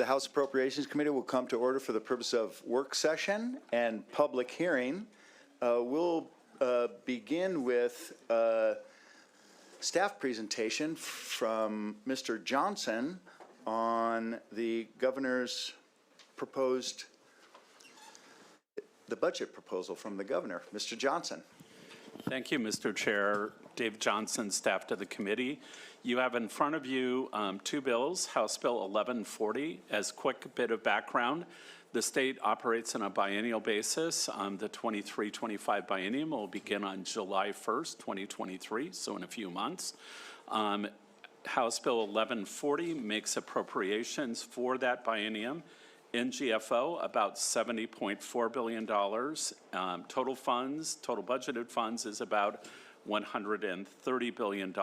The House Appropriations Committee will come to order for the purpose of work session and public hearing. We'll begin with a staff presentation from Mr. Johnson on the governor's proposed, the budget proposal from the governor. Mr. Johnson. Thank you, Mr. Chair. Dave Johnson, staff to the committee. You have in front of you two bills, House Bill 1140. As quick bit of background, the state operates on a biennial basis. The 23-25 biennium will begin on July 1st, 2023, so in a few months. House Bill 1140 makes appropriations for that biennium. NGFO, about $70.4 billion. Total funds, total budgeted funds is about $130 billion.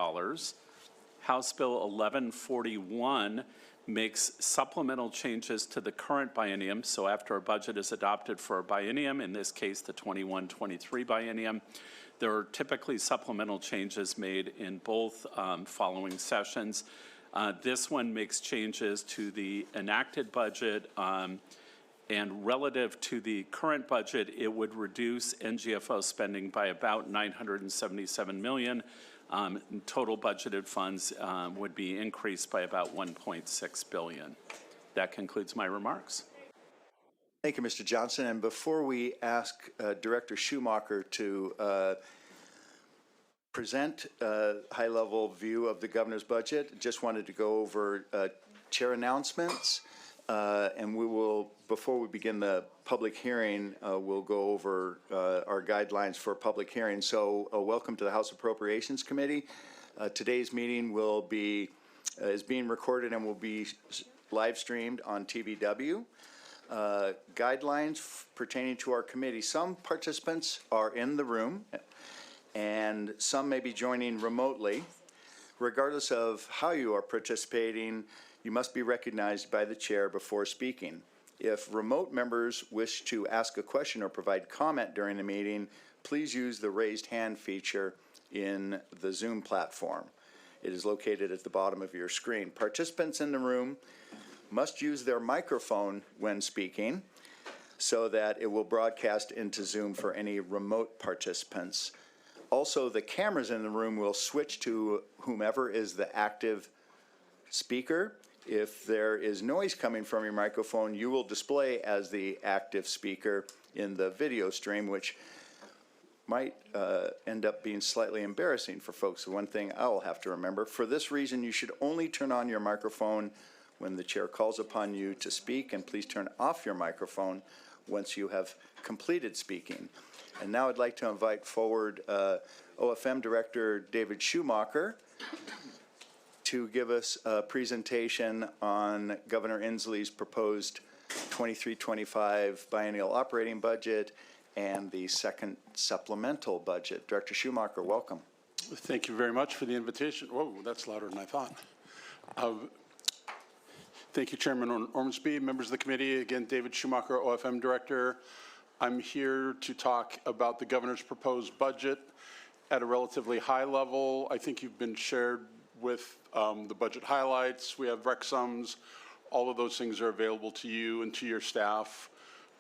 House Bill 1141 makes supplemental changes to the current biennium. So after a budget is adopted for a biennium, in this case the 21-23 biennium, there are typically supplemental changes made in both following sessions. This one makes changes to the enacted budget, and relative to the current budget, it would reduce NGFO spending by about $977 million. Total budgeted funds would be increased by about $1.6 billion. That concludes my remarks. Thank you, Mr. Johnson. And before we ask Director Schumacher to present a high-level view of the governor's budget, just wanted to go over chair announcements. And we will, before we begin the public hearing, we'll go over our guidelines for public hearing. So welcome to the House Appropriations Committee. Today's meeting will be, is being recorded and will be live streamed on TVW. Guidelines pertaining to our committee. Some participants are in the room and some may be joining remotely. Regardless of how you are participating, you must be recognized by the chair before speaking. If remote members wish to ask a question or provide comment during the meeting, please use the raised hand feature in the Zoom platform. It is located at the bottom of your screen. Participants in the room must use their microphone when speaking so that it will broadcast into Zoom for any remote participants. Also, the cameras in the room will switch to whomever is the active speaker. If there is noise coming from your microphone, you will display as the active speaker in the video stream, which might end up being slightly embarrassing for folks. One thing I will have to remember, for this reason, you should only turn on your microphone when the chair calls upon you to speak, and please turn off your microphone once you have completed speaking. And now I'd like to invite forward OFM Director David Schumacher to give us a presentation on Governor Inslee's proposed 23-25 biennial operating budget and the second supplemental budget. Director Schumacher, welcome. Thank you very much for the invitation. Whoa, that's louder than I thought. Thank you, Chairman Ormsby, members of the committee. Again, David Schumacher, OFM Director. I'm here to talk about the governor's proposed budget at a relatively high level. I think you've been shared with the budget highlights. We have rec sums. All of those things are available to you and to your staff.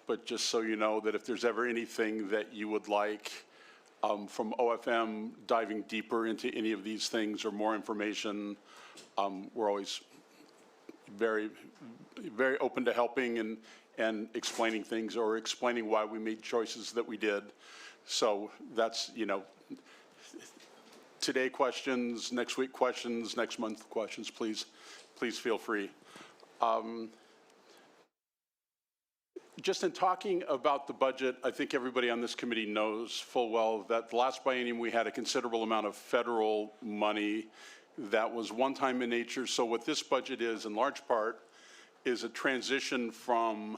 But just so you know that if there's ever anything that you would like from OFM diving deeper into any of these things or more information, we're always very, very open to helping and explaining things or explaining why we made choices that we did. So that's, you know, today questions, next week questions, next month questions, please feel free. Just in talking about the budget, I think everybody on this committee knows full well that the last biennium we had a considerable amount of federal money that was one-time in nature. So what this budget is, in large part, is a transition from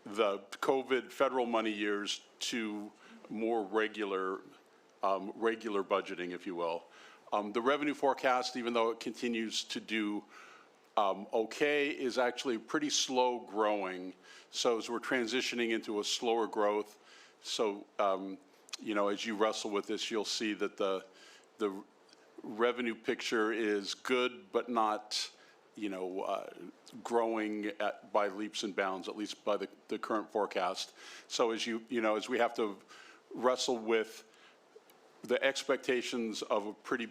the COVID federal money years to more regular budgeting, if you will. The revenue forecast, even though it continues to do okay, is actually pretty slow growing. So as we're transitioning into a slower growth, so you know, as you wrestle with this, you'll see that the revenue picture is good, but not growing by leaps and bounds, at least by the current forecast. So as as we have to wrestle with the expectations of a pretty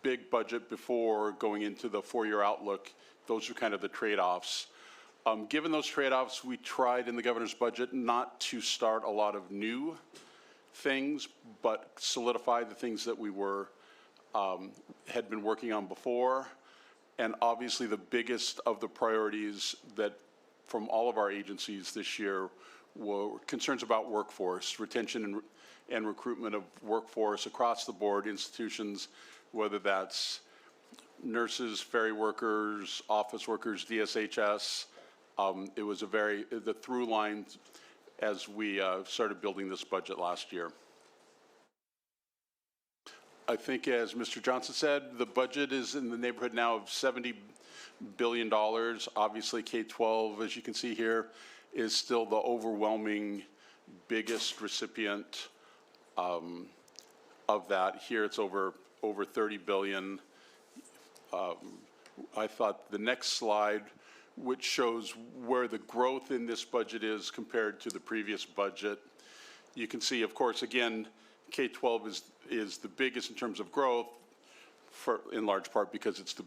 big budget before going into the four-year outlook, those are kind of the trade-offs. Given those trade-offs, we tried in the governor's budget not to start a lot of new things, but solidify the things that we had been working on before. And obviously the biggest of the priorities that from all of our agencies this year were concerns about workforce, retention and recruitment of workforce across the board, institutions, whether that's nurses, ferry workers, office workers, DSHS. It was the through line as we started building this budget last year. I think, as Mr. Johnson said, the budget is in the neighborhood now of $70 billion. Obviously, K-12, as you can see here, is still the overwhelming biggest recipient of that. Here, it's over $30 billion. I thought the next slide, which shows where the growth in this budget is compared to the previous budget. You can see, of course, again, K-12 is the biggest in terms of growth, in large part because it's the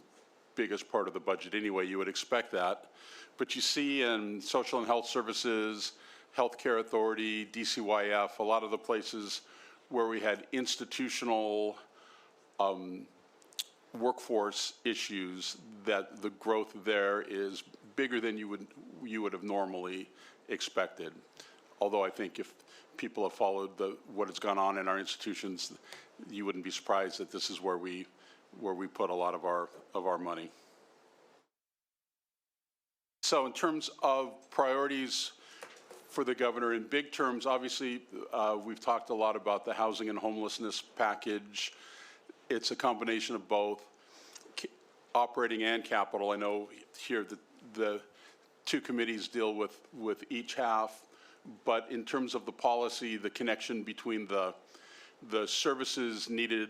biggest part of the budget anyway. You would expect that. But you see in social and health services, healthcare authority, DCYF, a lot of the places where we had institutional workforce issues, that the growth there is bigger than you would have normally expected. Although I think if people have followed what has gone on in our institutions, you wouldn't be surprised that this is where we put a lot of our money. So in terms of priorities for the governor, in big terms, obviously, we've talked a lot about the housing and homelessness package. It's a combination of both operating and capital. I know here the two committees deal with each half, but in terms of the policy, the connection between the services needed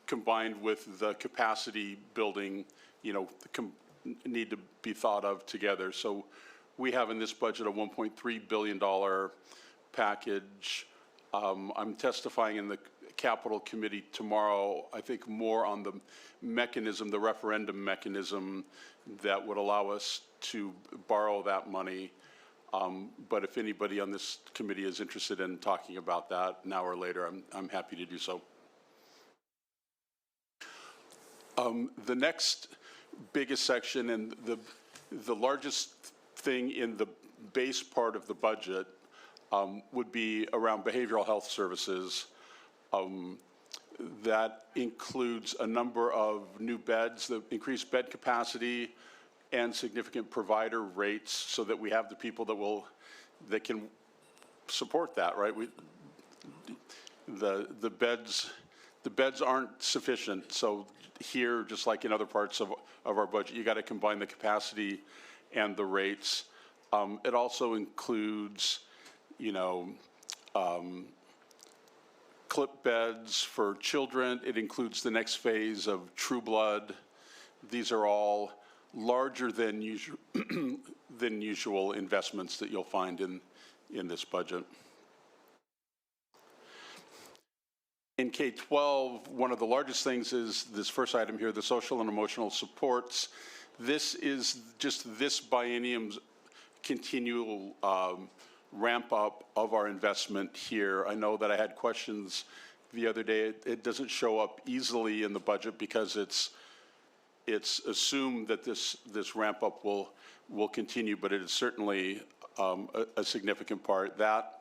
combined with the capacity building, need to be thought of together. So we have in this budget a $1.3 billion package. I'm testifying in the Capital Committee tomorrow, I think more on the mechanism, the referendum mechanism that would allow us to borrow that money. But if anybody on this committee is interested in talking about that now or later, I'm happy to do so. The next biggest section and the largest thing in the base part of the budget would be around behavioral health services. That includes a number of new beds, the increased bed capacity, and significant provider rates, so that we have the people that can support that, right? The beds aren't sufficient, so here, just like in other parts of our budget, you got to combine the capacity and the rates. It also includes, clip beds for children. It includes the next phase of True Blood. These are all larger than usual investments that you'll find in this budget. In K-12, one of the largest things is this first item here, the social and emotional supports. This is just this biennium's continual ramp up of our investment here. I know that I had questions the other day. It doesn't show up easily in the budget because it's assumed that this ramp up will continue, but it is certainly a significant part. That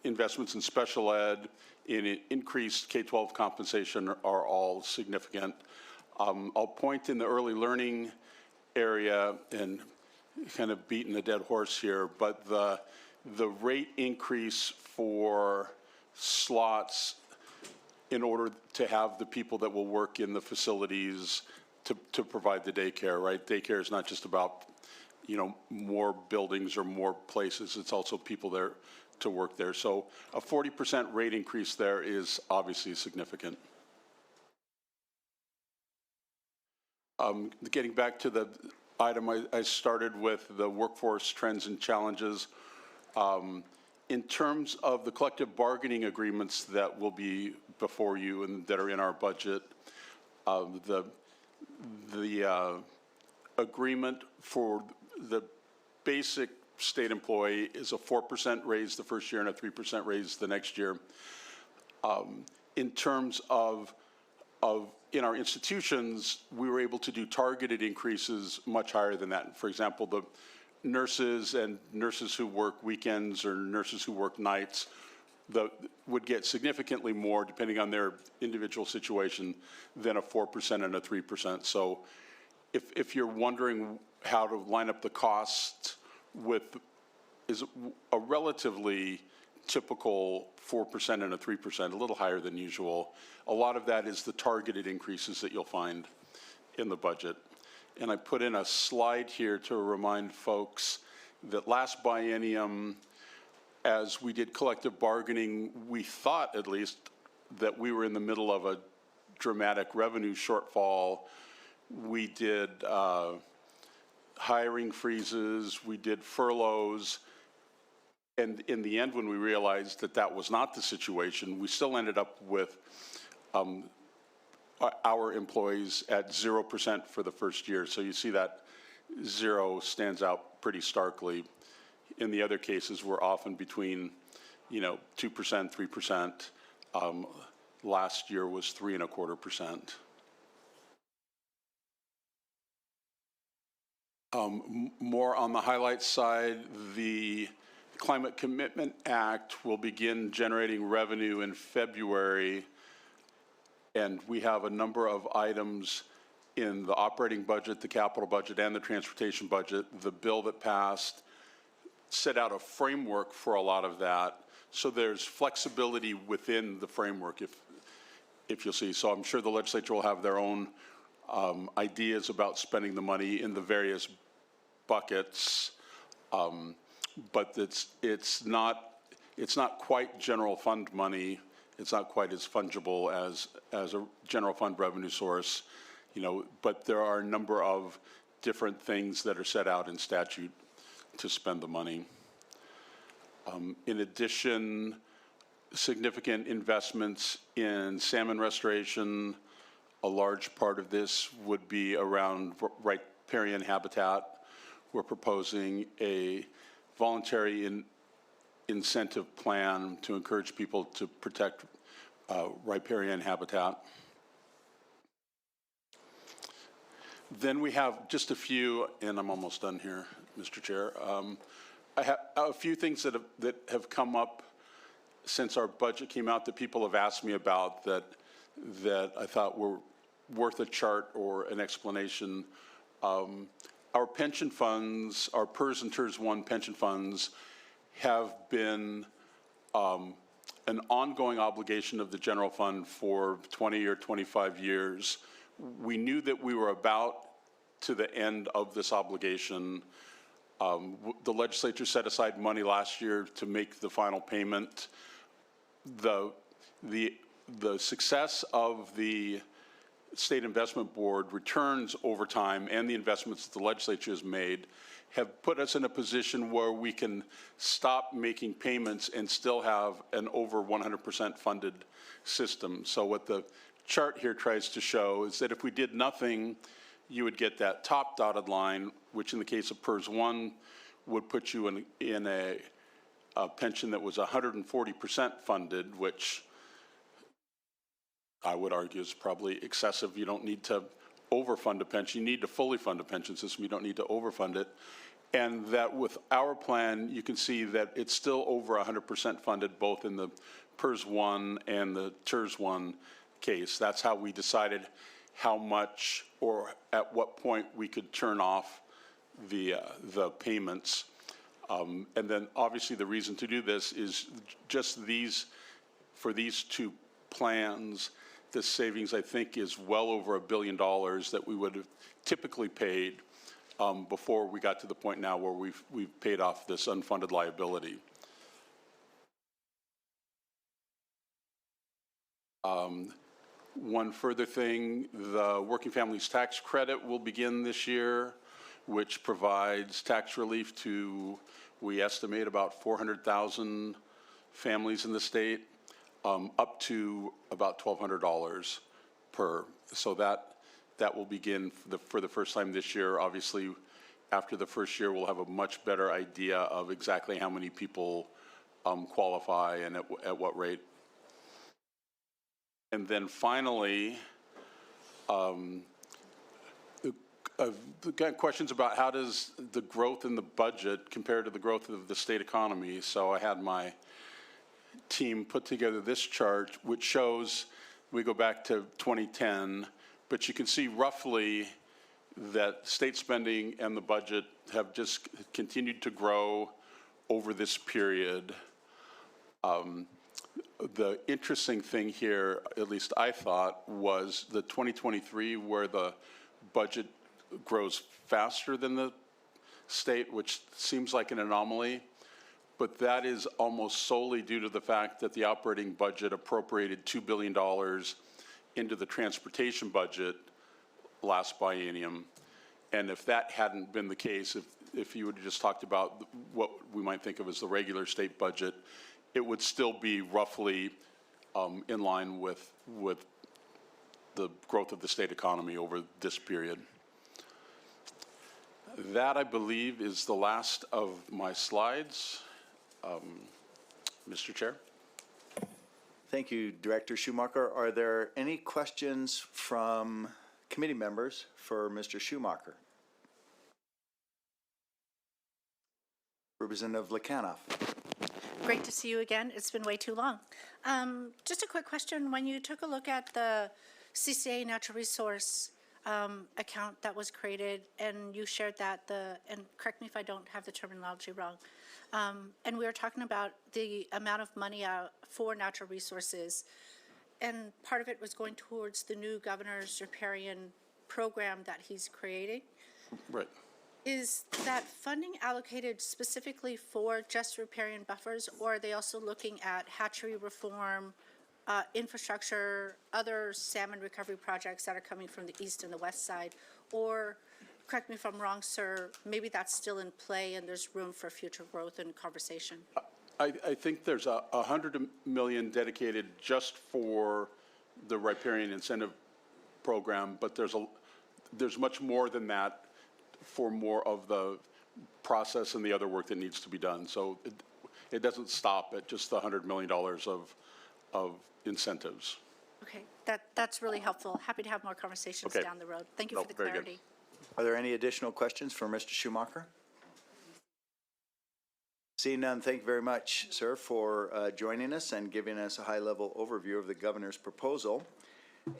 investments in special ed, in increased K-12 compensation are all significant. I'll point in the early learning area and kind of beating a dead horse here, but the rate increase for slots in order to have the people that will work in the facilities to provide the daycare, right? Daycare is not just about, more buildings or more places. It's also people there to work there. So a 40% rate increase there is obviously significant. Getting back to the item I started with, the workforce trends and challenges. In terms of the collective bargaining agreements that will be before you and that are in our budget, the agreement for the basic state employee is a 4% raise the first year and a 3% raise the next year. In terms of in our institutions, we were able to do targeted increases much higher than that. For example, the nurses and nurses who work weekends or nurses who work nights would get significantly more, depending on their individual situation, than a 4% and a 3%. So if you're wondering how to line up the costs with is a relatively typical 4% and a 3%, a little higher than usual. A lot of that is the targeted increases that you'll find in the budget. And I put in a slide here to remind folks that last biennium, as we did collective bargaining, we thought at least that we were in the middle of a dramatic revenue shortfall. We did hiring freezes, we did furloughs, and in the end, when we realized that that was not the situation, we still ended up with our employees at 0% for the first year. So you see that 0 stands out pretty starkly. In the other cases, we're often between, 2%, 3%. Last year was 3.25%. More on the highlights side, the Climate Commitment Act will begin generating revenue in February, and we have a number of items in the operating budget, the capital budget, and the transportation budget. The bill that passed set out a framework for a lot of that, so there's flexibility within the framework, if you'll see. So I'm sure the legislature will have their own ideas about spending the money in the various buckets, but it's not quite general fund money. It's not quite as fungible as a general fund revenue source, but there are a number of different things that are set out in statute to spend the money. In addition, significant investments in salmon restoration. A large part of this would be around riparian habitat. We're proposing a voluntary incentive plan to encourage people to protect riparian habitat. Then we have just a few, and I'm almost done here, Mr. Chair. I have a few things that have come up since our budget came out that people have asked me about that I thought were worth a chart or an explanation. Our pension funds, our PERS and TERS 1 pension funds, have been an ongoing obligation of the general fund for 20 or 25 years. We knew that we were about to the end of this obligation. The legislature set aside money last year to make the final payment. The success of the State Investment Board returns over time and the investments that the legislature has made have put us in a position where we can stop making payments and still have an over 100% funded system. So what the chart here tries to show is that if we did nothing, you would get that top dotted line, which in the case of PERS 1 would put you in a pension that was 140% funded, which I would argue is probably excessive. You don't need to overfund a pension. You need to fully fund a pension system. You don't need to overfund it. And that with our plan, you can see that it's still over 100% funded, both in the PERS 1 and the TERS 1 case. That's how we decided how much or at what point we could turn off the payments. And then obviously the reason to do this is just for these two plans, the savings I think is well over $1 billion that we would have typically paid before we got to the point now where we've paid off this unfunded liability. One further thing, the Working Families Tax Credit will begin this year, which provides tax relief to, we estimate, about 400,000 families in the state, up to about $1,200 per. So that will begin for the first time this year. Obviously, after the first year, we'll have a much better idea of exactly how many people qualify and at what rate. And then finally, I've got questions about how does the growth in the budget compare to the growth of the state economy. So I had my team put together this chart, which shows, we go back to 2010, but you can see roughly that state spending and the budget have just continued to grow over this period. The interesting thing here, at least I thought, was the 2023 where the budget grows faster than the state, which seems like an anomaly, but that is almost solely due to the fact that the operating budget appropriated $2 billion into the transportation budget last biennium. And if that hadn't been the case, if you would have just talked about what we might think of as the regular state budget, it would still be roughly in line with the growth of the state economy over this period. That, I believe, is the last of my slides. Mr. Chair. Thank you, Director Schumacher. Are there any questions from committee members for Mr. Schumacher? Representative Lekanoff. Great to see you again. It's been way too long. Just a quick question. When you took a look at the CCA natural resource account that was created, and you shared that, and correct me if I don't have the terminology wrong, and we were talking about the amount of money out for natural resources, and part of it was going towards the new governor's riparian program that he's creating. Right. Is that funding allocated specifically for just riparian buffers, or are they also looking at hatchery reform, infrastructure, other salmon recovery projects that are coming from the east and the west side? Or, correct me if I'm wrong, sir, maybe that's still in play and there's room for future growth and conversation? I think there's $100 million dedicated just for the riparian incentive program, but there's much more than that for more of the process and the other work that needs to be done. So it doesn't stop at just the $100 million of incentives. Okay, that's really helpful. Happy to have more conversations Okay. down the road. Thank you for the Very good. clarity. Are there any additional questions for Mr. Schumacher? Seeing none, thank you very much, sir, for joining us and giving us a high-level overview of the governor's proposal.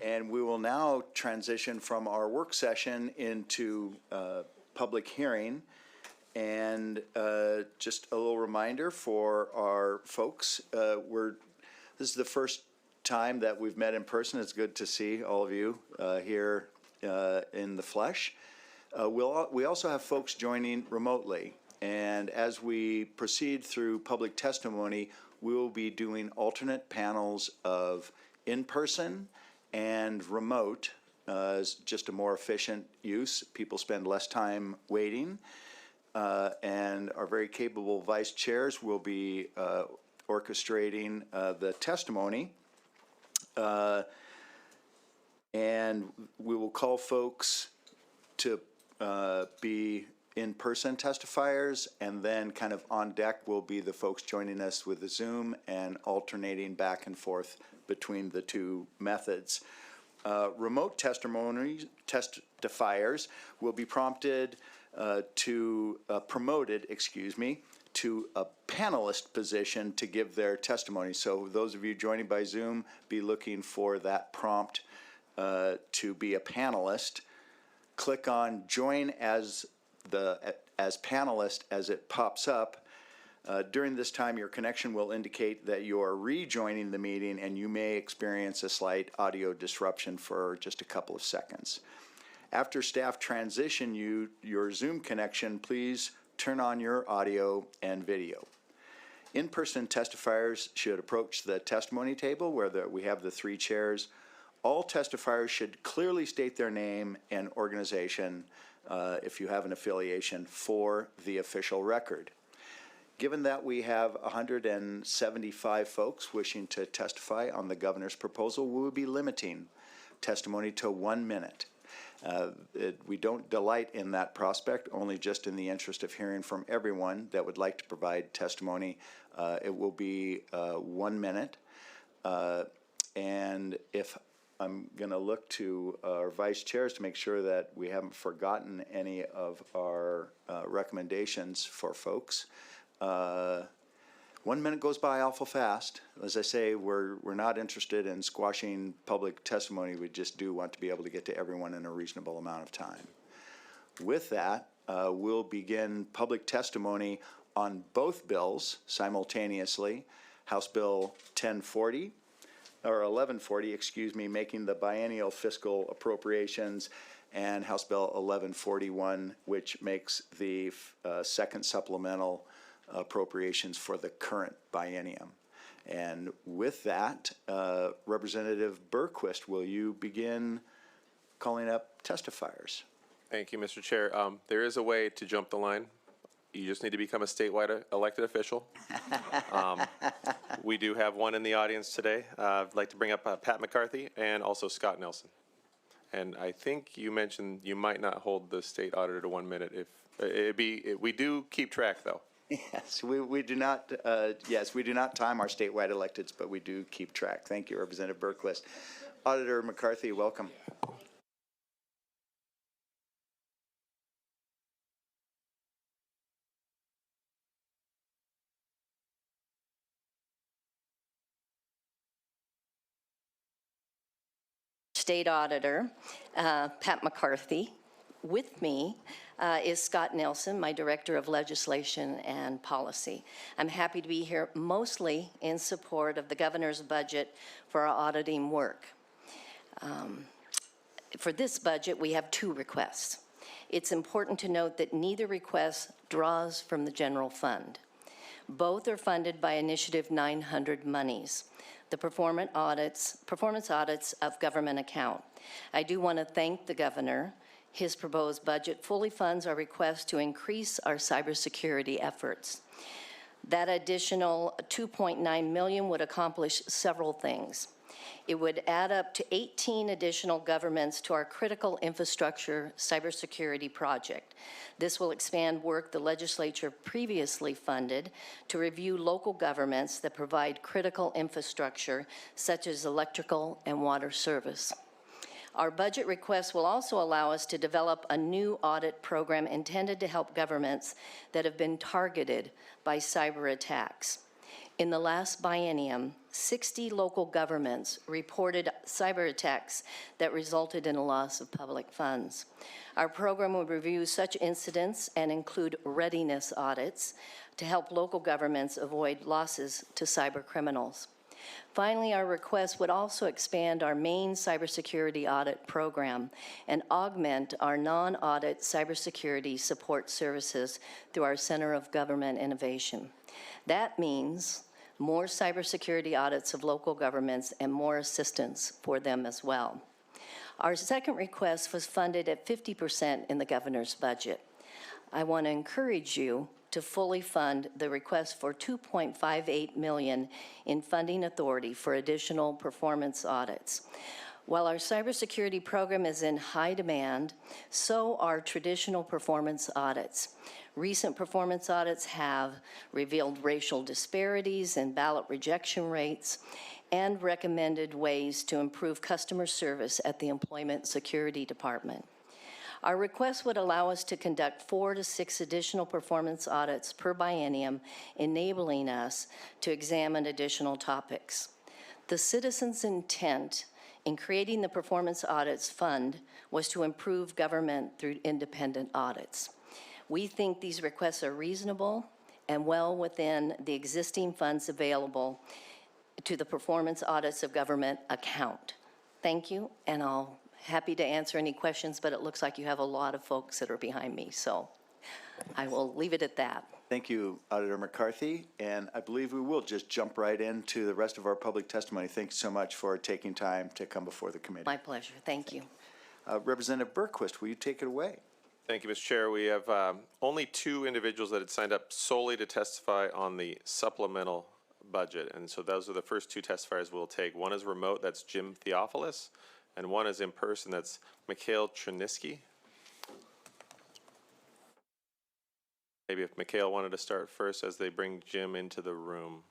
And we will now transition from our work session into public hearing. And just a little reminder for our folks, this is the first time that we've met in person. It's good to see all of you here in the flesh. We also have folks joining remotely. And as we proceed through public testimony, we will be doing alternate panels of in-person and remote, just a more efficient use. People spend less time waiting. And our very capable vice chairs will be orchestrating the testimony. And we will call folks to be in-person testifiers, and then kind of on deck will be the folks joining us with the Zoom and alternating back and forth between the two methods. Remote testifiers will be promoted to a panelist position to give their testimony. So those of you joining by Zoom, be looking for that prompt to be a panelist. Click on join as panelist as it pops up. During this time, your connection will indicate that you are rejoining the meeting, and you may experience a slight audio disruption for just a couple of seconds. After staff transition your Zoom connection, please turn on your audio and video. In-person testifiers should approach the testimony table where we have the three chairs. all testifiers should clearly state their name and organization, if you have an affiliation, for the official record. Given that we have 175 folks wishing to testify on the governor's proposal, we will be limiting testimony to 1 minute. We don't delight in that prospect, only just in the interest of hearing from everyone that would like to provide testimony. It will be 1 minute. And if I'm going to look to our vice chairs to make sure that we haven't forgotten any of our recommendations for folks. 1 minute goes by awful fast. As I say, we're not interested in squashing public testimony. We just do want to be able to get to everyone in a reasonable amount of time. With that, we'll begin public testimony on both bills simultaneously. House Bill 1040, or 1140, excuse me, making the biennial fiscal appropriations, and House Bill 1141, which makes the second supplemental appropriations for the current biennium. And with that, Representative Berquist, will you begin calling up testifiers? Thank you, Mr. Chair. There is a way to jump the line. You just need to become a statewide elected official. We do have one in the audience today. I'd like to bring up Pat McCarthy and also Scott Nelson. And I think you mentioned you might not hold the state auditor to 1 minute. We do keep track, though. Yes, we do not. Yes, we do not time our statewide electeds, but we do keep track. Thank you, Representative Berquist. Auditor McCarthy, welcome. State Auditor, Pat McCarthy. With me is Scott Nelson, my Director of Legislation and Policy. I'm happy to be here mostly in support of the governor's budget for our auditing work. For this budget, we have 2 requests. It's important to note that neither request draws from the general fund. Both are funded by Initiative 900 monies, the performance audits of government account. I do want to thank the governor. His proposed budget fully funds our request to increase our cybersecurity efforts. That additional $2.9 million would accomplish several things. It would add up to 18 additional governments to our critical infrastructure cybersecurity project. This will expand work the legislature previously funded to review local governments that provide critical infrastructure such as electrical and water service. Our budget request will also allow us to develop a new audit program intended to help governments that have been targeted by cyber attacks. In the last biennium, 60 local governments reported cyber attacks that resulted in a loss of public funds. Our program will review such incidents and include readiness audits to help local governments avoid losses to cyber criminals. Finally, our request would also expand our main cybersecurity audit program and augment our non-audit cybersecurity support services through our Center of Government Innovation. That means more cybersecurity audits of local governments and more assistance for them as well. Our second request was funded at 50% in the governor's budget. I want to encourage you to fully fund the request for $2.58 million in funding authority for additional performance audits. While our cybersecurity program is in high demand, so are traditional performance audits. Recent performance audits have revealed racial disparities in ballot rejection rates and recommended ways to improve customer service at the Employment Security Department. Our request would allow us to conduct 4 to 6 additional performance audits per biennium, enabling us to examine additional topics. The citizens' intent in creating the Performance Audits Fund was to improve government through independent audits. We think these requests are reasonable and well within the existing funds available to the Performance Audits of Government account. Thank you, and I'll happy to answer any questions, but it looks like you have a lot of folks that are behind me, so I will leave it at that. Thank you, Auditor McCarthy, and I believe we will just jump right into the rest of our public testimony. Thanks so much for taking time to come before the committee. My pleasure. Thank you. Representative Berquist, will you take it away? Thank you, Mr. Chair. We have only 2 individuals that had signed up solely to testify on the supplemental budget. And so those are the first 2 testifiers we'll take. One is remote, that's Jim Theophilus, and one is in person, that's Mikhail Chernisky. Maybe if Mikhail wanted to start first as they bring Jim into the room.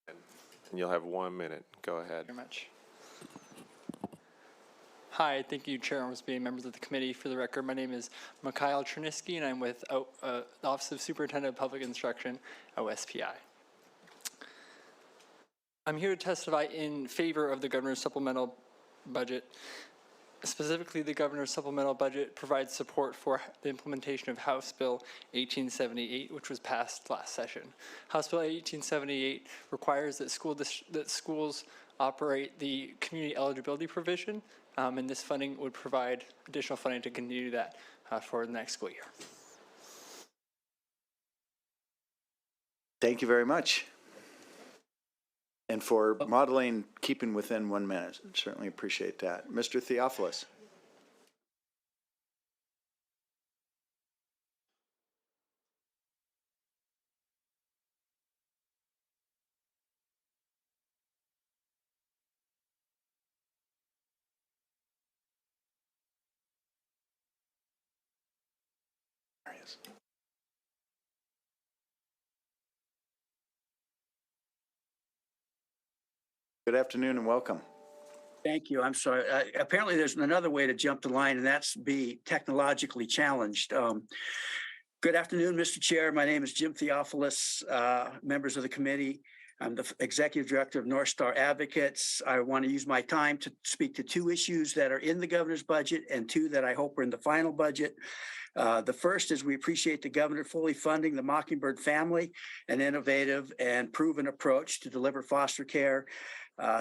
And you'll have 1 minute. Go ahead. Very much. Hi, thank you, Chair Ormsby, members of the committee. For the record, my name is Mikhail Chernisky, and I'm with the Office of Superintendent of Public Instruction, OSPI. I'm here to testify in favor of the governor's supplemental budget. Specifically, the governor's supplemental budget provides support for the implementation of House Bill 1878, which was passed last session. House Bill 1878 requires that schools operate the community eligibility provision, and this funding would provide additional funding to continue that for the next school year. Thank you very much. And for modeling, keeping within 1 minute. Certainly appreciate that. Mr. Theophilus. There he is. Good afternoon and welcome. Thank you. I'm sorry. Apparently, there's another way to jump the line, and that's be technologically challenged. Good afternoon, Mr. Chair. My name is Jim Theophilus, members of the committee. I'm the Executive Director of North Star Advocates. I want to use my time to speak to 2 issues that are in the governor's budget and 2 that I hope are in the final budget. The first is we appreciate the governor fully funding the Mockingbird family, an innovative and proven approach to deliver foster care.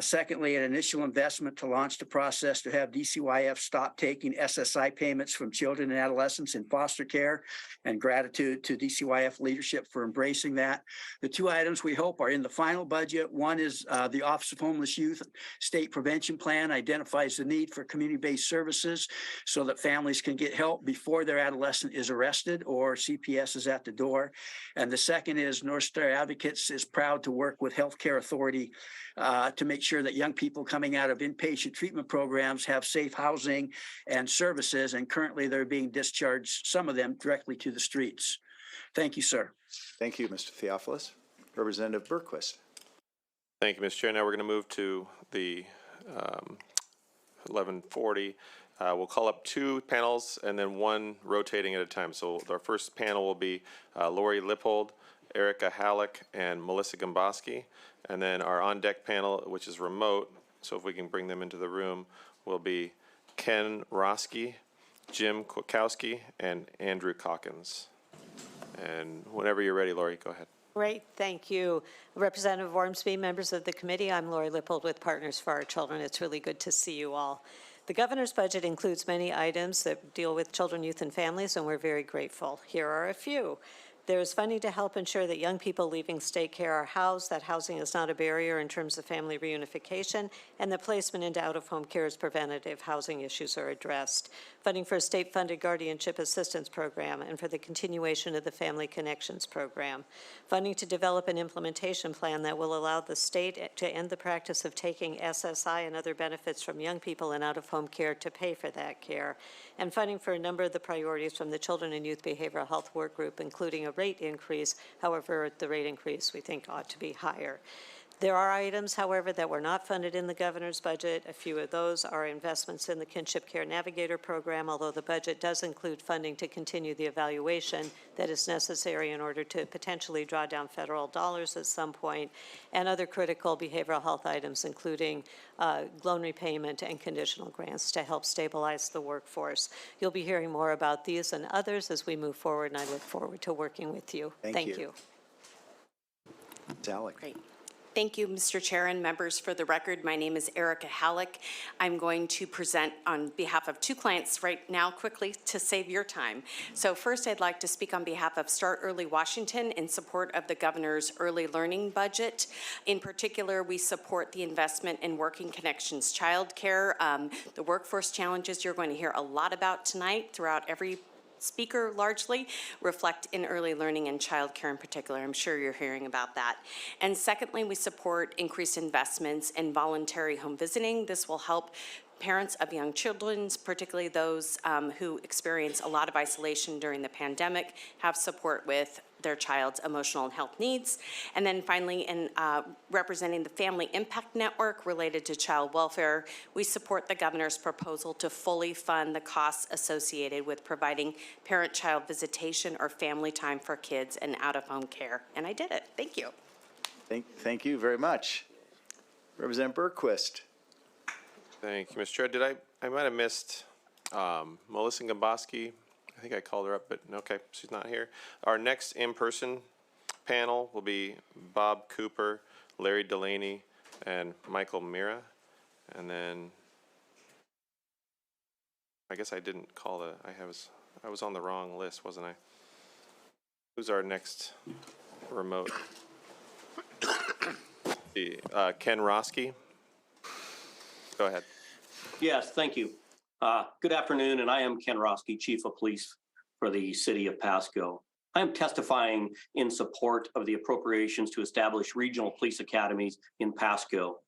Secondly, an initial investment to launch the process to have DCYF stop taking SSI payments from children and adolescents in foster care, and gratitude to DCYF leadership for embracing that. The 2 items we hope are in the final budget. One is the Office of Homeless Youth State Prevention Plan identifies the need for community-based services so that families can get help before their adolescent is arrested or CPS is at the door. And the second is North Star Advocates is proud to work with Healthcare Authority to make sure that young people coming out of inpatient treatment programs have safe housing and services, and currently they're being discharged, some of them, directly to the streets. Thank you, sir. Thank you, Mr. Theophilus. Representative Berquist. Thank you, Mr. Chair. Now we're going to move to the 1140. We'll call up 2 panels and then 1 rotating at a time. So our first panel will be Lori Lippold, Erica Halleck, and Melissa Gomboski. And then our on-deck panel, which is remote, so if we can bring them into the room, will be Ken Roski, Jim Kwiatkowski, and Andrew Calkins. And whenever you're ready, Lori, go ahead. Great, thank you. Representative Ormsby, members of the committee, I'm Lori Lippold with Partners for Our Children. It's really good to see you all. The governor's budget includes many items that deal with children, youth, and families, and we're very grateful. Here are a few. There is funding to help ensure that young people leaving state care are housed, that housing is not a barrier in terms of family reunification, and the placement into out-of-home care is preventative. Housing issues are addressed. Funding for a state-funded guardianship assistance program and for the continuation of the Family Connections program. Funding to develop an implementation plan that will allow the state to end the practice of taking SSI and other benefits from young people in out-of-home care to pay for that care. And funding for a number of the priorities from the Children and Youth Behavioral Health Work Group, including a rate increase. However, the rate increase we think ought to be higher. There are items, however, that were not funded in the governor's budget. A few of those are investments in the Kinship Care Navigator program, although the budget does include funding to continue the evaluation that is necessary in order to potentially draw down federal dollars at some point, and other critical behavioral health items, including loan repayment and conditional grants to help stabilize the workforce. You'll be hearing more about these and others as we move forward, and I look forward to working with you. Thank you. you. Alex. Great. Thank you, Mr. Chair and members. For the record, my name is Erica Halleck. I'm going to present on behalf of two clients right now quickly to save your time. So first, I'd like to speak on behalf of Start Early Washington in support of the governor's early learning budget. In particular, we support the investment in Working Connections childcare. The workforce challenges you're going to hear a lot about tonight throughout every speaker largely reflect in early learning and childcare in particular. I'm sure you're hearing about that. And secondly, we support increased investments in voluntary home visiting. This will help parents of young children, particularly those who experience a lot of isolation during the pandemic, have support with their child's emotional and health needs. And then finally, in representing the Family Impact Network related to child welfare, we support the governor's proposal to fully fund the costs associated with providing parent-child visitation or family time for kids and out-of-home care. And I did it. Thank you. Thank you very much. Representative Bergquist. Thank you, Mr. Chair. I might have missed Melissa Gomboski. I think I called her up, but okay, she's not here. Our next in-person panel will be Bob Cooper, Larry Delaney, and Michael Mira. And then I guess I didn't call I was on the wrong list, wasn't I? Who's our next remote? Ken Roski. Go ahead. Yes, thank you. Good afternoon, and I am Ken Roski, Chief of Police for the City of Pasco. I am testifying in support of the appropriations to establish regional police academies in Pasco.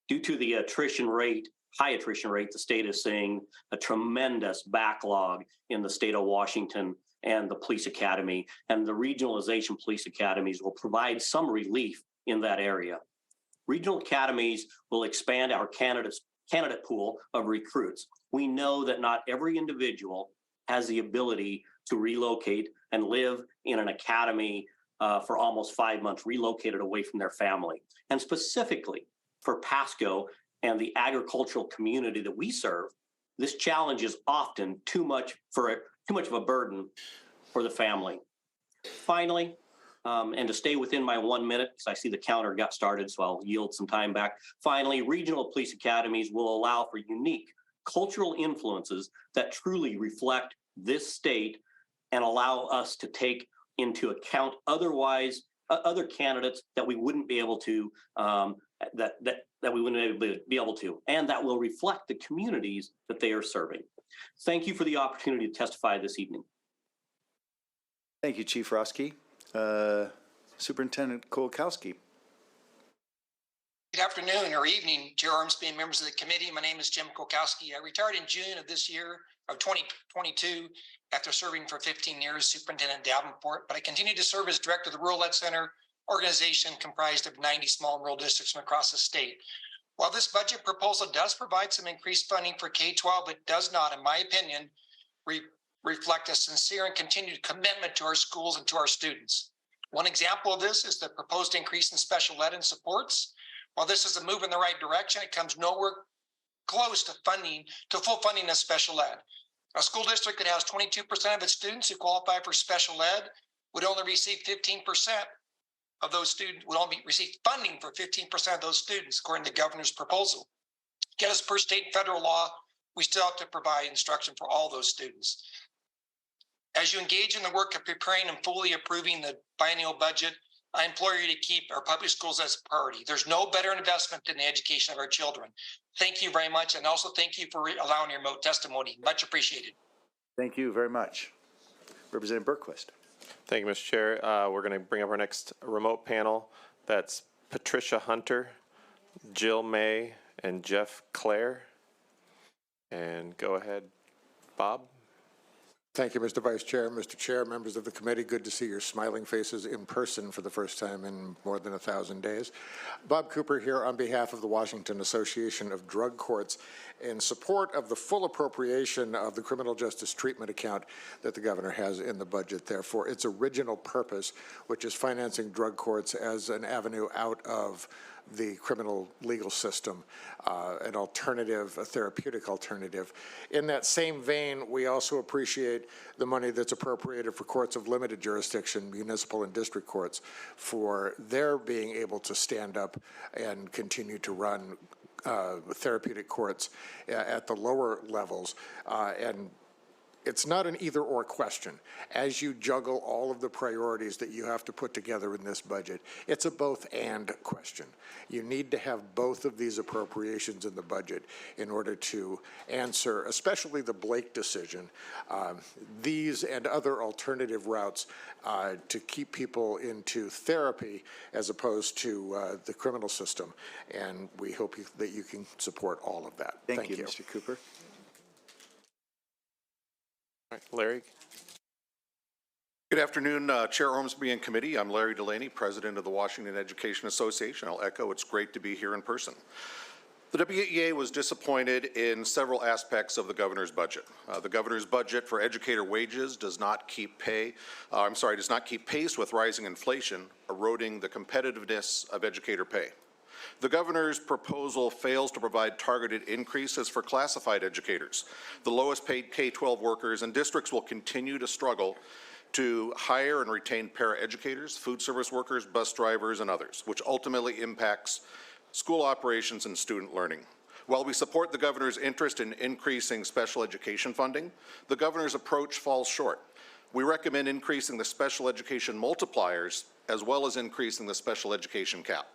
Due to the high attrition rate, the state is seeing a tremendous backlog in the state of Washington and the police academy, and the regionalization police academies will provide some relief in that area. Regional academies will expand our candidate pool of recruits. We know that not every individual has the ability to relocate and live in an academy for almost 5 months, relocated away from their family. And specifically for Pasco and the agricultural community that we serve, this challenge is often too much of a burden for the family. Finally, and to stay within my 1 minute, because I see the counter got started, so I'll yield some time back. Finally, regional police academies will allow for unique cultural influences that truly reflect this state and allow us to take into account other candidates that we wouldn't be able to, that we wouldn't be able to, and that will reflect the communities that they are serving. Thank you for the opportunity to testify this evening. Thank you, Chief Roski. Superintendent Kolakowski. Good afternoon or evening, Chair Ormsby and members of the committee. My name is Jim Kolakowski. I retired in June of this year, of 2022, after serving for 15 years, Superintendent Davenport, but I continue to serve as director of the Rural Ed Center organization comprised of 90 small and rural districts from across the state. While this budget proposal does provide some increased funding for K-12, it does not, in my opinion, reflect a sincere and continued commitment to our schools and to our students. One example of this is the proposed increase in special ed and supports. While this is a move in the right direction, it comes nowhere close to full funding of special ed. A school district that has 22% of its students who qualify for special ed would only receive 15% of those students, would only receive funding for 15% of those students, according to the governor's proposal. Yet as per state and federal law, we still have to provide instruction for all those students. As you engage in the work of preparing and fully approving the biennial budget, I implore you to keep our public schools as a priority. There's no better investment than the education of our children. Thank you very much, and also thank you for allowing your remote testimony. Much appreciated. Thank you very much. Representative Bergquist. Thank you, Mr. Chair. We're going to bring up our next remote panel. That's Patricia Hunter, Jill May, and Jeff Clare. And go ahead, Bob. Thank you, Mr. Vice Chair. Mr. Chair, members of the committee, good to see your smiling faces in person for the first time in more than 1,000 days. Bob Cooper here on behalf of the Washington Association of Drug Courts in support of the full appropriation of the criminal justice treatment account that the governor has in the budget there for its original purpose, which is financing drug courts as an avenue out of the criminal legal system, an alternative, a therapeutic alternative. In that same vein, we also appreciate the money that's appropriated for courts of limited jurisdiction, municipal and district courts, for their being able to stand up and continue to run therapeutic courts at the lower levels. And it's not an either-or question. As you juggle all of the priorities that you have to put together in this budget, it's a both-and question. You need to have both of these appropriations in the budget in order to answer, especially the Blake decision, these and other alternative routes to keep people into therapy as opposed to the criminal system. And we hope that you can support all of that. Thank you, Mr. Cooper. All right, Larry? Good afternoon, Chair Ormsby and Committee. I'm Larry Delaney, President of the Washington Education Association. I'll echo, it's great to be here in person. The WEA was disappointed in several aspects of the governor's budget. The governor's budget for educator wages does not keep pace with rising inflation, eroding the competitiveness of educator pay. The governor's proposal fails to provide targeted increases for classified educators, the lowest paid K-12 workers, and districts will continue to struggle to hire and retain paraeducators, food service workers, bus drivers, and others, which ultimately impacts school operations and student learning. While we support the governor's interest in increasing special education funding, the governor's approach falls short. We recommend increasing the special education multipliers as well as increasing the special education cap.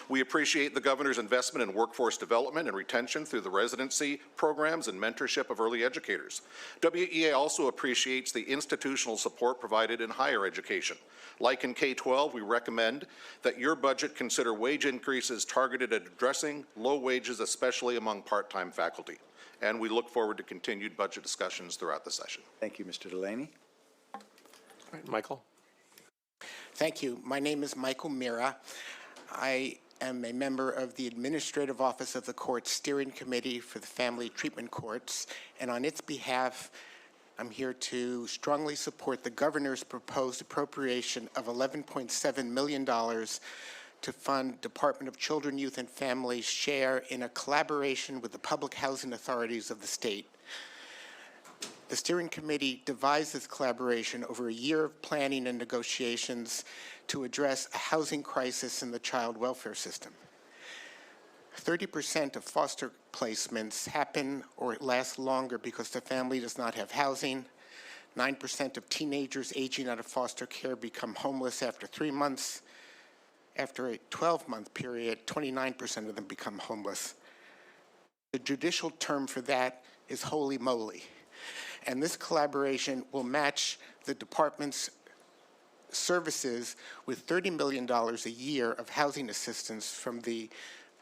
We appreciate the governor's investment in workforce development and retention through the residency programs and mentorship of early educators. WEA also appreciates the institutional support provided in higher education. Like in K-12, we recommend that your budget consider wage increases targeted at addressing low wages, especially among part-time faculty. And we look forward to continued budget discussions throughout the session. Thank you, Mr. Delaney. All right, Michael? Thank you. My name is Michael Mira. I am a member of the Administrative Office of the Court Steering Committee for the Family Treatment Courts, and on its behalf, I'm here to strongly support the governor's proposed appropriation of $11.7 million to fund Department of Children, Youth, and Families' share in a collaboration with the public housing authorities of the state. The steering committee devised this collaboration over a year of planning and negotiations to address a housing crisis in the child welfare system. 30% of foster placements happen or last longer because the family does not have housing. 9% of teenagers aging out of foster care become homeless after 3 months. After a 12-month period, 29% of them become homeless. The judicial term for that is holy moly. And this collaboration will match the department's services with $30 million a year of housing assistance from the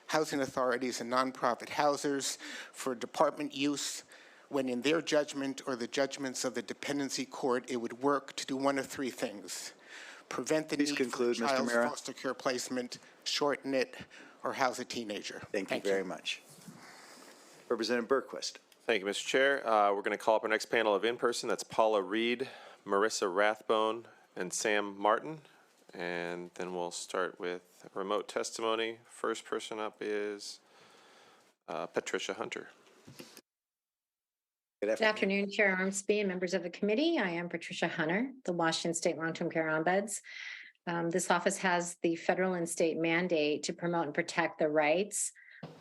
housing authorities and nonprofit housers for department use when in their judgment or the judgments of the dependency court, it would work to do one of three things: prevent the need for a child's foster care placement, shorten it, or house a teenager. Thank you very much. Representative Berquist. Thank you, Mr. Chair. We're going to call up our next panel of in-person. That's Paula Reed, Marissa Rathbone, and Sam Martin. And then we'll start with remote testimony. First person up is Patricia Hunter. Good afternoon, Chair Ormsby and members of the committee. I am Patricia Hunter, the Washington State Long-Term Care Ombuds. This office has the federal and state mandate to promote and protect the rights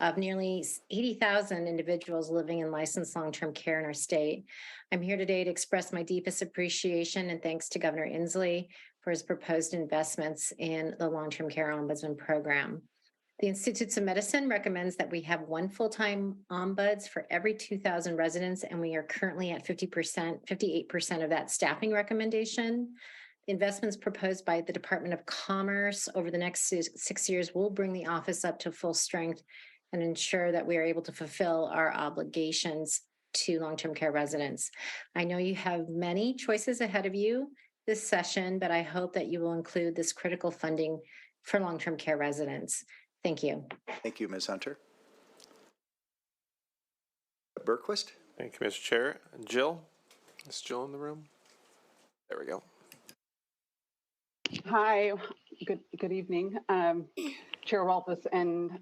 of nearly 80,000 individuals living in licensed long-term care in our state. I'm here today to express my deepest appreciation and thanks to Governor Inslee for his proposed investments in the Long-Term Care Ombudsman Program. The Institutes of Medicine recommends that we have one full-time ombuds for every 2,000 residents, and we are currently at 58% of that staffing recommendation. The investments proposed by the Department of Commerce over the next 6 years will bring the office up to full strength and ensure that we are able to fulfill our obligations to long-term care residents. I know you have many choices ahead of you this session, but I hope that you will include this critical funding for long-term care residents. Thank you. Thank you, Ms. Hunter. Berquist. Thank you, Mr. Chair. Jill? Is Jill in the room? There we go. Hi, Good evening, Chair Walpus and,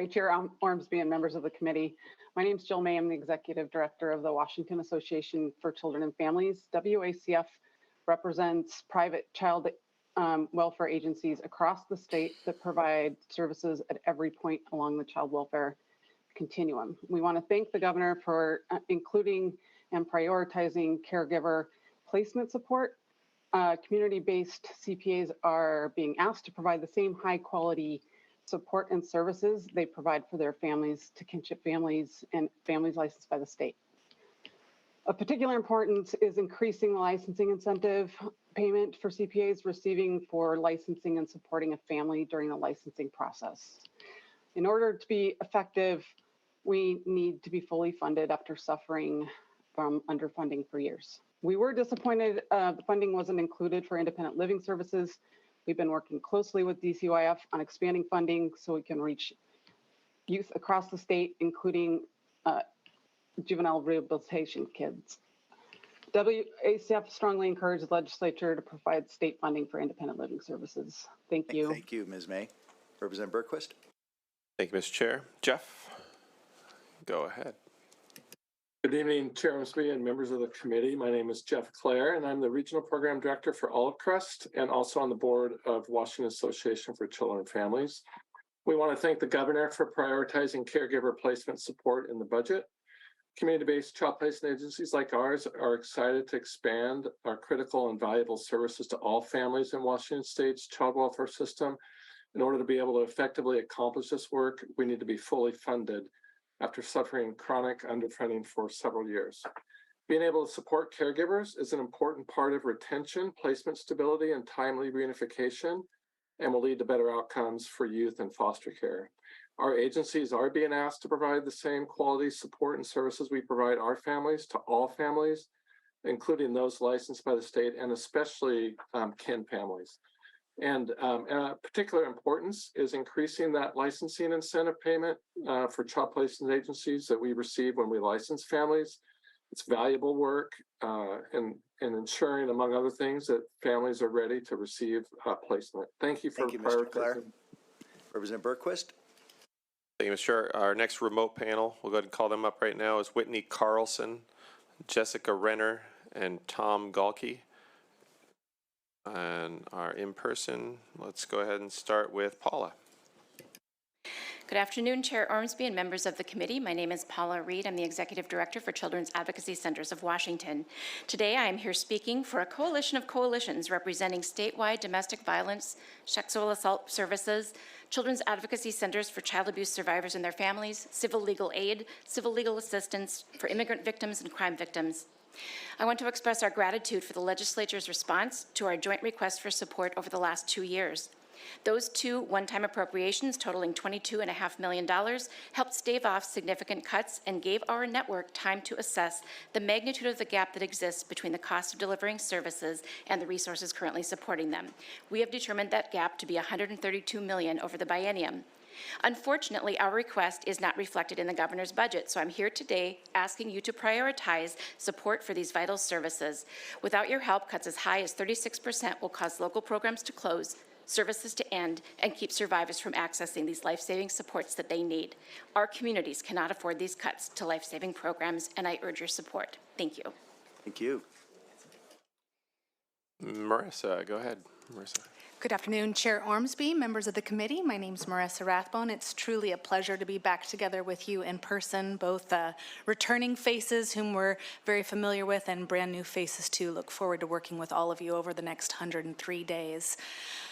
Chair Ormsby and members of the committee. My name is Jill May. I'm the Executive Director of the Washington Association for Children and Families. WACF represents private child welfare agencies across the state that provide services at every point along the child welfare continuum. We want to thank the governor for including and prioritizing caregiver placement support. Community-based CPAs are being asked to provide the same high-quality support and services they provide for their families to kinship families and families licensed by the state. Of particular importance is increasing the licensing incentive payment for CPAs receiving for licensing and supporting a family during the licensing process. In order to be effective, we need to be fully funded after suffering from underfunding for years. We were disappointed the funding wasn't included for independent living services. We've been working closely with DCYF on expanding funding so we can reach youth across the state, including juvenile rehabilitation kids. WACF strongly encourages the legislature to provide state funding for independent living services. Thank you. Thank you, Ms. May. Representative Bergquist. Thank you, Mr. Chair. Jeff, go ahead. Good evening, Chair Ormsby and members of the committee. My name is Jeff Clare, and I'm the Regional Program Director for Olive Crest and also on the board of Washington Association for Children and Families. We want to thank the governor for prioritizing caregiver placement support in the budget. Community-based child placement agencies like ours are excited to expand our critical and valuable services to all families in Washington State's child welfare system. In order to be able to effectively accomplish this work, we need to be fully funded after suffering chronic underfunding for several years. Being able to support caregivers is an important part of retention, placement stability, and timely reunification, and will lead to better outcomes for youth in foster care. Our agencies are being asked to provide the same quality support and services we provide our families to all families, including those licensed by the state and especially kin families. And particular importance is increasing that licensing incentive payment for child placement agencies that we receive when we license families. It's valuable work in ensuring, among other things, that families are ready to receive placement. Thank you for prioritizing. Representative Bergquist. Thank you, Mr. Chair. Our next remote panel, we'll go ahead and call them up right now, is Whitney Carlson, Jessica Renner, and Tom Galkey. And our in-person, let's go ahead and start with Paula. Good afternoon, Chair Ormsby and members of the committee. My name is Paula Reed. I'm the Executive Director for Children's Advocacy Centers of Washington. Today, I am here speaking for a coalition of coalitions representing statewide domestic violence, sexual assault services, children's advocacy centers for child abuse survivors and their families, civil legal aid, civil legal assistance for immigrant victims and crime victims. I want to express our gratitude for the legislature's response to our joint request for support over the last 2 years. Those two one-time appropriations totaling $22.5 million helped stave off significant cuts and gave our network time to assess the magnitude of the gap that exists between the cost of delivering services and the resources currently supporting them. We have determined that gap to be $132 million over the biennium. Unfortunately, our request is not reflected in the governor's budget, so I'm here today asking you to prioritize support for these vital services. Without your help, cuts as high as 36% will cause local programs to close, services to end, and keep survivors from accessing these life-saving supports that they need. Our communities cannot afford these cuts to life-saving programs, and I urge your support. Thank you. Thank you. Marissa, go ahead. Marissa. Good afternoon, Chair Ormsby, members of the committee. My name is Marissa Rathbone. It's truly a pleasure to be back together with you in person, both returning faces whom we're very familiar with and brand new faces too. Look forward to working with all of you over the next 103 days.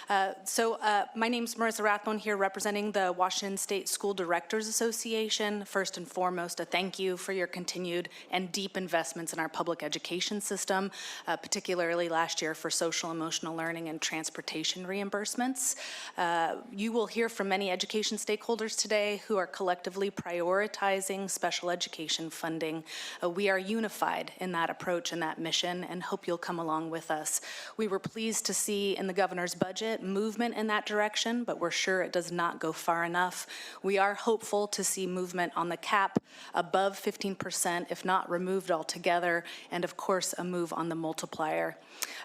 My name's Marissa Rathbone here representing the Washington State School Directors Association. First and foremost, a thank you for your continued and deep investments in our public education system, particularly last year for social emotional learning and transportation reimbursements. You will hear from many education stakeholders today who are collectively prioritizing special education funding. We are unified in that approach and that mission and hope you'll come along with us. We were pleased to see in the governor's budget movement in that direction, but we're sure it does not go far enough. We are hopeful to see movement on the cap above 15%, if not removed altogether, and of course a move on the multiplier.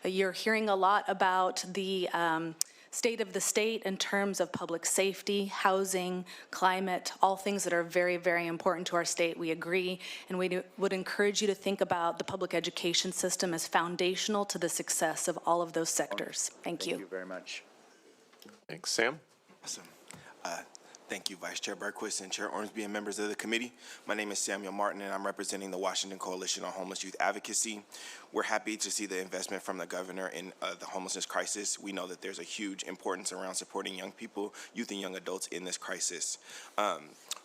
You're hearing a lot about the state of the state in terms of public safety, housing, climate, all things that are very, very important to our state. We agree, and we would encourage you to think about the public education system as foundational to the success of all of those sectors. Thank you. Thank you very much. Thanks. Sam? Awesome. Thank you, Vice Chair Berquist and Chair Ormsby and members of the committee. My name is Samuel Martin, and I'm representing the Washington Coalition on Homeless Youth Advocacy. We're happy to see the investment from the governor in the homelessness crisis. We know that there's a huge importance around supporting young people, youth and young adults in this crisis.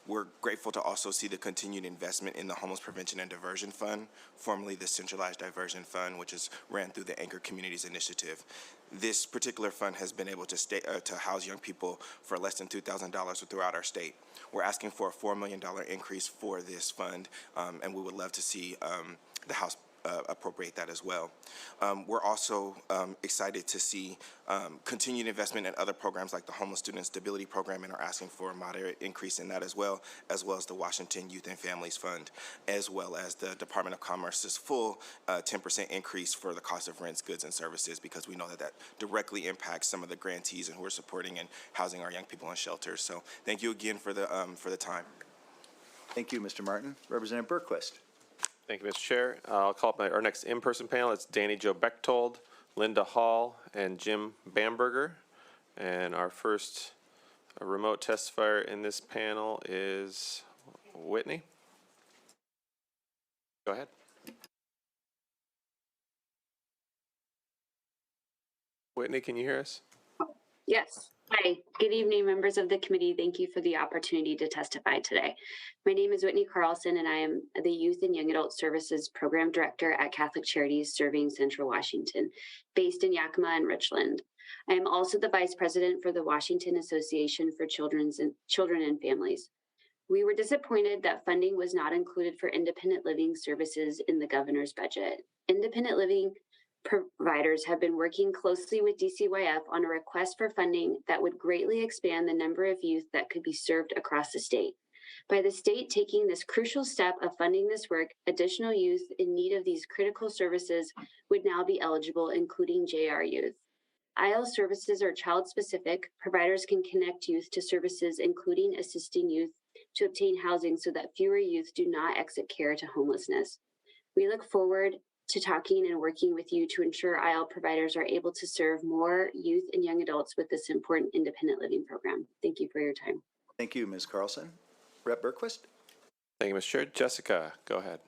We're grateful to also see the continued investment in the Homeless Prevention and Diversion Fund, formerly the Centralized Diversion Fund, which is ran through the Anchor Communities Initiative. This particular fund has been able to house young people for less than $2,000 throughout our state. We're asking for a $4 million increase for this fund, and we would love to see the House appropriate that as well. We're also excited to see continued investment in other programs like the Homeless Student Stability Program, and are asking for a moderate increase in that as well as the Washington Youth and Families Fund, as well as the Department of Commerce's full 10% increase for the cost of rents, goods, and services, because we know that directly impacts some of the grantees and who are supporting and housing our young people in shelters. So thank you again for the time. Thank you, Mr. Martin. Representative Berquist. Thank you, Mr. Chair. I'll call up our next in-person panel. It's Danny Jo Bechtold, Linda Hall, and Jim Bamberger. And our first remote testifier in this panel is Whitney. Go ahead. Whitney, can you hear us? Yes. Hi. Good evening, members of the committee. Thank you for the opportunity to testify today. My name is Whitney Carlson, and I am the Youth and Young Adult Services Program Director at Catholic Charities Serving Central Washington, based in Yakima and Richland. I am also the Vice President for the Washington Association for Children and Families. We were disappointed that funding was not included for independent living services in the governor's budget. Independent living providers have been working closely with DCYF on a request for funding that would greatly expand the number of youth that could be served across the state. By the state taking this crucial step of funding this work, additional youth in need of these critical services would now be eligible, including JR youth. IL services are child-specific. Providers can connect youth to services, including assisting youth to obtain housing so that fewer youth do not exit care to homelessness. We look forward to talking and working with you to ensure IL providers are able to serve more youth and young adults with this important independent living program. Thank you for your time. Thank you, Ms. Carlson. Rep. Berquist. Thank you, Mr. Chair. Jessica, go ahead.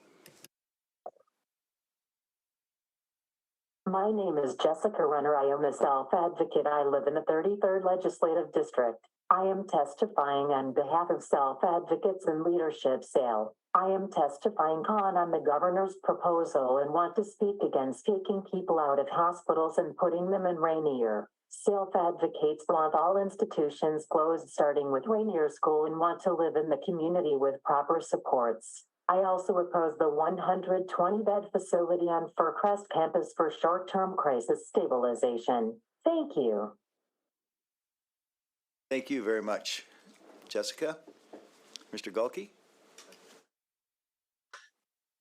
My name is Jessica Runner. I am a self-advocate. I live in the 33rd Legislative District. I am testifying on behalf of self-advocates and leadership SAIL. I am testifying on the governor's proposal and want to speak against taking people out of hospitals and putting them in Rainier. Self-advocates want all institutions closed starting with Rainier School and want to live in the community with proper supports. I also oppose the 120-bed facility on Fircrest campus for short-term crisis stabilization. Thank you. Thank you very much, Jessica. Mr. Gulke.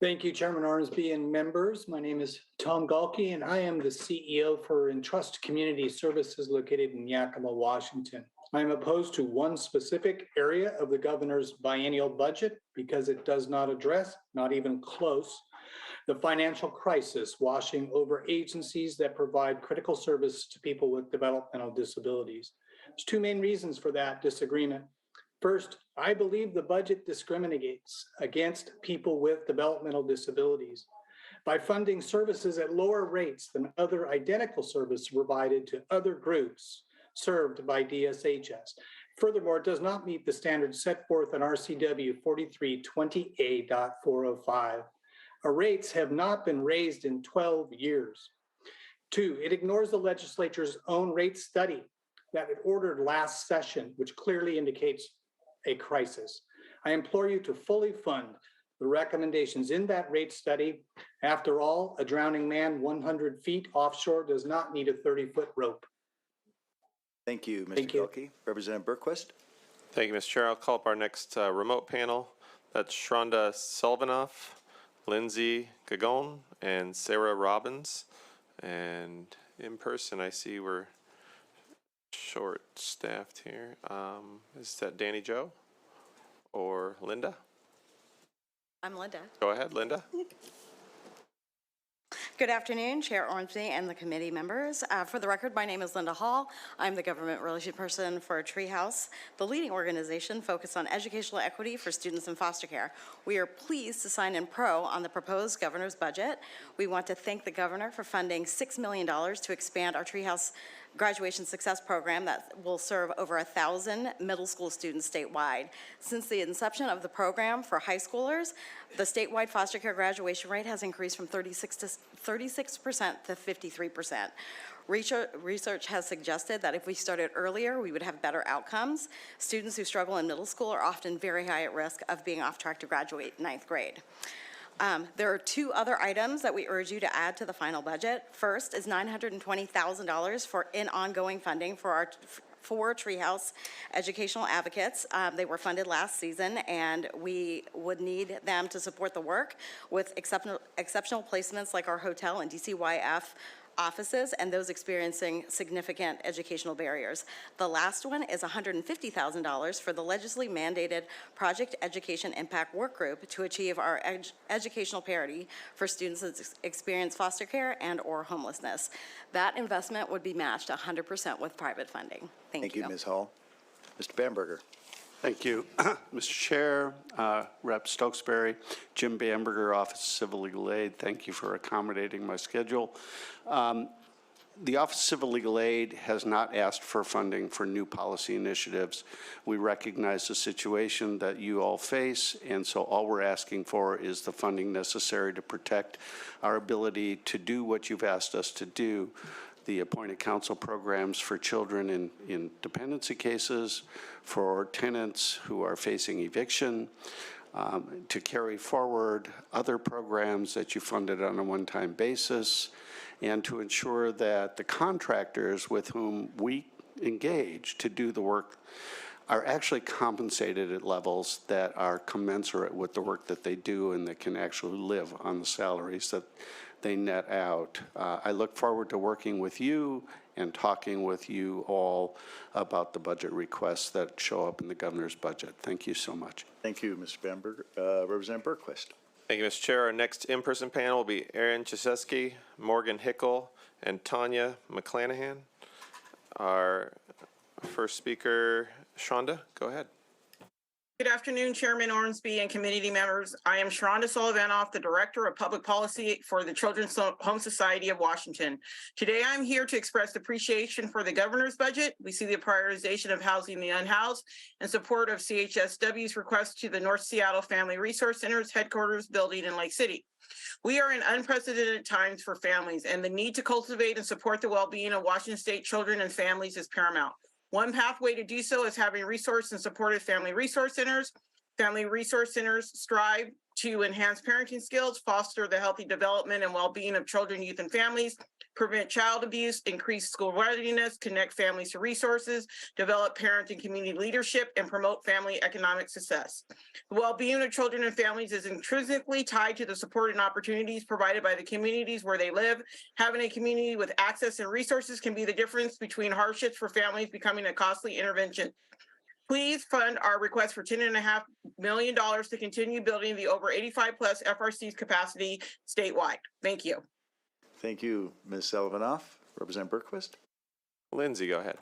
Thank you, Chairman Ormsby and members. My name is Tom Gulke, and I am the CEO for Entrust Community Services located in Yakima, Washington. I am opposed to one specific area of the governor's biennial budget because it does not address, not even close, the financial crisis washing over agencies that provide critical service to people with developmental disabilities. There's two main reasons for that disagreement. First, I believe the budget discriminates against people with developmental disabilities by funding services at lower rates than other identical services provided to other groups served by DSHS. Furthermore, it does not meet the standards set forth in RCW 4320A.405. Our rates have not been raised in 12 years. Two, it ignores the legislature's own rate study that it ordered last session, which clearly indicates a crisis. I implore you to fully fund the recommendations in that rate study. After all, a drowning man 100 feet offshore does not need a 30-foot rope. Thank you, Mr. Gulke. Representative Berquist. Thank you, Mr. Chair. I'll call up our next remote panel. That's Shronda Selvanoff, Lindsay Gagon, and Sarah Robbins. And in person, I see we're short-staffed here. Is that Danny Jo or Linda? I'm Linda. Go ahead, Linda. Good afternoon, Chair Ormsby and the committee members. For the record, my name is Linda Hall. I'm the government relation person for Treehouse, the leading organization focused on educational equity for students in foster care. We are pleased to sign in pro on the proposed governor's budget. We want to thank the governor for funding $6 million to expand our Treehouse graduation success program that will serve over 1,000 middle school students statewide. Since the inception of the program for high schoolers, the statewide foster care graduation rate has increased from 36% to 53%. Research has suggested that if we started earlier, we would have better outcomes. Students who struggle in middle school are often very high at risk of being off track to graduate ninth grade. There are two other items that we urge you to add to the final budget. First is $920,000 in ongoing funding for our Treehouse educational advocates. They were funded last season, and we would need them to support the work with exceptional placements like our hotel and DCYF offices and those experiencing significant educational barriers. The last one is $150,000 for the legislatively mandated Project Education Impact Work Group to achieve our educational parity for students that experience foster care and or homelessness. That investment would be matched 100% with private funding. Thank you. Thank you, Ms. Hall. Mr. Bamberger. Thank you. Mr. Chair, Rep. Stokesbury, Jim Bamberger, Office of Civil Legal Aid, thank you for accommodating my schedule. The Office of Civil Legal Aid has not asked for funding for new policy initiatives. We recognize the situation that you all face, and so all we're asking for is the funding necessary to protect our ability to do what you've asked us to do. The appointed counsel programs for children in dependency cases, for tenants who are facing eviction, to carry forward other programs that you funded on a one-time basis, and to ensure that the contractors with whom we engage to do the work are actually compensated at levels that are commensurate with the work that they do and that can actually live on the salaries that they net out. I look forward to working with you and talking with you all about the budget requests that show up in the governor's budget. Thank you so much. Thank you, Mr. Bamberger. Representative Berquist. Thank you, Mr. Chair. Our next in-person panel will be Aaron Chesesky, Morgan Hickel, and Tanya McClanahan. Our first speaker, Shonda, go ahead. Good afternoon, Chairman Ormsby and committee members. I am Sharonda Sullivanoff, the Director of Public Policy for the Children's Home Society of Washington. Today, I'm here to express appreciation for the governor's budget. We see the prioritization of housing the unhoused and support of CHSW's request to the North Seattle Family Resource Center's headquarters building in Lake City. We are in unprecedented times for families, and the need to cultivate and support the well-being of Washington State children and families is paramount. One pathway to do so is having resource and supportive family resource centers. Family resource centers strive to enhance parenting skills, foster the healthy development and well-being of children, youth, and families, prevent child abuse, increase school readiness, connect families to resources, develop parent and community leadership, and promote family economic success. The well-being of children and families is intrinsically tied to the support and opportunities provided by the communities where they live. Having a community with access and resources can be the difference between hardships for families becoming a costly intervention. Please fund our request for $10.5 million to continue building the over 85 plus FRC's capacity statewide. Thank you. Thank you, Ms. Sullivanoff. Representative Berquist. Lindsay, go ahead.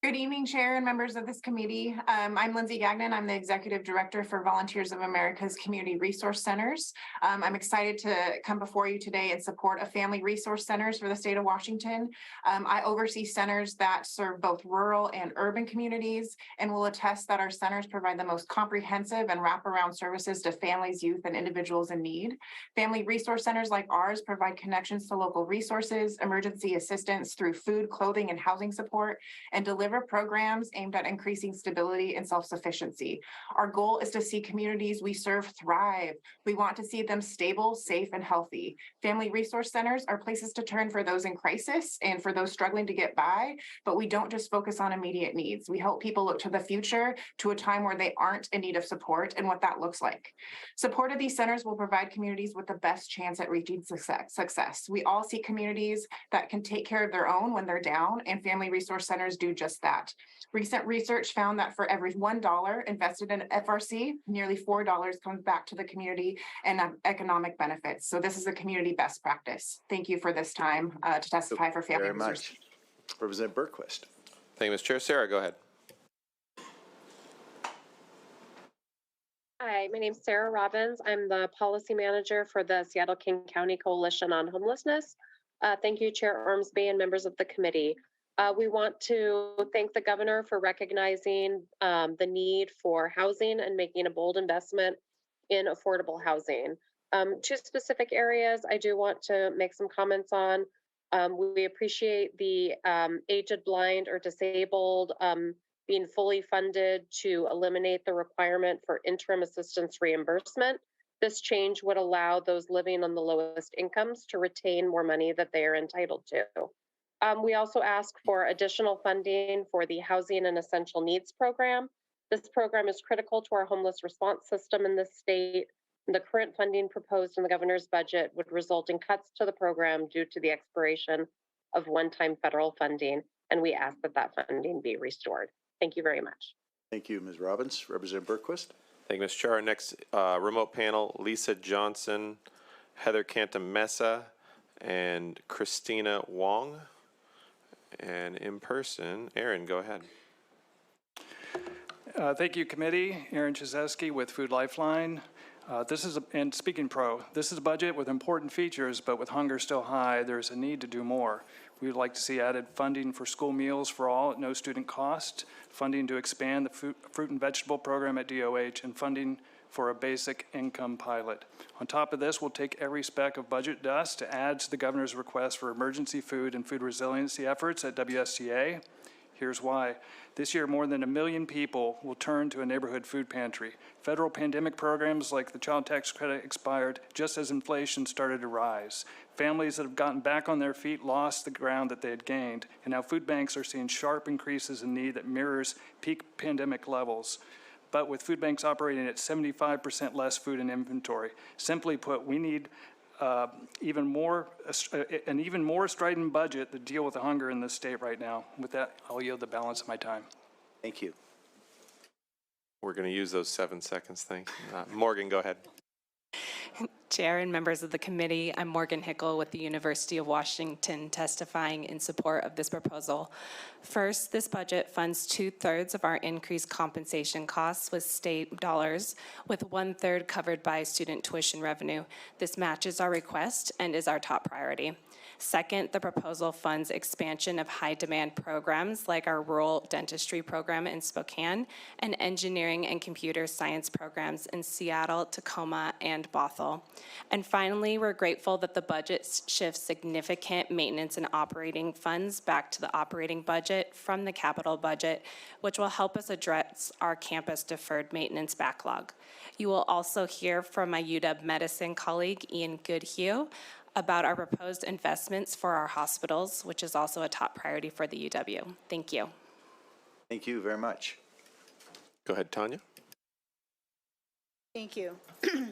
Good evening, Chair and members of this committee. I'm Lindsay Gagnon. I'm the Executive Director for Volunteers of America's Community Resource Centers. I'm excited to come before you today in support of family resource centers for the state of Washington. I oversee centers that serve both rural and urban communities and will attest that our centers provide the most comprehensive and wraparound services to families, youth, and individuals in need. Family resource centers like ours provide connections to local resources, emergency assistance through food, clothing, and housing support, and deliver deliver programs aimed at increasing stability and self-sufficiency. Our goal is to see communities we serve thrive. We want to see them stable, safe, and healthy. Family resource centers are places to turn for those in crisis and for those struggling to get by, but we don't just focus on immediate needs. We help people look to the future, to a time where they aren't in need of support and what that looks like. Support of these centers will provide communities with the best chance at reaching success. We all see communities that can take care of their own when they're down, and family resource centers do just that. Recent research found that for every $1 invested in FRC, nearly $4 comes back to the community and economic benefits. So this is a community best practice. Thank you for this time to testify for family Very resource. much. Representative Bergquist. Thank you, Mr. Chair. Sarah, go ahead. Hi, my name is Sarah Robbins. I'm the policy manager for the Seattle-King County Coalition on Homelessness. Thank you, Chair Ormsby and members of the committee. We want to thank the governor for recognizing the need for housing and making a bold investment in affordable housing. Two specific areas I do want to make some comments on. We appreciate the aged, blind, or disabled being fully funded to eliminate the requirement for interim assistance reimbursement. This change would allow those living on the lowest incomes to retain more money that they are entitled to. We also ask for additional funding for the Housing and Essential Needs Program. This program is critical to our homeless response system in this state. The current funding proposed in the governor's budget would result in cuts to the program due to the expiration of one-time federal funding, and we ask that that funding be restored. Thank you very much. Thank you, Ms. Robbins. Representative Bergquist. Thank you, Mr. Chair. Our next remote panel, Lisa Johnson, Heather Cantamessa, and Christina Wong. And in person, Aaron, go ahead. Thank you, committee. Aaron Chizeski with Food Lifeline. This is a budget with important features, but with hunger still high, there's a need to do more. We would like to see added funding for school meals for all at no student cost, funding to expand the fruit and vegetable program at DOH, and funding for a basic income pilot. On top of this, we'll take every speck of budget dust to add to the governor's request for emergency food and food resiliency efforts at WSCA. Here's why. This year, more than 1 million people will turn to a neighborhood food pantry. Federal pandemic programs like the child tax credit expired just as inflation started to rise. Families that have gotten back on their feet lost the ground that they had gained, and now food banks are seeing sharp increases in need that mirrors peak pandemic levels. But with food banks operating at 75% less food in inventory. Simply put, we need an even more strident budget to deal with the hunger in this state right now. With that, I'll yield the balance of my time. Thank you. We're going to use those 7 seconds. Thanks. Morgan, go ahead. Chair and members of the committee, I'm Morgan Hickel with the University of Washington testifying in support of this proposal. First, this budget funds 2/3 of our increased compensation costs with state dollars, with 1/3 covered by student tuition revenue. This matches our request and is our top priority. Second, the proposal funds expansion of high-demand programs like our rural dentistry program in Spokane and engineering and computer science programs in Seattle, Tacoma, and Bothell. And finally, we're grateful that the budget shifts significant maintenance and operating funds back to the operating budget from the capital budget, which will help us address our campus deferred maintenance backlog. You will also hear from my UW Medicine colleague, Ian Goodhue, about our proposed investments for our hospitals, which is also a top priority for the UW. Thank you. Thank you very much. Go ahead, Tanya. Thank you.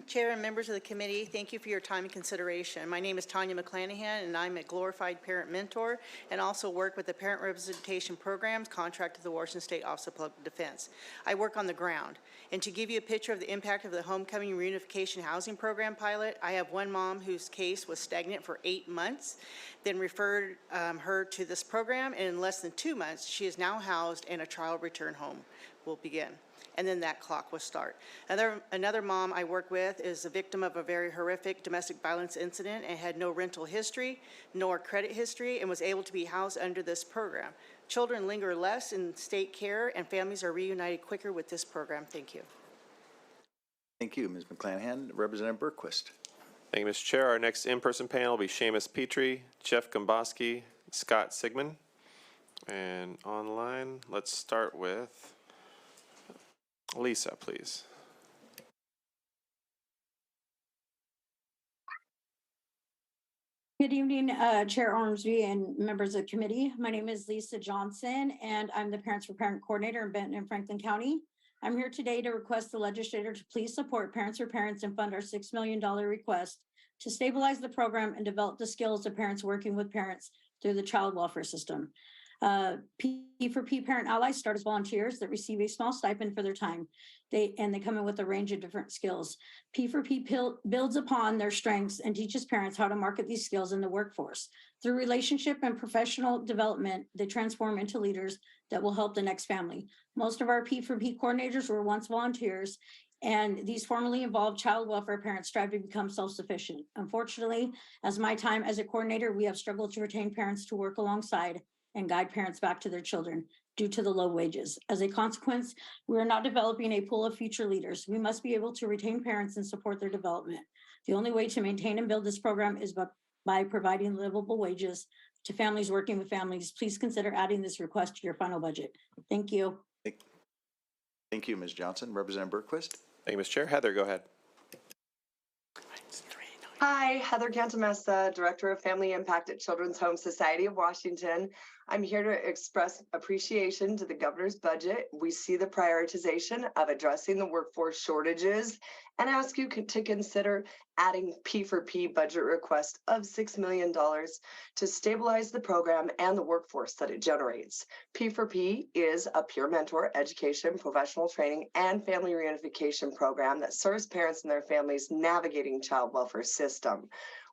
Chair and members of the committee, thank you for your time and consideration. My name is Tanya McClanahan, and I'm a glorified parent mentor and also work with the Parent Representation Programs contract of the Washington State Office of Public Defense. I work on the ground. And to give you a picture of the impact of the Homecoming Reunification Housing Program pilot, I have one mom whose case was stagnant for 8 months, then referred her to this program, and in less than 2 months, she is now housed and a child return home will begin. And then that clock will start. Another mom I work with is a victim of a very horrific domestic violence incident and had no rental history, nor credit history, and was able to be housed under this program. Children linger less in state care, and families are reunited quicker with this program. Thank you. Thank you, Ms. McClanahan. Representative Bergquist. Thank you, Mr. Chair. Our next in-person panel will be Seamus Petrie, Jeff Gomboski, Scott Sigmund. And online, let's start with Lisa, please. Good evening, Chair Ormsby and members of the committee. My name is Lisa Johnson, and I'm the Parents for Parent Coordinator in Benton and Franklin County. I'm here today to request the legislator to please support Parents for Parents and fund our $6 million request to stabilize the program and develop the skills of parents working with parents through the child welfare system. P4P Parent Allies start as volunteers that receive a small stipend for their time. They come in with a range of different skills. P4P builds upon their strengths and teaches parents how to market these skills in the workforce. Through relationship and professional development, they transform into leaders that will help the next family. Most of our P4P coordinators were once volunteers, and these formerly involved child welfare parents strive to become self-sufficient. Unfortunately, as my time as a coordinator, we have struggled to retain parents to work alongside and guide parents back to their children due to the low wages. As a consequence, we are not developing a pool of future leaders. We must be able to retain parents and support their development. The only way to maintain and build this program is by providing livable wages to families working with families. Please consider adding this request to your final budget. Thank you. Thank you, Ms. Johnson. Representative Berquist. Thank you, Ms. Chair. Heather, go ahead. Hi, Heather Cantamessa, Director of Family Impact at Children's Home Society of Washington. I'm here to express appreciation to the governor's budget. We see the prioritization of addressing the workforce shortages and ask you to consider adding P4P budget request of $6 million to stabilize the program and the workforce that it generates. P4P is a peer mentor education, professional training, and family reunification program that serves parents and their families navigating child welfare system.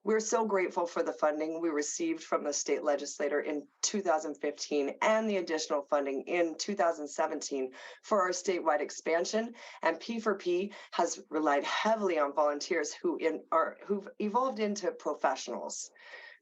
We're so grateful for the funding we received from the state legislator in 2015 and the additional funding in 2017 for our statewide expansion. And P4P has relied heavily on volunteers who've evolved into professionals.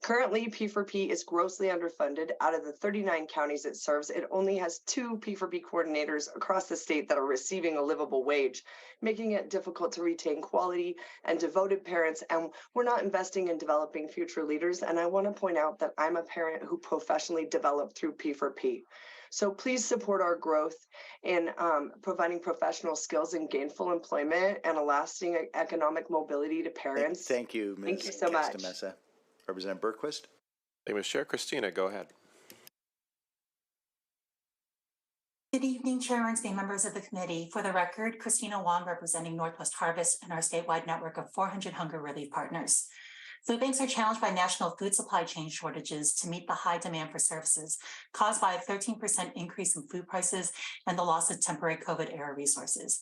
Currently, P4P is grossly underfunded. Out of the 39 counties it serves, it only has 2 P4P coordinators across the state that are receiving a livable wage, making it difficult to retain quality and devoted parents. And we're not investing in developing future leaders. And I want to point out that I'm a parent who professionally developed through P4P. So please support our growth in providing professional skills and gainful employment and a lasting economic mobility to parents. Thank you, Ms. Thank you so much. Cantamessa. Representative Berquist. Thank you, Ms. Chair. Christina, go ahead. Good evening, Chair Ormsby, members of the committee. For the record, Christina Wong representing Northwest Harvest and our statewide network of 400 hunger relief partners. Food banks are challenged by national food supply chain shortages to meet the high demand for services caused by a 13% increase in food prices and the loss of temporary COVID-era resources.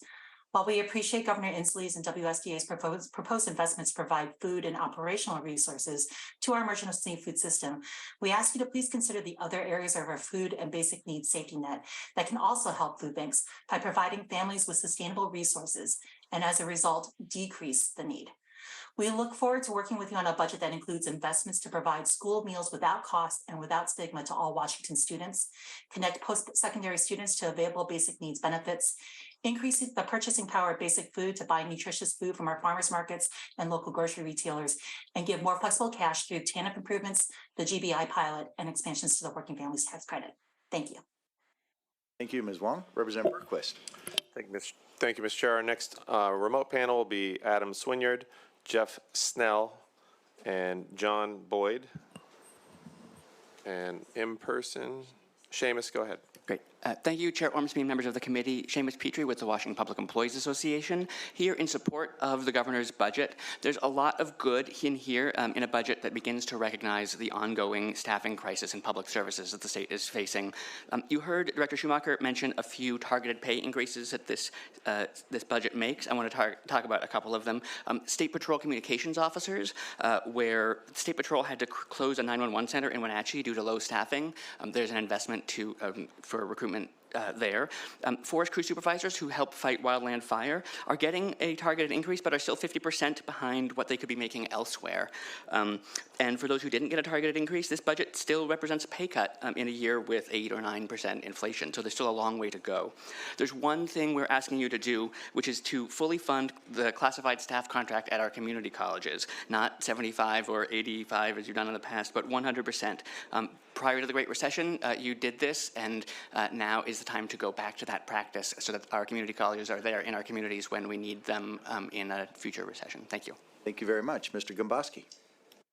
While we appreciate Governor Inslee's and WSDA's proposed investments to provide food and operational resources to our emergency food system, we ask you to please consider the other areas of our food and basic needs safety net that can also help food banks by providing families with sustainable resources and as a result, decrease the need. We look forward to working with you on a budget that includes investments to provide school meals without cost and without stigma to all Washington students, connect post-secondary students to available basic needs benefits, increasing the purchasing power of basic food to buy nutritious food from our farmers markets and local grocery retailers, and give more flexible cash through TANF improvements, the GBI pilot, and expansions to the Working Families Tax Credit. Thank you. Thank you, Ms. Wong. Representative Berquist. Thank you, Ms. Chair. Our next remote panel will be Adam Swinyard, Jeff Snell, and John Boyd. And in person, Seamus, go ahead. Great. Thank you, Chair Ormsby and members of the committee. Seamus Petrie with the Washington Public Employees Association, here in support of the governor's budget. There's a lot of good in here in a budget that begins to recognize the ongoing staffing crisis in public services that the state is facing. You heard Director Schumacher mention a few targeted pay increases that this budget makes. I want to talk about a couple of them. State Patrol communications officers, where State Patrol had to close a 911 center in Wenatchee due to low staffing. There's an investment for recruitment there. Forest crew supervisors who help fight wildland fire are getting a targeted increase, but are still 50% behind what they could be making elsewhere. And for those who didn't get a targeted increase, this budget still represents a pay cut in a year with 8 or 9% inflation. So there's still a long way to go. There's one thing we're asking you to do, which is to fully fund the classified staff contract at our community colleges, not 75 or 85 as you've done in the past, but 100%. prior to the Great Recession, you did this, and now is the time to go back to that practice so that our community colleges are there in our communities when we need them in a future recession. Thank you. Thank you very much. Mr. Gomboski.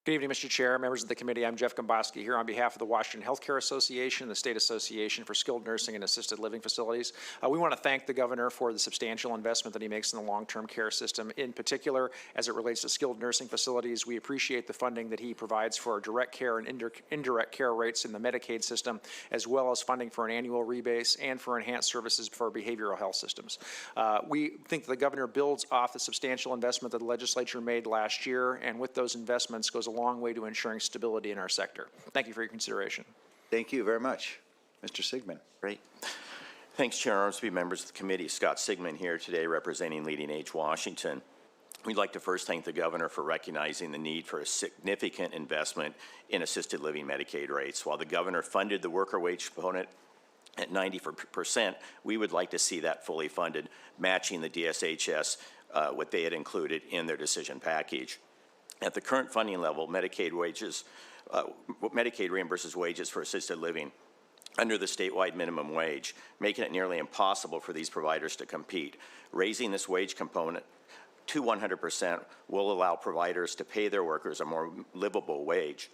Good evening, Mr. Chair, members of the committee. I'm Jeff Gomboski here on behalf of the Washington Healthcare Association, the State Association for Skilled Nursing and Assisted Living Facilities. We want to thank the governor for the substantial investment that he makes in the long-term care system. In particular, as it relates to skilled nursing facilities, we appreciate the funding that he provides for direct care and indirect care rates in the Medicaid system, as well as funding for an annual rebase and for enhanced services for behavioral health systems. We think the governor builds off the substantial investment that the legislature made last year, and with those investments goes a long way to ensuring stability in our sector. Thank you for your consideration. Thank you very much. Mr. Sigmund. Great. Thanks, Chair Ormsby, members of the committee. Scott Sigmund here today representing Leading Age Washington. We'd like to first thank the governor for recognizing the need for a significant investment in assisted living Medicaid rates. While the governor funded the worker wage component at 90%, we would like to see that fully funded, matching the DSHS, what they had included in their decision package. At the current funding level, Medicaid reimburses wages for assisted living under the statewide minimum wage, making it nearly impossible for these providers to compete. Raising this wage component to 100% will allow providers to pay their workers a more livable wage.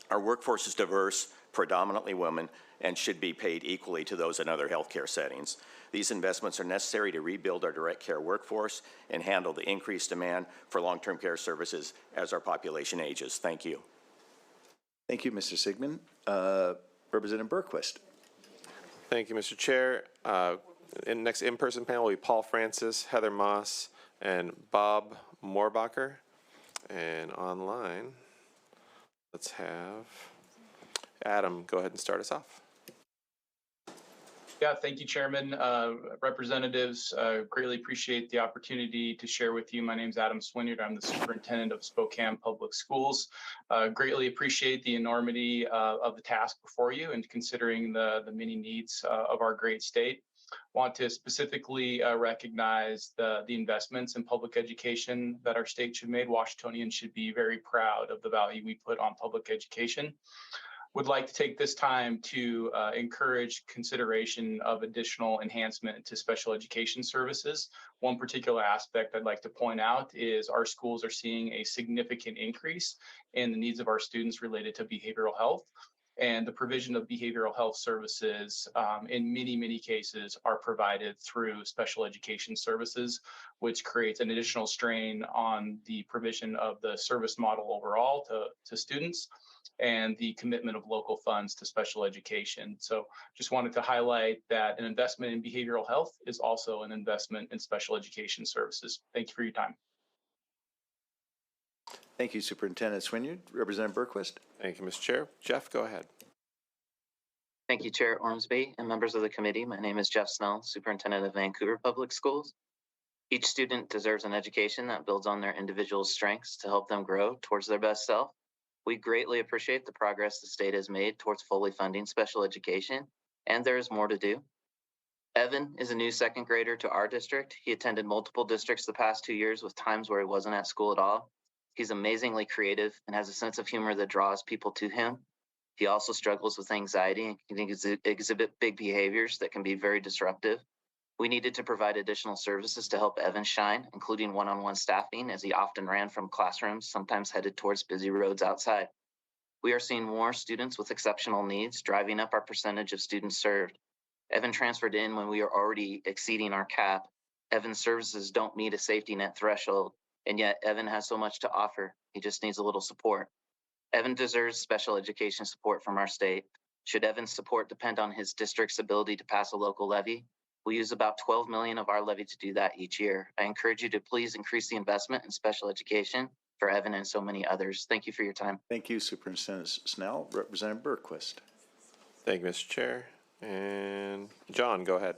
Our workforce is diverse, predominantly women, and should be paid equally to those in other healthcare settings. These investments are necessary to rebuild our direct care workforce and handle the increased demand for long-term care services as our population ages. Thank you. Thank you, Mr. Sigmund. Representative Berquist. Thank you, Mr. Chair. Next in-person panel will be Paul Francis, Heather Moss, and Bob Moorbacher. And online, let's have Adam go ahead and start us off. Yeah, thank you, Chairman. Representatives, greatly appreciate the opportunity to share with you. My name is Adam Swinyard. I'm the superintendent of Spokane Public Schools. Greatly appreciate the enormity of the task before you and considering the many needs of our great state. Want to specifically recognize the investments in public education that our state should make. Washingtonians should be very proud of the value we put on public education. Would like to take this time to encourage consideration of additional enhancement to special education services. One particular aspect I'd like to point out is our schools are seeing a significant increase in the needs of our students related to behavioral health. And the provision of behavioral health services in many cases are provided through special education services, which creates an additional strain on the provision of the service model overall to students and the commitment of local funds to special education. So just wanted to highlight that an investment in behavioral health is also an investment in special education services. Thank you for your time. Thank you, Superintendent Swinyard. Representative Berquist. Thank you, Mr. Chair. Jeff, go ahead. Thank you, Chair Ormsby and members of the committee. My name is Jeff Snell, Superintendent of Vancouver Public Schools. Each student deserves an education that builds on their individual strengths to help them grow towards their best self. We greatly appreciate the progress the state has made towards fully funding special education, and there is more to do. Evan is a new second grader to our district. He attended multiple districts the past 2 years with times where he wasn't at school at all. He's amazingly creative and has a sense of humor that draws people to him. He also struggles with anxiety and can exhibit big behaviors that can be very disruptive. We needed to provide additional services to help Evan shine, including one-on-one staffing, as he often ran from classrooms, sometimes headed towards busy roads outside. We are seeing more students with exceptional needs, driving up our percentage of students served. Evan transferred in when we are already exceeding our cap. Evan's services don't meet a safety net threshold, and yet Evan has so much to offer. He just needs a little support. Evan deserves special education support from our state. Should Evan's support depend on his district's ability to pass a local levy? We use about $12 million of our levy to do that each year. I encourage you to please increase the investment in special education for Evan and so many others. Thank you for your time. Thank you, Superintendent Snell. Representative Berquist. Thank you, Mr. Chair. And John, go ahead.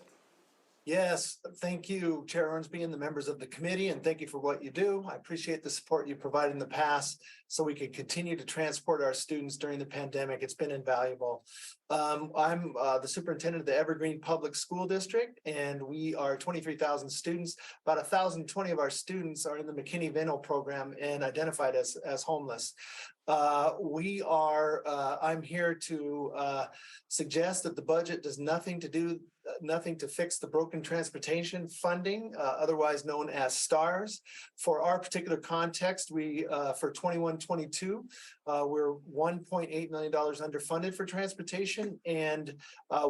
Yes, thank you, Chair Ormsby and the members of the committee, and thank you for what you do. I appreciate the support you provided in the past so we could continue to transport our students during the pandemic. It's been invaluable. I'm the superintendent of the Evergreen Public School District, and we are 23,000 students. About 1,020 of our students are in the McKinney-Vento program and identified as homeless. I'm here to suggest that the budget does nothing to fix the broken transportation funding, otherwise known as STARS. For our particular context, we for 21-22, we're $1.8 million underfunded for transportation, and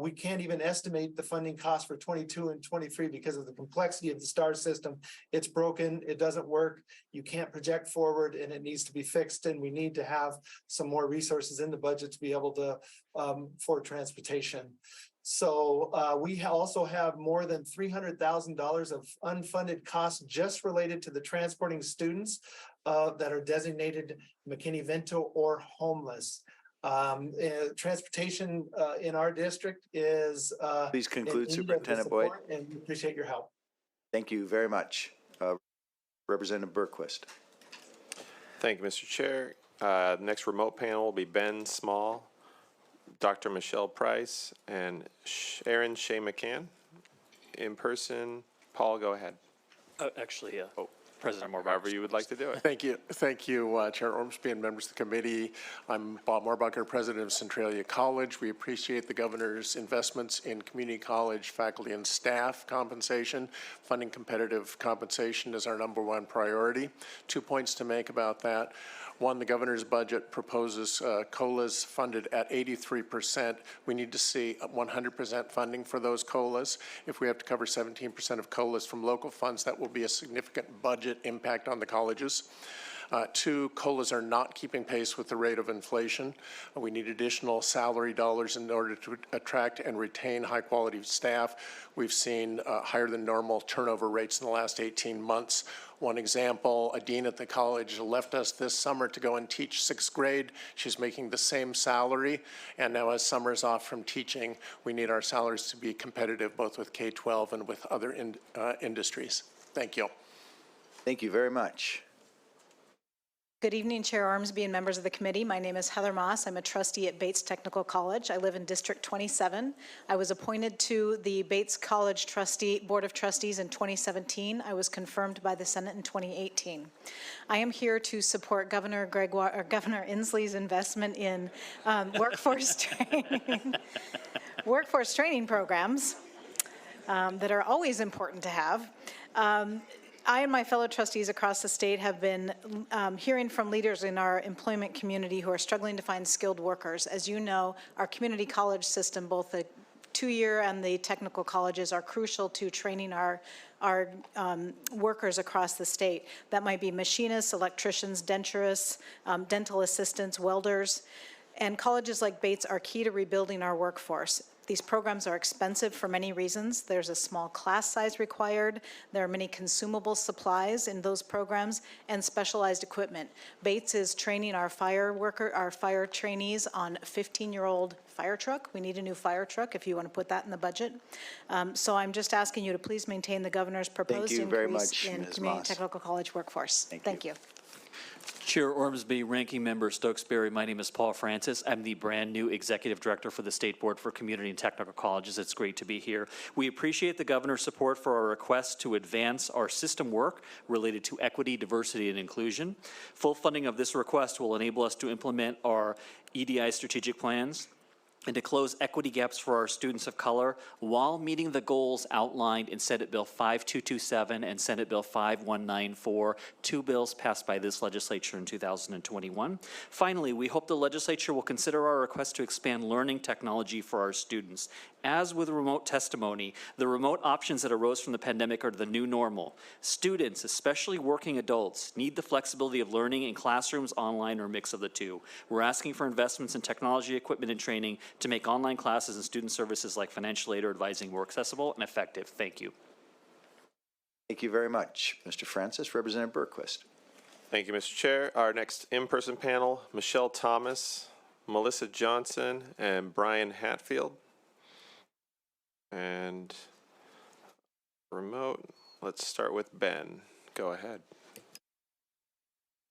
we can't even estimate the funding cost for 22 and 23 because of the complexity of the STARS system. It's broken, it doesn't work, you can't project forward, and it needs to be fixed, and we need to have some more resources in the budget to be able to for transportation. So we also have more than $300,000 of unfunded costs just related to the transporting students that are designated McKinney-Vento or homeless. Transportation in our district is Please conclude, Superintendent Boyd. And we appreciate your help. Thank you very much. Representative Berquist. Thank you, Mr. Chair. Next remote panel will be Ben Small, Dr. Michelle Price, and Aaron Shea McCann. In person, Paul, go ahead. President Moorbacher. However you would like to do it. Thank you, Chair Ormsby and members of the committee. I'm Bob Moorbacher, president of Centralia College. We appreciate the governor's investments in community college faculty and staff compensation. Funding competitive compensation is our #1 priority. 2 points to make about that. One, the governor's budget proposes COLAs funded at 83%. We need to see 100% funding for those COLAs. If we have to cover 17% of COLAs from local funds, that will be a significant budget impact on the colleges. 2, COLAs are not keeping pace with the rate of inflation. We need additional salary dollars in order to attract and retain high-quality staff. We've seen higher than normal turnover rates in the last 18 months. One example, a dean at the college left us this summer to go and teach 6th grade. She's making the same salary, and now as summer's off from teaching, we need our salaries to be competitive both with K-12 and with other industries. Thank you. Thank you very much. Good evening, Chair Ormsby and members of the committee. My name is Heather Moss. I'm a trustee at Bates Technical College. I live in District 27. I was appointed to the Bates College Board of Trustees in 2017. I was confirmed by the Senate in 2018. I am here to support Governor Inslee's investment in workforce training programs that are always important to have. I and my fellow trustees across the state have been hearing from leaders in our employment community who are struggling to find skilled workers. As you know, our community college system, both the 2-year and the technical colleges, are crucial to training our workers across the state. That might be machinists, electricians, denturists, dental assistants, welders. And colleges like Bates are key to rebuilding our workforce. These programs are expensive for many reasons. There's a small class size required. There are many consumable supplies in those programs and specialized equipment. Bates is training our fire trainees on a 15-year-old fire truck. We need a new fire truck if you want to put that in the budget. So I'm just asking you to please maintain the governor's proposed increase in community technical college workforce. Thank you. Chair Ormsby, Ranking Member Stokesbury, my name is Paul Francis. I'm the brand new Executive Director for the State Board for Community and Technical Colleges. It's great to be here. We appreciate the governor's support for our request to advance our system work related to equity, diversity, and inclusion. Full funding of this request will enable us to implement our EDI strategic plans and to close equity gaps for our students of color while meeting the goals outlined in Senate Bill 5227 and Senate Bill 5194, 2 bills passed by this legislature in 2021. Finally, we hope the legislature will consider our request to expand learning technology for our students. As with remote testimony, the remote options that arose from the pandemic are the new normal. Students, especially working adults, need the flexibility of learning in classrooms, online, or a mix of the two. We're asking for investments in technology, equipment, and training to make online classes and student services like financial aid or advising more accessible and effective. Thank you. Thank you very much, Mr. Francis. Representative Berquist. Thank you, Mr. Chair. Our next in-person panel, Michelle Thomas, Melissa Johnson, and Brian Hatfield. And remote. Let's start with Ben. Go ahead.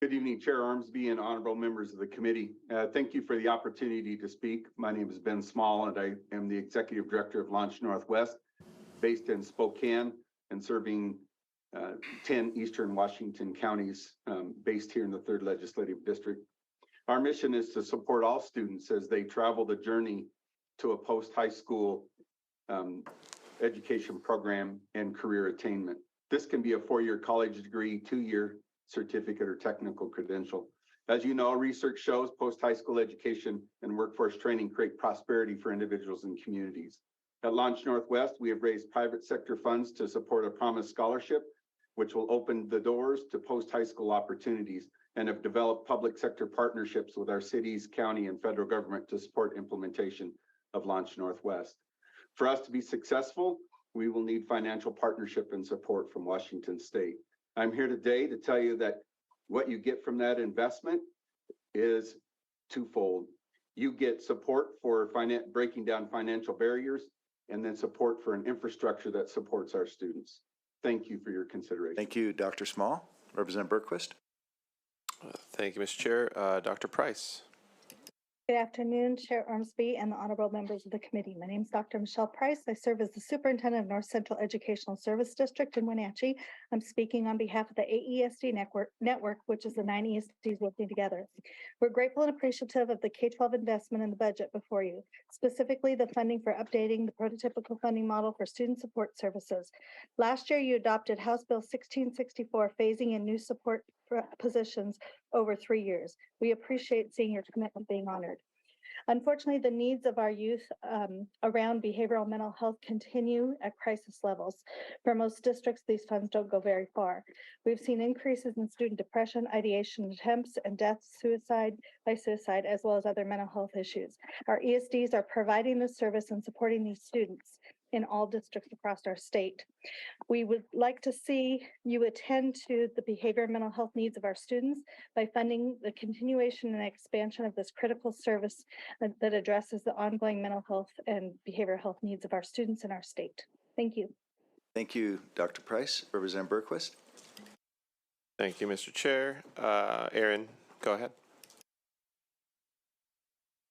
Good evening, Chair Ormsby and honorable members of the committee. Thank you for the opportunity to speak. My name is Ben Small, and I am the Executive Director of Launch Northwest, based in Spokane and serving 10 Eastern Washington counties, based here in the 3rd Legislative District. Our mission is to support all students as they travel the journey to a post-high school education program and career attainment. This can be a 4-year college degree, 2-year certificate or technical credential. As you know, research shows post-high school education and workforce training create prosperity for individuals and communities. At Launch Northwest, we have raised private sector funds to support a Promise Scholarship, which will open the doors to post-high school opportunities, and have developed public sector partnerships with our cities, county, and federal government to support implementation of Launch Northwest. For us to be successful, we will need financial partnership and support from Washington State. I'm here today to tell you that what you get from that investment is twofold. You get support for breaking down financial barriers, and then support for an infrastructure that supports our students. Thank you for your consideration. Thank you, Dr. Small. Representative Bergquist. Thank you, Mr. Chair. Dr. Price. Good afternoon, Chair Ormsby and the honorable members of the committee. My name is Dr. Michelle Price. I serve as the superintendent of North Central Educational Service District in Wenatchee. I'm speaking on behalf of the AESD network, which is the 9 ESDs working together. We're grateful and appreciative of the K-12 investment in the budget before you, specifically the funding for updating the prototypical funding model for student support services. Last year, you adopted House Bill 1664, phasing in new support positions over 3 years. We appreciate seeing your commitment being honored. Unfortunately, the needs of our youth around behavioral mental health continue at crisis levels. For most districts, these funds don't go very far. We've seen increases in student depression, ideation attempts, and deaths by suicide, as well as other mental health issues. Our ESDs are providing this service and supporting these students in all districts across our state. We would like to see you attend to the behavior and mental health needs of our students by funding the continuation and expansion of this critical service that addresses the ongoing mental health and behavioral health needs of our students in our state. Thank you. Thank you, Dr. Price. Representative Bergquist. Thank you, Mr. Chair. Aaron, go ahead.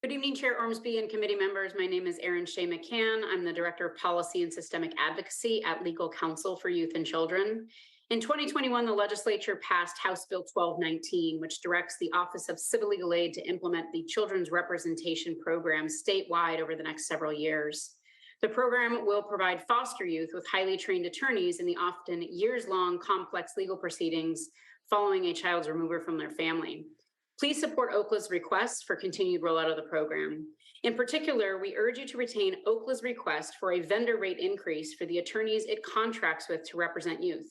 Good evening, Chair Ormsby and committee members. My name is Erin Shea McCann. I'm the Director of Policy and Systemic Advocacy at Legal Counsel for Youth and Children. In 2021, the legislature passed House Bill 1219, which directs the Office of Civil Legal Aid to implement the Children's Representation Program statewide over the next several years. The program will provide foster youth with highly trained attorneys in the often years-long complex legal proceedings following a child's removal from their family. Please support OCLA's request for continued rollout of the program. In particular, we urge you to retain OCLA's request for a vendor rate increase for the attorneys it contracts with to represent youth.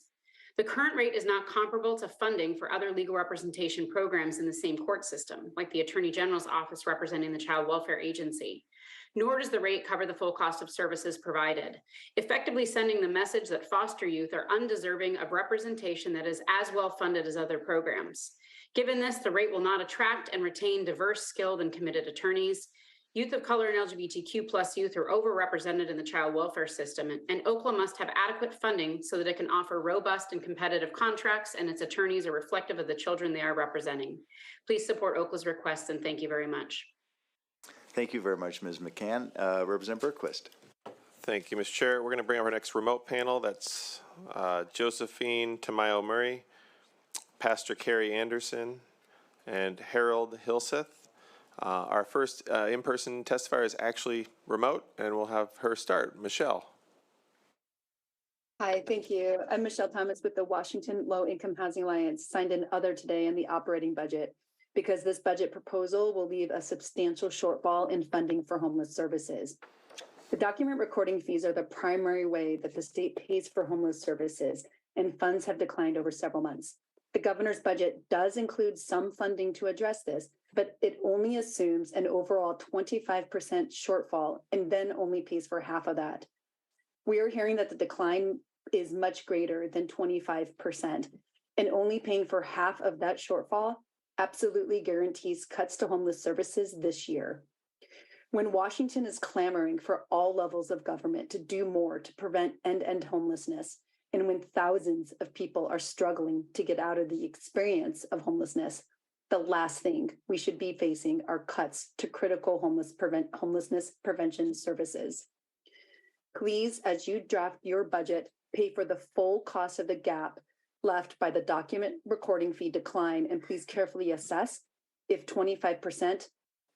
The current rate is not comparable to funding for other legal representation programs in the same court system, like the Attorney General's office representing the Child Welfare Agency. Nor does the rate cover the full cost of services provided, effectively sending the message that foster youth are undeserving of representation that is as well funded as other programs. Given this, the rate will not attract and retain diverse, skilled, and committed attorneys. Youth of color and LGBTQ+ youth are overrepresented in the child welfare system, and OCLA must have adequate funding so that it can offer robust and competitive contracts and its attorneys are reflective of the children they are representing. Please support OCLA's requests, and thank you very much. Thank you very much, Ms. McCann. Representative Bergquist. Thank you, Mr. Chair. We're going to bring up our next remote panel. That's Josephine Tamayo-Murray, Pastor Carrie Anderson, and Harold Hilseth. Our first in-person testifier is actually remote, and we'll have her start. Michelle. Hi, thank you. I'm Michelle Thomas with the Washington Low Income Housing Alliance, signed in other today in the operating budget, because this budget proposal will leave a substantial shortfall in funding for homeless services. The document recording fees are the primary way that the state pays for homeless services, and funds have declined over several months. The governor's budget does include some funding to address this, but it only assumes an overall 25% shortfall and then only pays for half of that. We are hearing that the decline is much greater than 25%, and only paying for half of that shortfall absolutely guarantees cuts to homeless services this year. When Washington is clamoring for all levels of government to do more to prevent end-to-end homelessness, And when thousands of people are struggling to get out of the experience of homelessness, the last thing we should be facing are cuts to critical homelessness prevention services. Please, as you draft your budget, pay for the full cost of the gap left by the document recording fee decline, and please carefully assess if 25%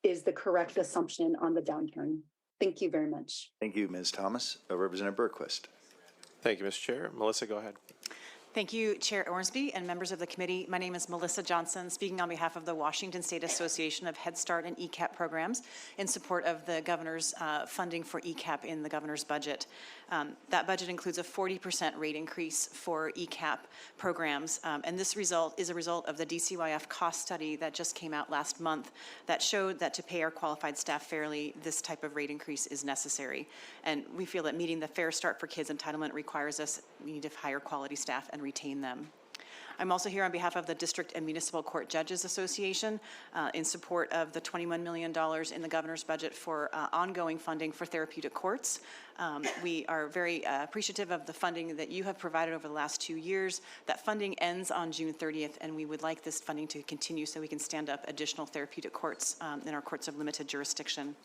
is the correct assumption on the downturn. Thank you very much. Thank you, Ms. Thomas. Representative Berquist. Thank you, Mr. Chair. Melissa, go ahead. Thank you, Chair Ormsby and members of the committee. My name is Melissa Johnson, speaking on behalf of the Washington State Association of Head Start and ECAP programs in support of the governor's funding for ECAP in the governor's budget. That budget includes a 40% rate increase for ECAP programs, and this result is a result of the DCYF cost study that just came out last month that showed that to pay our qualified staff fairly, this type of rate increase is necessary. And we feel that meeting the Fair Start for Kids entitlement requires we need to hire quality staff and retain them. I'm also here on behalf of the District and Municipal Court Judges Association in support of the $21 million in the governor's budget for ongoing funding for therapeutic courts. We are very appreciative of the funding that you have provided over the last 2 years. That funding ends on June 30th, and we would like this funding to continue so we can stand up additional therapeutic courts in our courts of limited jurisdiction.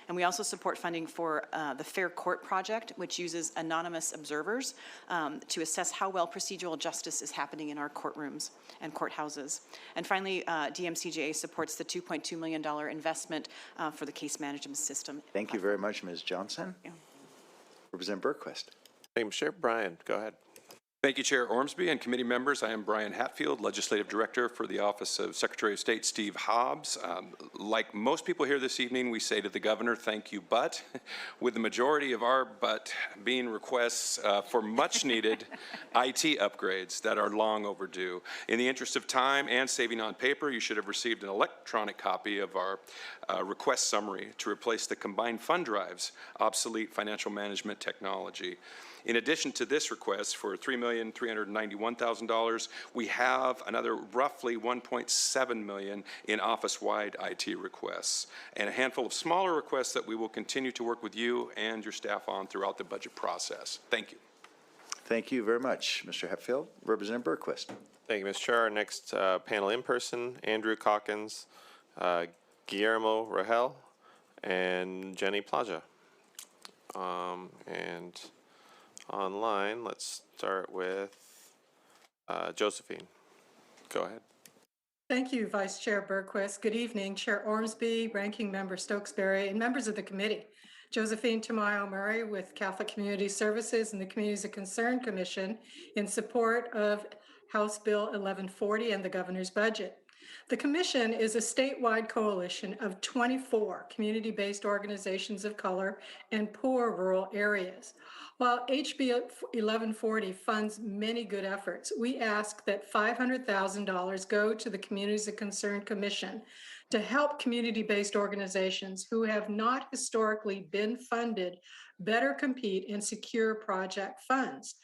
And we also support funding for the Fair Court Project, which uses anonymous observers to assess how well procedural justice is happening in our courtrooms and courthouses. And finally, DMCJA supports the $2.2 million investment for the case management system. Thank you very much, Ms. Johnson. Yeah. Representative Berquist. Thank you, Mr. Chair. Brian, go ahead. Thank you, Chair Ormsby and committee members. I am Brian Hatfield, Legislative Director for the Office of Secretary of State Steve Hobbs. Like most people here this evening, we say to the governor, thank you, but, with the majority of our but being requests for much-needed IT upgrades that are long overdue. In the interest of time and saving on paper, you should have received an electronic copy of our request summary to replace the combined fund drives, obsolete financial management technology. In addition to this request for $3,391,000, we have another roughly $1.7 million in office-wide IT requests, and a handful of smaller requests that we will continue to work with you and your staff on throughout the budget process. Thank you. Thank you very much, Mr. Hatfield. Representative Berquist. Thank you, Mr. Chair. Our next panel in person, Andrew Calkins, Guillermo Rahel, and Jenny Plaja. And online, let's start with Josephine. Go ahead. Thank you, Vice Chair Berquist. Good evening, Chair Ormsby, Ranking Member Stokesbury, and members of the committee. Josephine Tamayo-Murray with Catholic Community Services and the Communities of Concern Commission in support of House Bill 1140 and the governor's budget. The commission is a statewide coalition of 24 community-based organizations of color and poor rural areas. While HB 1140 funds many good efforts, we ask that $500,000 go to the Communities of Concern Commission to help community-based organizations who have not historically been funded better compete and secure project funds.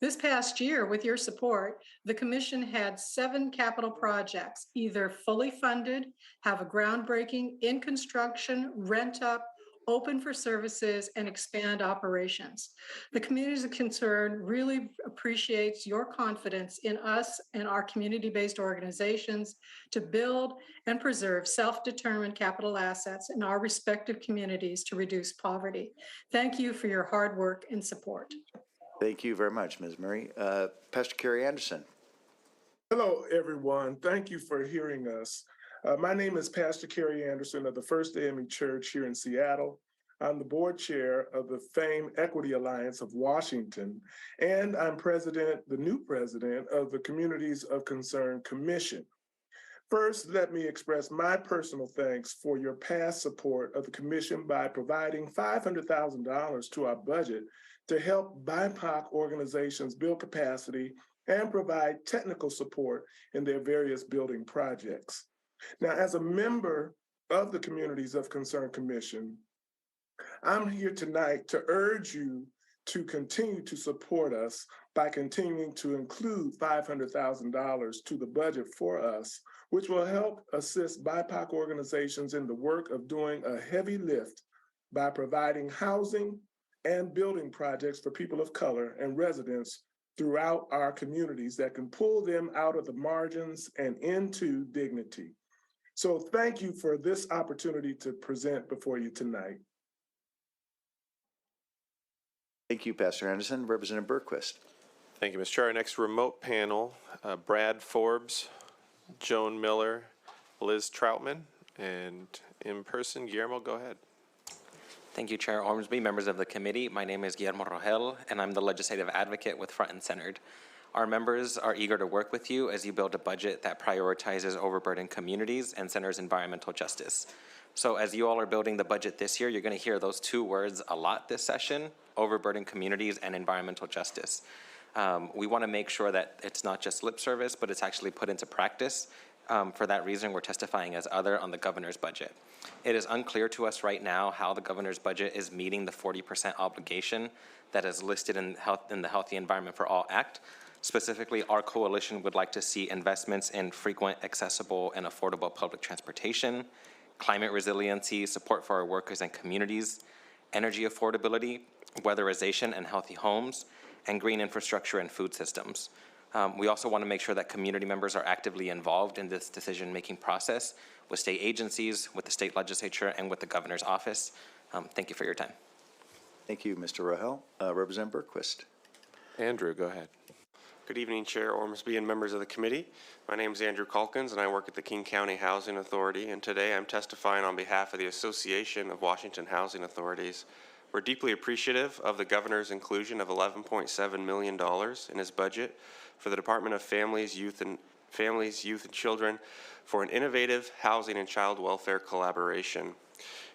This past year, with your support, the commission had 7 capital projects, either fully funded, have a groundbreaking, in construction, rent up, open for services, and expand operations. The Communities of Concern really appreciates your confidence in us and our community-based organizations to build and preserve self-determined capital assets in our respective communities to reduce poverty. Thank you for your hard work and support. Thank you very much, Ms. Murray. Pastor Kerry Anderson. Hello, everyone. Thank you for hearing us. My name is Pastor Kerry Anderson of the First AME Church here in Seattle. I'm the board chair of the Fame Equity Alliance of Washington, and I'm the new president of the Communities of Concern Commission. First, let me express my personal thanks for your past support of the commission by providing $500,000 to our budget to help BIPOC organizations build capacity and provide technical support in their various building projects. Now, as a member of the Communities of Concern Commission, I'm here tonight to urge you to continue to support us by continuing to include $500,000 to the budget for us, which will help assist BIPOC organizations in the work of doing a heavy lift by providing housing and building projects for people of color and residents throughout our communities that can pull them out of the margins and into dignity. So thank you for this opportunity to present before you tonight. Thank you, Pastor Anderson. Representative Bergquist. Thank you, Mr. Chair. Our next remote panel, Brad Forbes, Joan Miller, Liz Troutman, and in person, Guillermo, go ahead. Thank you, Chair Ormsby, members of the committee. My name is Guillermo Rogel, and I'm the legislative advocate with Front and Centered. Our members are eager to work with you as you build a budget that prioritizes overburdened communities and centers environmental justice. So as you all are building the budget this year, you're going to hear those two words a lot this session, overburdened communities and environmental justice. We want to make sure that it's not just lip service, but it's actually put into practice. For that reason, we're testifying as other on the governor's budget. It is unclear to us right now how the governor's budget is meeting the 40% obligation that is listed in the Healthy Environment for All Act. Specifically, our coalition would like to see investments in frequent, accessible, and affordable public transportation, climate resiliency, support for our workers and communities, energy affordability, weatherization and healthy homes, and green infrastructure and food systems. We also want to make sure that community members are actively involved in this decision-making process with state agencies, with the state legislature, and with the governor's office. Thank you for your time. Thank you, Mr. Rogel. Representative Bergquist. Andrew, go ahead. Good evening, Chair Ormsby and members of the committee. My name is Andrew Calkins, and I work at the King County Housing Authority, and today I'm testifying on behalf of the Association of Washington Housing Authorities. We're deeply appreciative of the governor's inclusion of $11.7 million in his budget for the Department of Families, Youth and Children for an innovative housing and child welfare collaboration.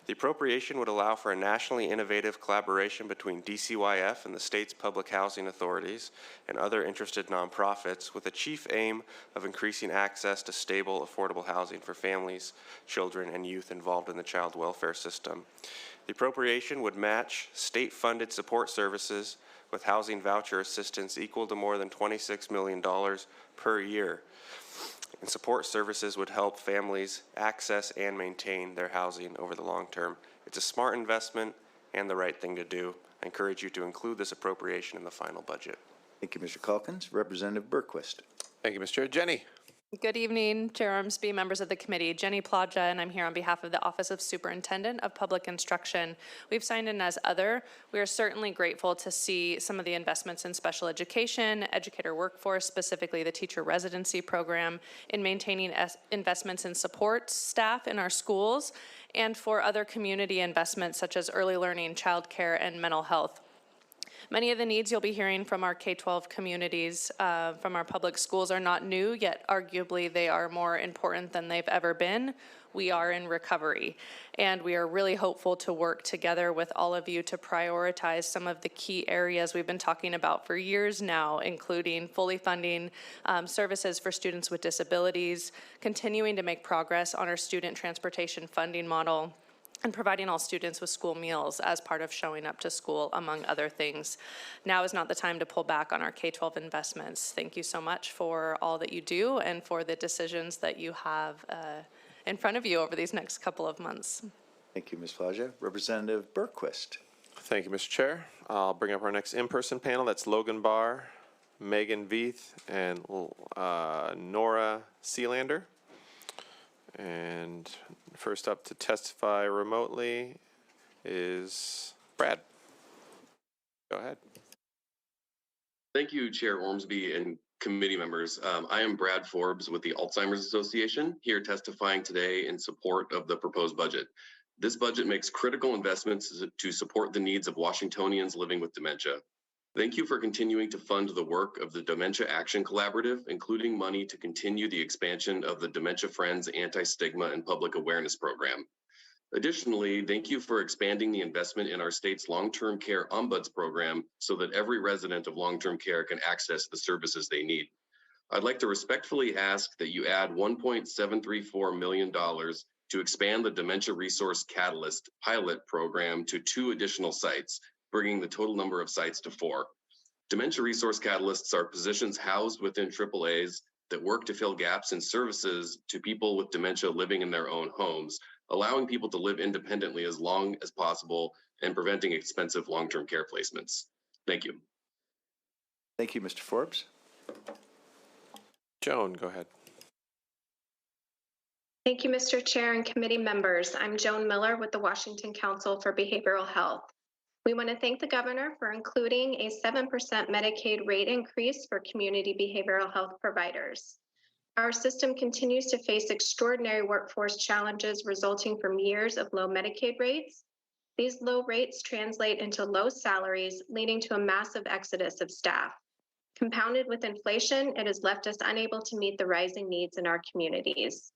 The appropriation would allow for a nationally innovative collaboration between DCYF and the state's public housing authorities and other interested nonprofits with a chief aim of increasing access to stable, affordable housing for families, children, and youth involved in the child welfare system. The appropriation would match state-funded support services with housing voucher assistance equal to more than $26 million per year. And support services would help families access and maintain their housing over the long term. It's a smart investment and the right thing to do. I encourage you to include this appropriation in the final budget. Thank you, Mr. Calkins. Representative Bergquist. Thank you, Mr. Chair. Jenny. Good evening, Chair Ormsby, members of the committee. Jenny Plaja, and I'm here on behalf of the Office of Superintendent of Public Instruction. We've signed in as other. We are certainly grateful to see some of the investments in special education, educator workforce, specifically the teacher residency program, in maintaining investments in support staff in our schools, and for other community investments such as early learning, childcare, and mental health. Many of the needs you'll be hearing from our K-12 communities, from our public schools, are not new, yet arguably they are more important than they've ever been. We are in recovery, and we are really hopeful to work together with all of you to prioritize some of the key areas we've been talking about for years now, including fully funding services for students with disabilities, continuing to make progress on our student transportation funding model, and providing all students with school meals as part of showing up to school, among other things. Now is not the time to pull back on our K-12 investments. Thank you so much for all that you do and for the decisions that you have in front of you over these next couple of months. Thank you, Ms. Plaja. Representative Bergquist. Thank you, Mr. Chair. I'll bring up our next in-person panel. That's Logan Barr, Megan Veith, and Nora Sealander. And first up to testify remotely is Brad. Go ahead. Thank you, Chair Ormsby and committee members. I am Brad Forbes with the Alzheimer's Association, here testifying today in support of the proposed budget. This budget makes critical investments to support the needs of Washingtonians living with dementia. Thank you for continuing to fund the work of the Dementia Action Collaborative, including money to continue the expansion of the Dementia Friends Anti-Stigma and Public Awareness Program. Additionally, thank you for expanding the investment in our state's long-term care ombuds program so that every resident of long-term care can access the services they need. I'd like to respectfully ask that you add $1.734 million to expand the Dementia Resource Catalyst pilot program to 2 additional sites, bringing the total number of sites to 4. Dementia Resource Catalysts are positions housed within AAAs that work to fill gaps in services to people with dementia living in their own homes, allowing people to live independently as long as possible and preventing expensive long-term care placements. Thank you. Thank you, Mr. Forbes. Joan, go ahead. Thank you, Mr. Chair and committee members. I'm Joan Miller with the Washington Council for Behavioral Health. We want to thank the governor for including a 7% Medicaid rate increase for community behavioral health providers. Our system continues to face extraordinary workforce challenges resulting from years of low Medicaid rates. These low rates translate into low salaries, leading to a massive exodus of staff. Compounded with inflation, it has left us unable to meet the rising needs in our communities.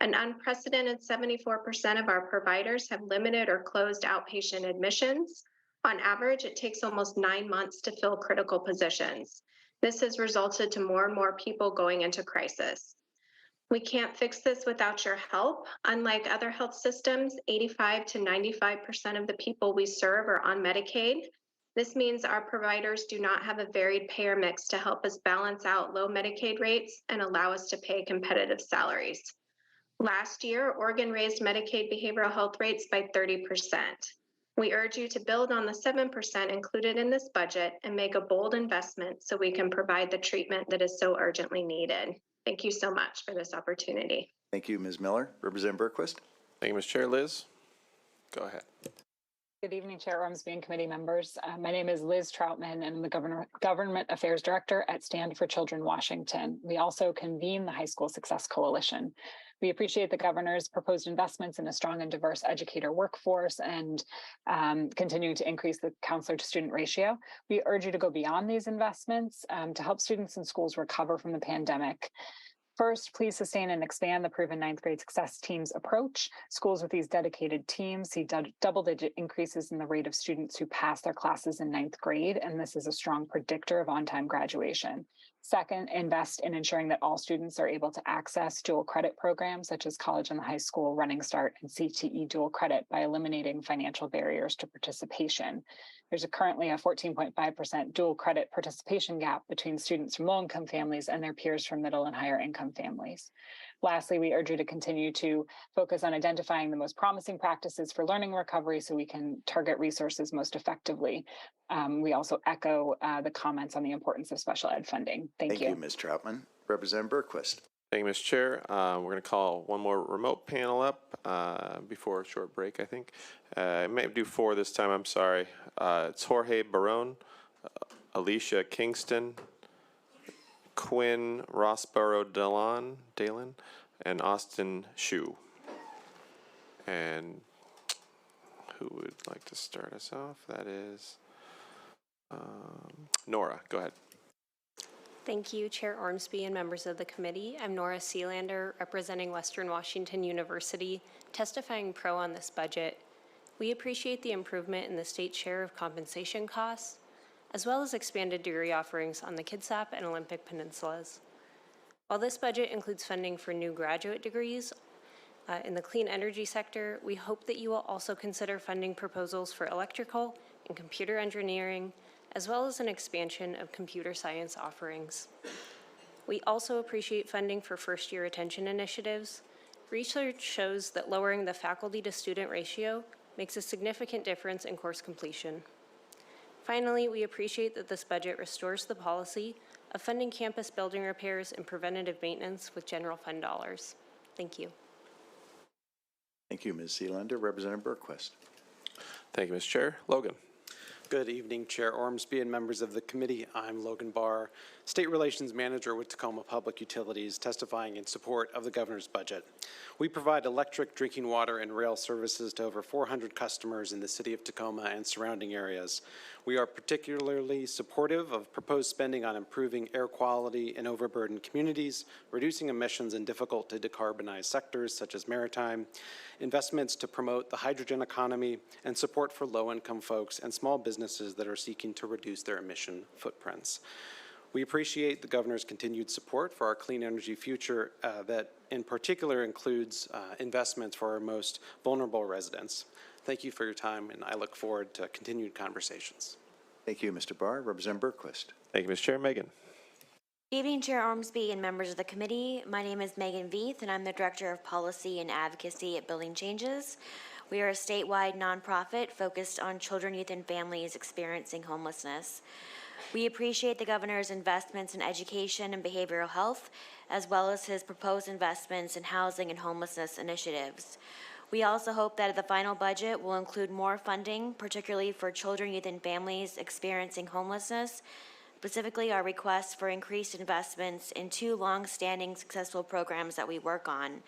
An unprecedented 74% of our providers have limited or closed outpatient admissions. On average, it takes almost 9 months to fill critical positions. This has resulted to more and more people going into crisis. We can't fix this without your help. Unlike other health systems, 85 to 95% of the people we serve are on Medicaid. This means our providers do not have a varied payer mix to help us balance out low Medicaid rates and allow us to pay competitive salaries. Last year, Oregon raised Medicaid behavioral health rates by 30%. We urge you to build on the 7% included in this budget and make a bold investment so we can provide the treatment that is so urgently needed. Thank you so much for this opportunity. Thank you, Ms. Miller. Representative Berquist. Thank you, Ms. Chair. Liz, go ahead. Good evening, Chair Ormsby and committee members. My name is Liz Troutman, and I'm the Government Affairs Director at Stand for Children Washington. We also convene the High School Success Coalition. We appreciate the governor's proposed investments in a strong and diverse educator workforce and continuing to increase the counselor to student ratio. We urge you to go beyond these investments to help students and schools recover from the pandemic. First, please sustain and expand the proven ninth grade success teams approach. Schools with these dedicated teams see double-digit increases in the rate of students who pass their classes in ninth grade, and this is a strong predictor of on-time graduation. Second, invest in ensuring that all students are able to access dual credit programs such as college and high school, Running Start, and CTE dual credit by eliminating financial barriers to participation. There's currently a 14.5% dual credit participation gap between students from low-income families and their peers from middle and higher income families. Lastly, we urge you to continue to focus on identifying the most promising practices for learning recovery so we can target resources most effectively. We also echo the comments on the importance of special ed funding. Thank you. Thank you, Ms. Troutman. Representative Berquist. Thank you, Ms. Chair. We're going to call one more remote panel up before a short break, I think. I may do 4 this time, I'm sorry. It's Jorge Barone, Alicia Kingston, Quinn Rossborough Dalen, and Austin Shu. And who would like to start us off? That is Nora. Go ahead. Thank you, Chair Ormsby and members of the committee. I'm Nora Sealander, representing Western Washington University, testifying pro on this budget. We appreciate the improvement in the state share of compensation costs, as well as expanded degree offerings on the Kitsap and Olympic Peninsulas. While this budget includes funding for new graduate degrees in the clean energy sector, we hope that you will also consider funding proposals for electrical and computer engineering, as well as an expansion of computer science offerings. We also appreciate funding for first-year retention initiatives. Research shows that lowering the faculty to student ratio makes a significant difference in course completion. Finally, we appreciate that this budget restores the policy of funding campus building repairs and preventative maintenance with general fund dollars. Thank you. Thank you, Ms. Sealander. Representative Berquist. Thank you, Ms. Chair. Logan. Good evening, Chair Ormsby and members of the committee. I'm Logan Barr, State Relations Manager with Tacoma Public Utilities, testifying in support of the governor's budget. We provide electric, drinking water, and rail services to over 400 customers in the city of Tacoma and surrounding areas. We are particularly supportive of proposed spending on improving air quality in overburdened communities, reducing emissions in difficult to decarbonize sectors such as maritime, investments to promote the hydrogen economy, and support for low-income folks and small businesses that are seeking to reduce their emission footprints. We appreciate the governor's continued support for our clean energy future that in particular includes investments for our most vulnerable residents. Thank you for your time, and I look forward to continued conversations. Thank you, Mr. Barr. Representative Berquist. Thank you, Ms. Chair. Megan. Good evening, Chair Ormsby and members of the committee. My name is Megan Veith, and I'm the Director of Policy and Advocacy at Building Changes. We are a statewide nonprofit focused on children, youth, and families experiencing homelessness. We appreciate the governor's investments in education and behavioral health, as well as his proposed investments in housing and homelessness initiatives. We also hope that the final budget will include more funding, particularly for children, youth, and families experiencing homelessness. Specifically, our request for increased investments in two long-standing successful programs that we work on.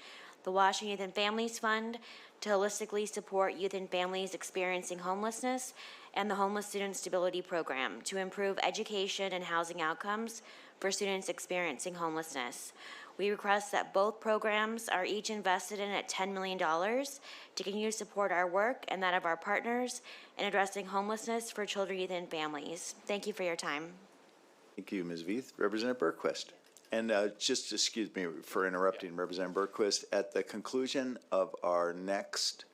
The Washington Youth and Families Fund to holistically support youth and families experiencing homelessness, and the Homeless Student Stability Program to improve education and housing outcomes for students experiencing homelessness. We request that both programs are each invested in at $10 million to continue to support our work and that of our partners in addressing homelessness for children, youth, and families. Thank you for your time. Thank you, Ms. Veith. Representative Berquist. And just excuse me for interrupting, Representative Berquist. At the conclusion of our next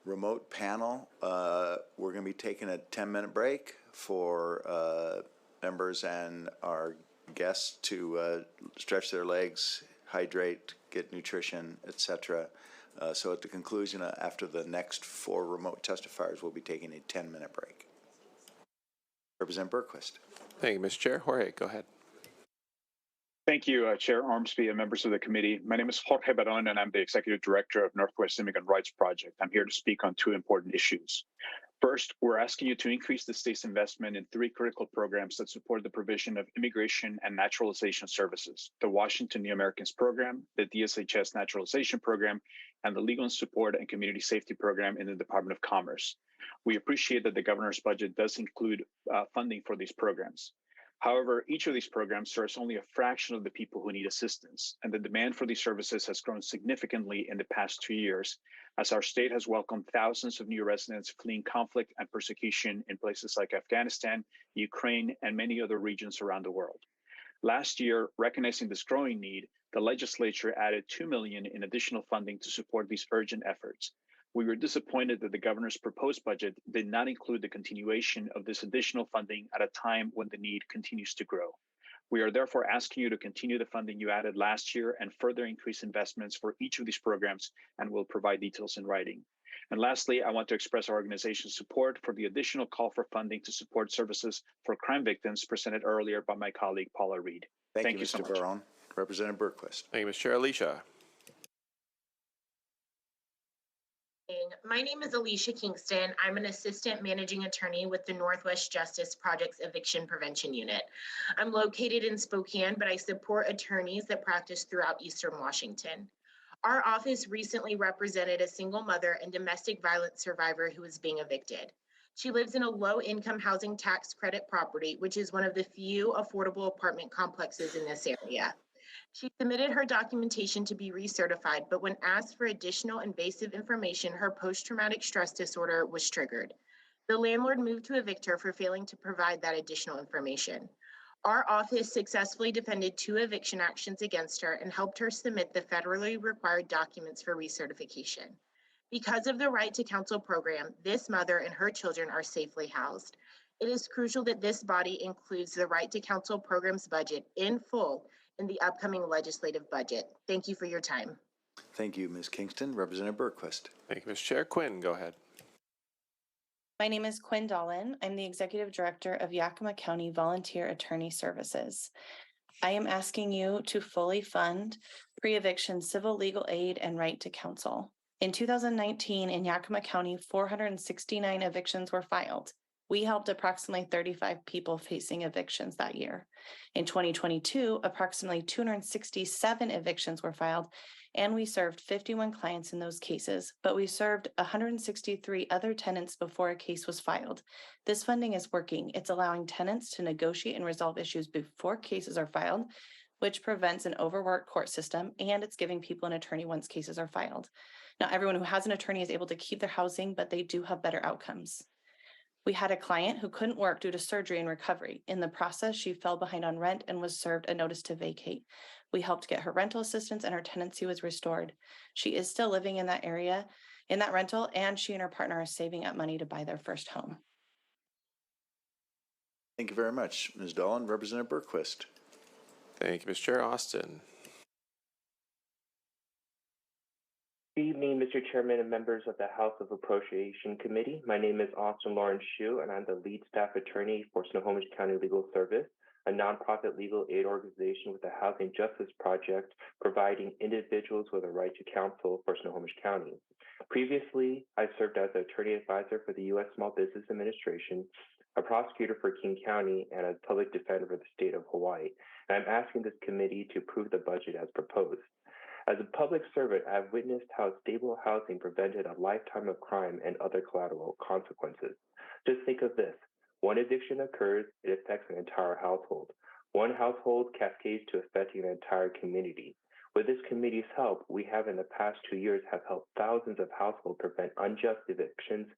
remote panel, we're going to be taking a 10-minute break for members and our guests to stretch their legs, hydrate, get nutrition, etc. So at the conclusion, after the next 4 remote testifiers, we'll be taking a 10-minute break. Representative Berquist. Thank you, Mr. Chair. Jorge, go ahead. Thank you, Chair Ormsby and members of the committee. My name is Jorge Baron, and I'm the Executive Director of Northwest Immigrant Rights Project. I'm here to speak on 2 important issues. First, we're asking you to increase the state's investment in 3 critical programs that support the provision of immigration and naturalization services: the Washington New Americans Program, the DSHS Naturalization Program, and the Legal Support and Community Safety Program in the Department of Commerce. We appreciate that the governor's budget does include funding for these programs. However, each of these programs serves only a fraction of the people who need assistance, and the demand for these services has grown significantly in the past 2 years, as our state has welcomed thousands of new residents fleeing conflict and persecution in places like Afghanistan, Ukraine, and many other regions around the world. Last year, recognizing this growing need, the legislature added $2 million in additional funding to support these urgent efforts. We were disappointed that the governor's proposed budget did not include the continuation of this additional funding at a time when the need continues to grow. We are therefore asking you to continue the funding you added last year and further increase investments for each of these programs, and we'll provide details in writing. And lastly, I want to express our organization's support for the additional call for funding to support services for crime victims presented earlier by my colleague Paula Reed. Thank you so Mr. much. Barone. Representative Berquist. Thank you, Mr. Chair. Alicia. My name is Alicia Kingston. I'm an assistant managing attorney with the Northwest Justice Project's Eviction Prevention Unit. I'm located in Spokane, but I support attorneys that practice throughout Eastern Washington. Our office recently represented a single mother and domestic violence survivor who is being evicted. She lives in a low-income housing tax credit property, which is one of the few affordable apartment complexes in this area. She submitted her documentation to be recertified, but when asked for additional invasive information, her post-traumatic stress disorder was triggered. The landlord moved to evict her for failing to provide that additional information. Our office successfully defended 2 eviction actions against her and helped her submit the federally required documents for recertification. Because of the Right to Counsel program, this mother and her children are safely housed. It is crucial that this body includes the Right to Counsel program's budget in full in the upcoming legislative budget. Thank you for your time. Thank you, Ms. Kingston. Representative Berquist. Thank you, Mr. Chair. Quinn, go ahead. My name is Quinn Dolan. I'm the Executive Director of Yakima County Volunteer Attorney Services. I am asking you to fully fund pre-eviction civil legal aid and right to counsel. In 2019, in Yakima County, 469 evictions were filed. We helped approximately 35 people facing evictions that year. In 2022, approximately 267 evictions were filed, and we served 51 clients in those cases, but we served 163 other tenants before a case was filed. This funding is working. It's allowing tenants to negotiate and resolve issues before cases are filed, which prevents an overworked court system, and it's giving people an attorney once cases are filed. Not everyone who has an attorney is able to keep their housing, but they do have better outcomes. We had a client who couldn't work due to surgery and recovery. In the process, she fell behind on rent and was served a notice to vacate. We helped get her rental assistance and her tenancy was restored. She is still living in that area, in that rental, and she and her partner are saving up money to buy their first home. Thank you very much, Ms. Dolan. Representative Berquist. Thank you, Mr. Chair. Austin. Good evening, Mr. Chairman and members of the House of Appropriation Committee. My name is Austin Lawrence Shue, and I'm the lead staff attorney for Snohomish County Legal Service, a nonprofit legal aid organization with the Housing Justice Project, providing individuals with a right to counsel for Snohomish County. Previously, I served as an attorney advisor for the U.S. Small Business Administration, a prosecutor for King County, and a public defender for the state of Hawaii. And I'm asking this committee to approve the budget as proposed. As a public servant, I have witnessed how stable housing prevented a lifetime of crime and other collateral consequences. Just think of this. One eviction occurs, it affects an entire household. One household cascades to affecting an entire community. With this committee's help, we have in the past 2 years have helped thousands of households prevent unjust evictions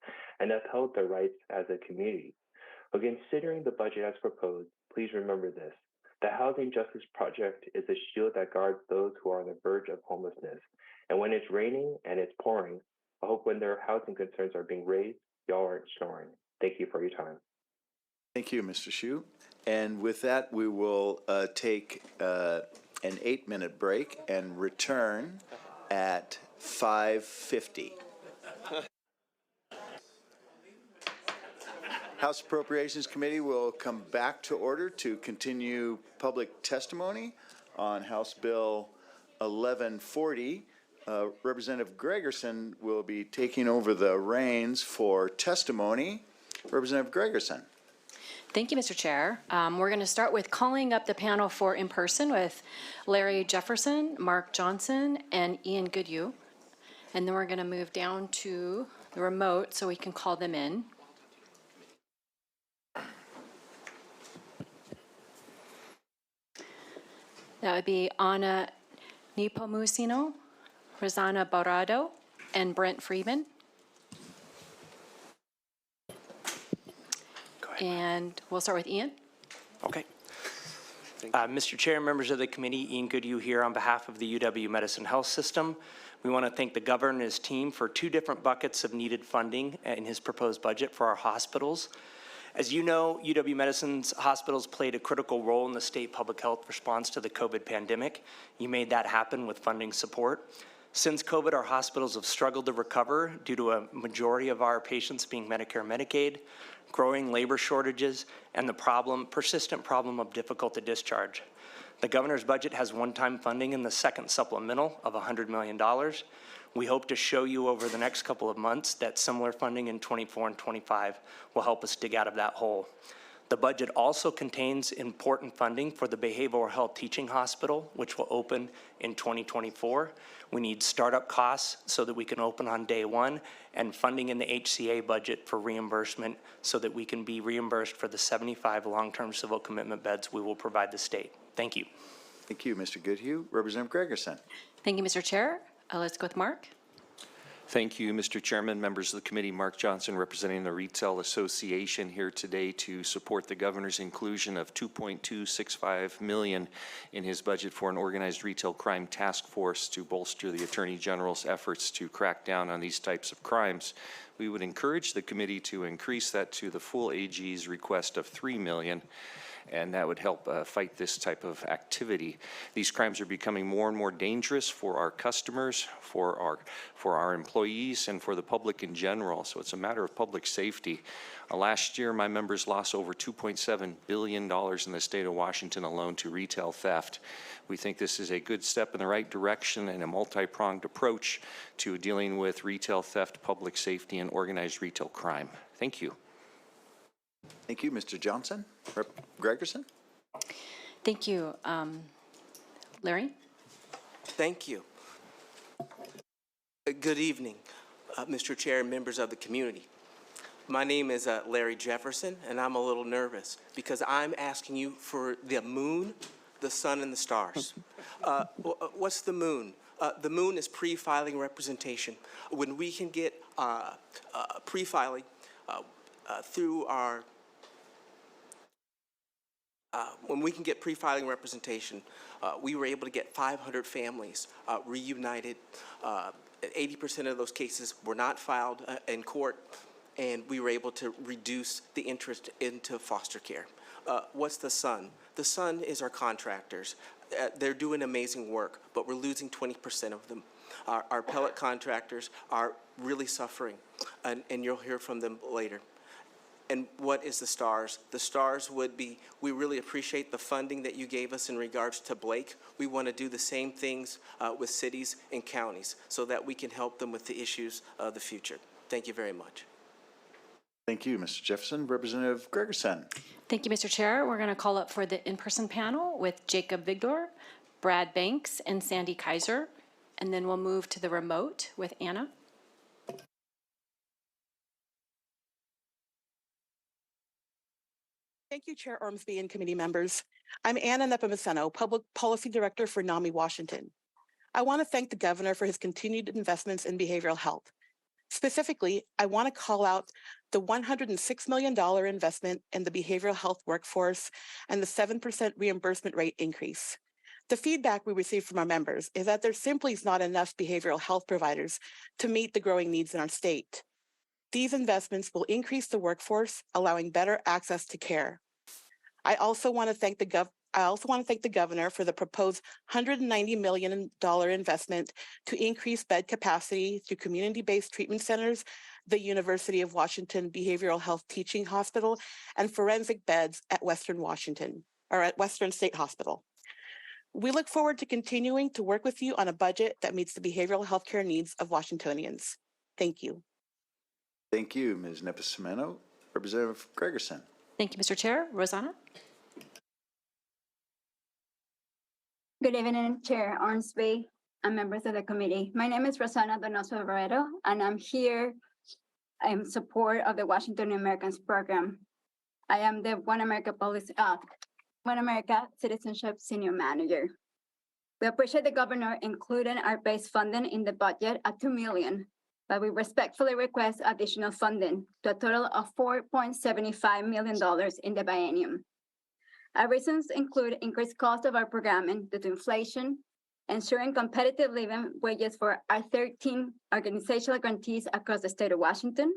and upheld their rights as a community. When considering the budget as proposed, please remember this. The Housing Justice Project is a shield that guards those who are on the verge of homelessness. And when it's raining and it's pouring, I hope when their housing concerns are being raised, y'all aren't snoring. Thank you for your time. Thank you, Mr. Shue. And with that, we will take an 8-minute break and return at 5:50. House Appropriations Committee will come back to order to continue public testimony on House Bill 1140. Representative Gregerson will be taking over the reins for testimony. Representative Gregerson. Thank you, Mr. Chair. We're going to start with calling up the panel for in person with Larry Jefferson, Mark Johnson, and Ian Goodhue. And then we're going to move down to the remote so we can call them in. That would be Anna Nepomuceno, Rosanna Barrado, and Brent Freeman. And we'll start with Ian. Okay. Mr. Chair, members of the committee, Ian Goodhue here on behalf of the UW-Medicine Health System. We want to thank the governor and his team for 2 different buckets of needed funding in his proposed budget for our hospitals. As you know, UW-Medicine's hospitals played a critical role in the state public health response to the COVID pandemic. You made that happen with funding support. Since COVID, our hospitals have struggled to recover due to a majority of our patients being Medicare and Medicaid, growing labor shortages, and the persistent problem of difficult to discharge. The governor's budget has one-time funding in the second supplemental of $100 million. We hope to show you over the next couple of months that similar funding in 24 and 25 will help us dig out of that hole. The budget also contains important funding for the Behavioral Health Teaching Hospital, which will open in 2024. We need startup costs so that we can open on day 1, and funding in the HCA budget for reimbursement so that we can be reimbursed for the 75 long-term civil commitment beds we will provide the state. Thank you. Thank you, Mr. Goodhue. Representative Gregerson. Thank you, Mr. Chair. Let's go with Mark. Thank you, Mr. Chairman, members of the committee. Mark Johnson, representing the Retail Association, here today to support the governor's inclusion of $2.265 million in his budget for an organized retail crime task force to bolster the Attorney General's efforts to crack down on these types of crimes. We would encourage the committee to increase that to the full AG's request of $3 million. And that would help fight this type of activity. These crimes are becoming more and more dangerous for our customers, for our employees, and for the public in general. So it's a matter of public safety. Last year, my members lost over $2.7 billion in the state of Washington alone to retail theft. We think this is a good step in the right direction and a multi-pronged approach to dealing with retail theft, public safety, and organized retail crime. Thank you. Thank you, Mr. Johnson. Rep. Gregerson. Thank you. Larry? Thank you. Good evening, Mr. Chair and members of the community. My name is Larry Jefferson, and I'm a little nervous because I'm asking you for the moon, the sun, and the stars. What's the moon? The moon is pre-filing representation. When we can get pre-filing through our when we can get pre-filing representation, we were able to get 500 families reunited. 80% of those cases were not filed in court, and we were able to reduce the interest into foster care. What's the sun? The sun is our contractors. They're doing amazing work, but we're losing 20% of them. Our pellet contractors are really suffering, and you'll hear from them later. And what is the STARS? The STARS would be, we really appreciate the funding that you gave us in regards to Blake. We want to do the same things with cities and counties so that we can help them with the issues of the future. Thank you very much. Thank you, Mr. Jefferson. Representative Gregerson. Thank you, Mr. Chair. We're going to call up for the in-person panel with Jacob Vigdor, Brad Banks, and Sandy Kaiser. And then we'll move to the remote with Anna. Thank you, Chair Ormsby and committee members. I'm Anna Nepomuceno, Public Policy Director for NAMI Washington. I want to thank the governor for his continued investments in behavioral health. Specifically, I want to call out the $106 million investment in the behavioral health workforce and the 7% reimbursement rate increase. The feedback we receive from our members is that there simply is not enough behavioral health providers to meet the growing needs in our state. These investments will increase the workforce, allowing better access to care. I also want to thank the governor for the proposed $190 million investment to increase bed capacity through community-based treatment centers, the University of Washington Behavioral Health Teaching Hospital, and forensic beds at Western State Hospital. We look forward to continuing to work with you on a budget that meets the behavioral health care needs of Washingtonians. Thank you. Thank you, Ms. Nepomuceno. Representative Gregerson. Thank you, Mr. Chair. Rosanna? Good evening, Chair Ormsby and members of the committee. My name is Rosanna Donoso Barreto, and I'm here in support of the Washington Americans program. I am the One America Citizenship Senior Manager. We appreciate the governor including our base funding in the budget at $2 million, but we respectfully request additional funding to a total of $4.75 million in the biennium. Our reasons include increased cost of our programming due to inflation, ensuring competitive living wages for our 13 organizational grantees across the state of Washington,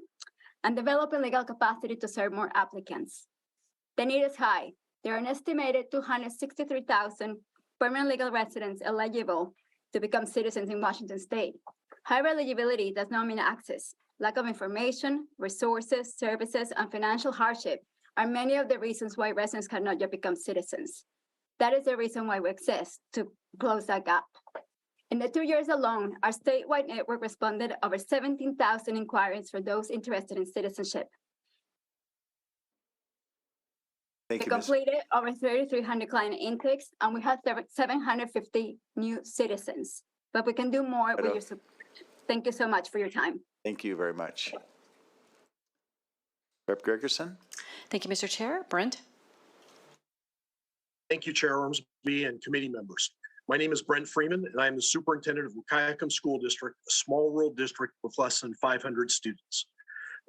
and developing legal capacity to serve more applicants. The need is high. There are an estimated 263,000 permanent legal residents eligible to become citizens in Washington state. However, eligibility does not mean access. Lack of information, resources, services, and financial hardship are many of the reasons why residents cannot yet become citizens. That is the reason why we exist, to close that gap. In the 2 years alone, our statewide network responded over 17,000 inquiries for those interested in citizenship. We completed over 3,300 client intakes, and we have 750 new citizens. But we can do more with your support. Thank you so much for your time. Thank you very much. Rep. Gregerson. Thank you, Mr. Chair. Brent? Thank you, Chair Ormsby and committee members. My name is Brent Freeman, and I am the superintendent of Wahkiakum School District, a small rural district with less than 500 students.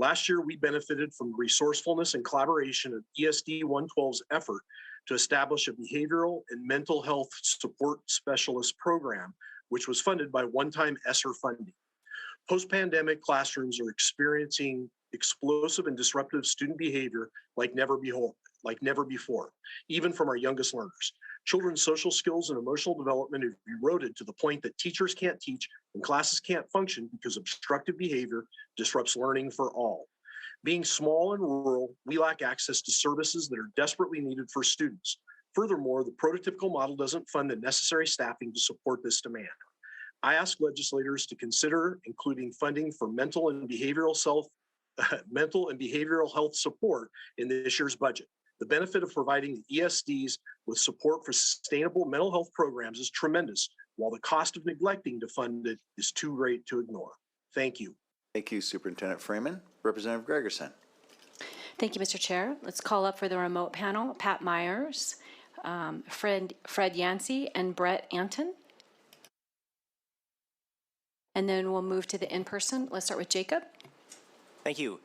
Last year, we benefited from the resourcefulness and collaboration of ESD 112's effort to establish a behavioral and mental health support specialist program, which was funded by one-time ESSER funding. Post-pandemic classrooms are experiencing explosive and disruptive student behavior like never before, even from our youngest learners. Children's social skills and emotional development have eroded to the point that teachers can't teach and classes can't function because obstructive behavior disrupts learning for all. Being small and rural, we lack access to services that are desperately needed for students. Furthermore, the prototypical model doesn't fund the necessary staffing to support this demand. I ask legislators to consider including funding for mental and behavioral health support in this year's budget. The benefit of providing the ESDs with support for sustainable mental health programs is tremendous, while the cost of neglecting to fund it is too great to ignore. Thank you. Thank you, Superintendent Freeman. Representative Gregerson. Thank you, Mr. Chair. Let's call up for the remote panel, Pat Myers, Fred Yancey, and Brett Anton. And then we'll move to the in-person. Let's start with Jacob. Thank you.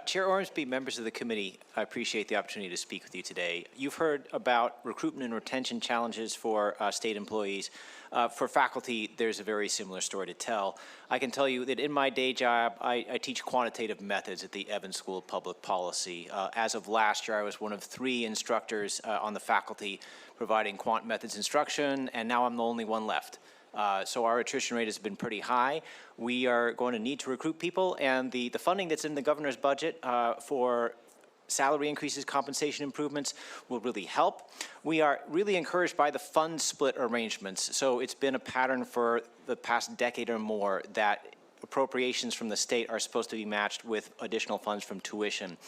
Chair Ormsby, members of the committee, I appreciate the opportunity to speak with you today. You've heard about recruitment and retention challenges for state employees. For faculty, there's a very similar story to tell. I can tell you that in my day job, I teach quantitative methods at the Evans School of Public Policy. As of last year, I was one of 3 instructors on the faculty providing quant methods instruction, and now I'm the only one left. So our attrition rate has been pretty high. We are going to need to recruit people, and the funding that's in the governor's budget for salary increases, compensation improvements will really help. We are really encouraged by the fund split arrangements. So it's been a pattern for the past decade or more that appropriations from the state are supposed to be matched with additional funds from tuition.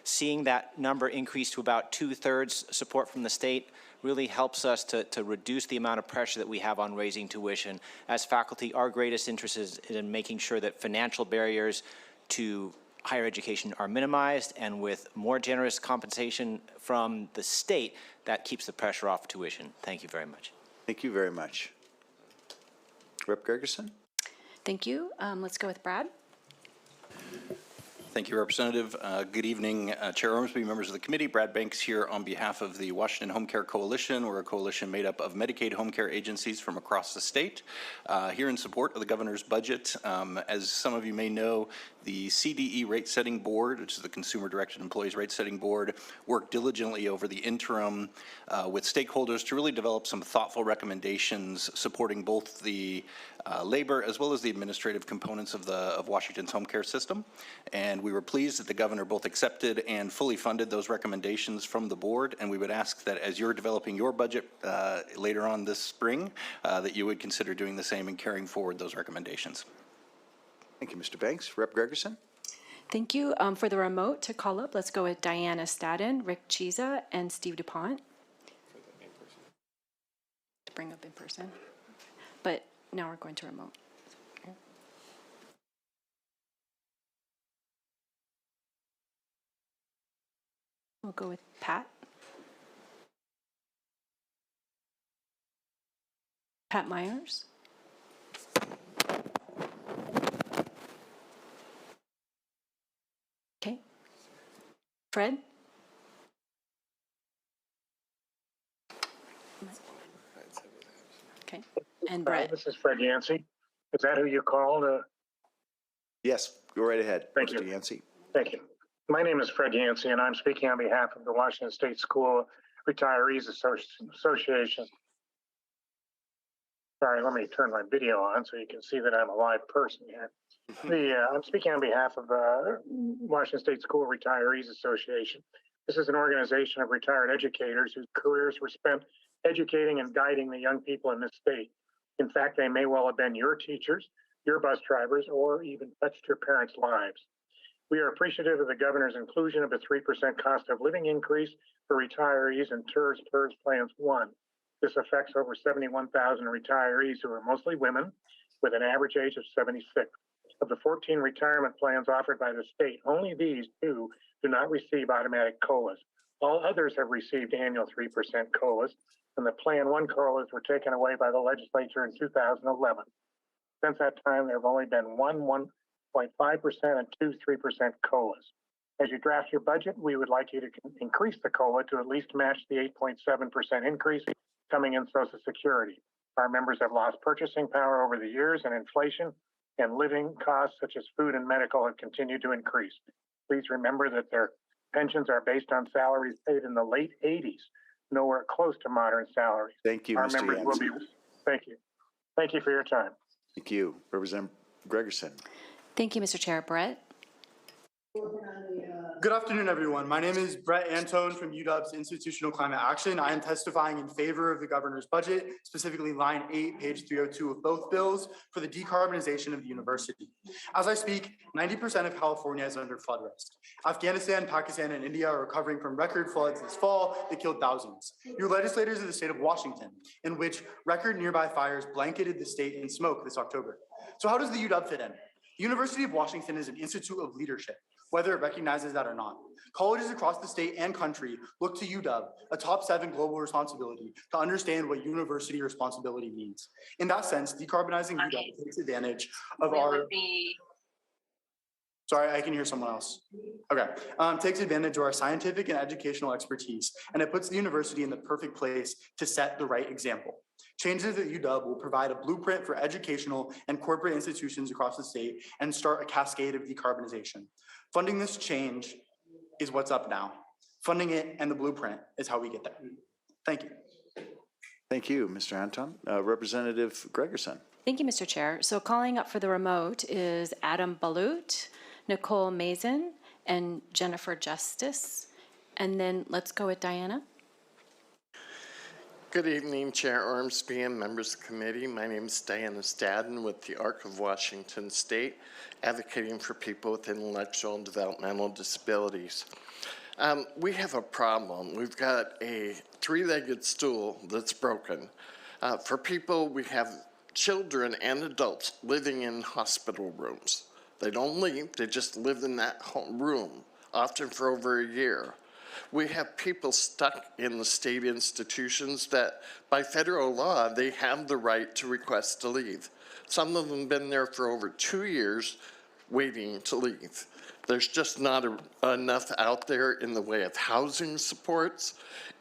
Seeing that number increase to about 2/3 support from the state really helps us to reduce the amount of pressure that we have on raising tuition. As faculty, our greatest interest is in making sure that financial barriers to higher education are minimized, and with more generous compensation from the state, that keeps the pressure off tuition. Thank you very much. Thank you very much. Rep. Gregerson? Thank you. Let's go with Brad. Thank you, Representative. Good evening, Chair Ormsby, members of the committee. Brad Banks here on behalf of the Washington Home Care Coalition. We're a coalition made up of Medicaid home care agencies from across the state, here in support of the governor's budget. As some of you may know, the CDE Rate Setting Board, which is the Consumer Directed Employees Rate Setting Board, worked diligently over the interim with stakeholders to really develop some thoughtful recommendations supporting both the labor as well as the administrative components of Washington's home care system. And we were pleased that the governor both accepted and fully funded those recommendations from the board. And we would ask that as you're developing your budget later on this spring, that you would consider doing the same and carrying forward those recommendations. Thank you, Mr. Banks. Rep. Gregerson? Thank you. For the remote to call up, let's go with Diana Stadden, Rick Chiza, and Steve DuPont. To bring up in person. But now we're going to remote. We'll go with Pat. Pat Myers. Okay. Fred? Okay. And Brett. This is Fred Yancey. Is that who you called? Yes, go right ahead, Thank Mr. you. Yancey. Thank you. My name is Fred Yancey, and I'm speaking on behalf of the Washington State School Retirees Association. Sorry, let me turn my video on so you can see that I'm a live person here. I'm speaking on behalf of the Washington State School Retirees Association. This is an organization of retired educators whose careers were spent educating and guiding the young people in this state. In fact, they may well have been your teachers, your bus drivers, or even touched your parents' lives. We are appreciative of the governor's inclusion of a 3% cost of living increase for retirees in TERS Plans 1. This affects over 71,000 retirees who are mostly women with an average age of 76. Of the 14 retirement plans offered by the state, only these two do not receive automatic COLAs. All others have received annual 3% COLAs, and the Plan 1 COLAs were taken away by the legislature in 2011. Since that time, there have only been 1.5% and 3% COLAs. As you draft your budget, we would like you to increase the COLA to at least match the 8.7% increase coming in Social Security. Our members have lost purchasing power over the years, and inflation and living costs such as food and medical have continued to increase. Please remember that their pensions are based on salaries paid in the late 80s, nowhere close to modern salaries. Thank you, Our Mr. members will Yancey. be. Thank you. Thank you for your time. Thank you. Representative Gregerson. Thank you, Mr. Chair. Brett? Good afternoon, everyone. My name is Brett Antone from UW's Institutional Climate Action. I am testifying in favor of the governor's budget, specifically line 8, page 302 of both bills, for the decarbonization of the university. As I speak, 90% of California is under flood risk. Afghanistan, Pakistan, and India are recovering from record floods this fall that killed thousands. Your legislators of the state of Washington, in which record nearby fires blanketed the state in smoke this October. So how does the UW fit in? The University of Washington is an institute of leadership, whether it recognizes that or not. Colleges across the state and country look to UW, a top 7 global responsibility, to understand what university responsibility means. In that sense, decarbonizing UW takes advantage of Sorry, I can hear someone else. Okay. Takes advantage of our scientific and educational expertise, and it puts the university in the perfect place to set the right example. Changes at UW will provide a blueprint for educational and corporate institutions across the state and start a cascade of decarbonization. Funding this change is what's up now. Funding it and the blueprint is how we get there. Thank you. Thank you, Mr. Anton. Representative Gregerson. Thank you, Mr. Chair. So calling up for the remote is Adam Balut, Nicole Mazin, and Jennifer Justice. And then let's go with Diana. Good evening, Chair Ormsby and members of the committee. My name is Diana Stadden with the ARC of Washington State, advocating for people with intellectual and developmental disabilities. We have a problem. We've got a three-legged stool that's broken. For people, we have children and adults living in hospital rooms. They don't leave, they just live in that home room, often for over a year. We have people stuck in the state institutions that, by federal law, they have the right to request to leave. Some of them have been there for over 2 years waiting to leave. There's just not enough out there in the way of housing supports,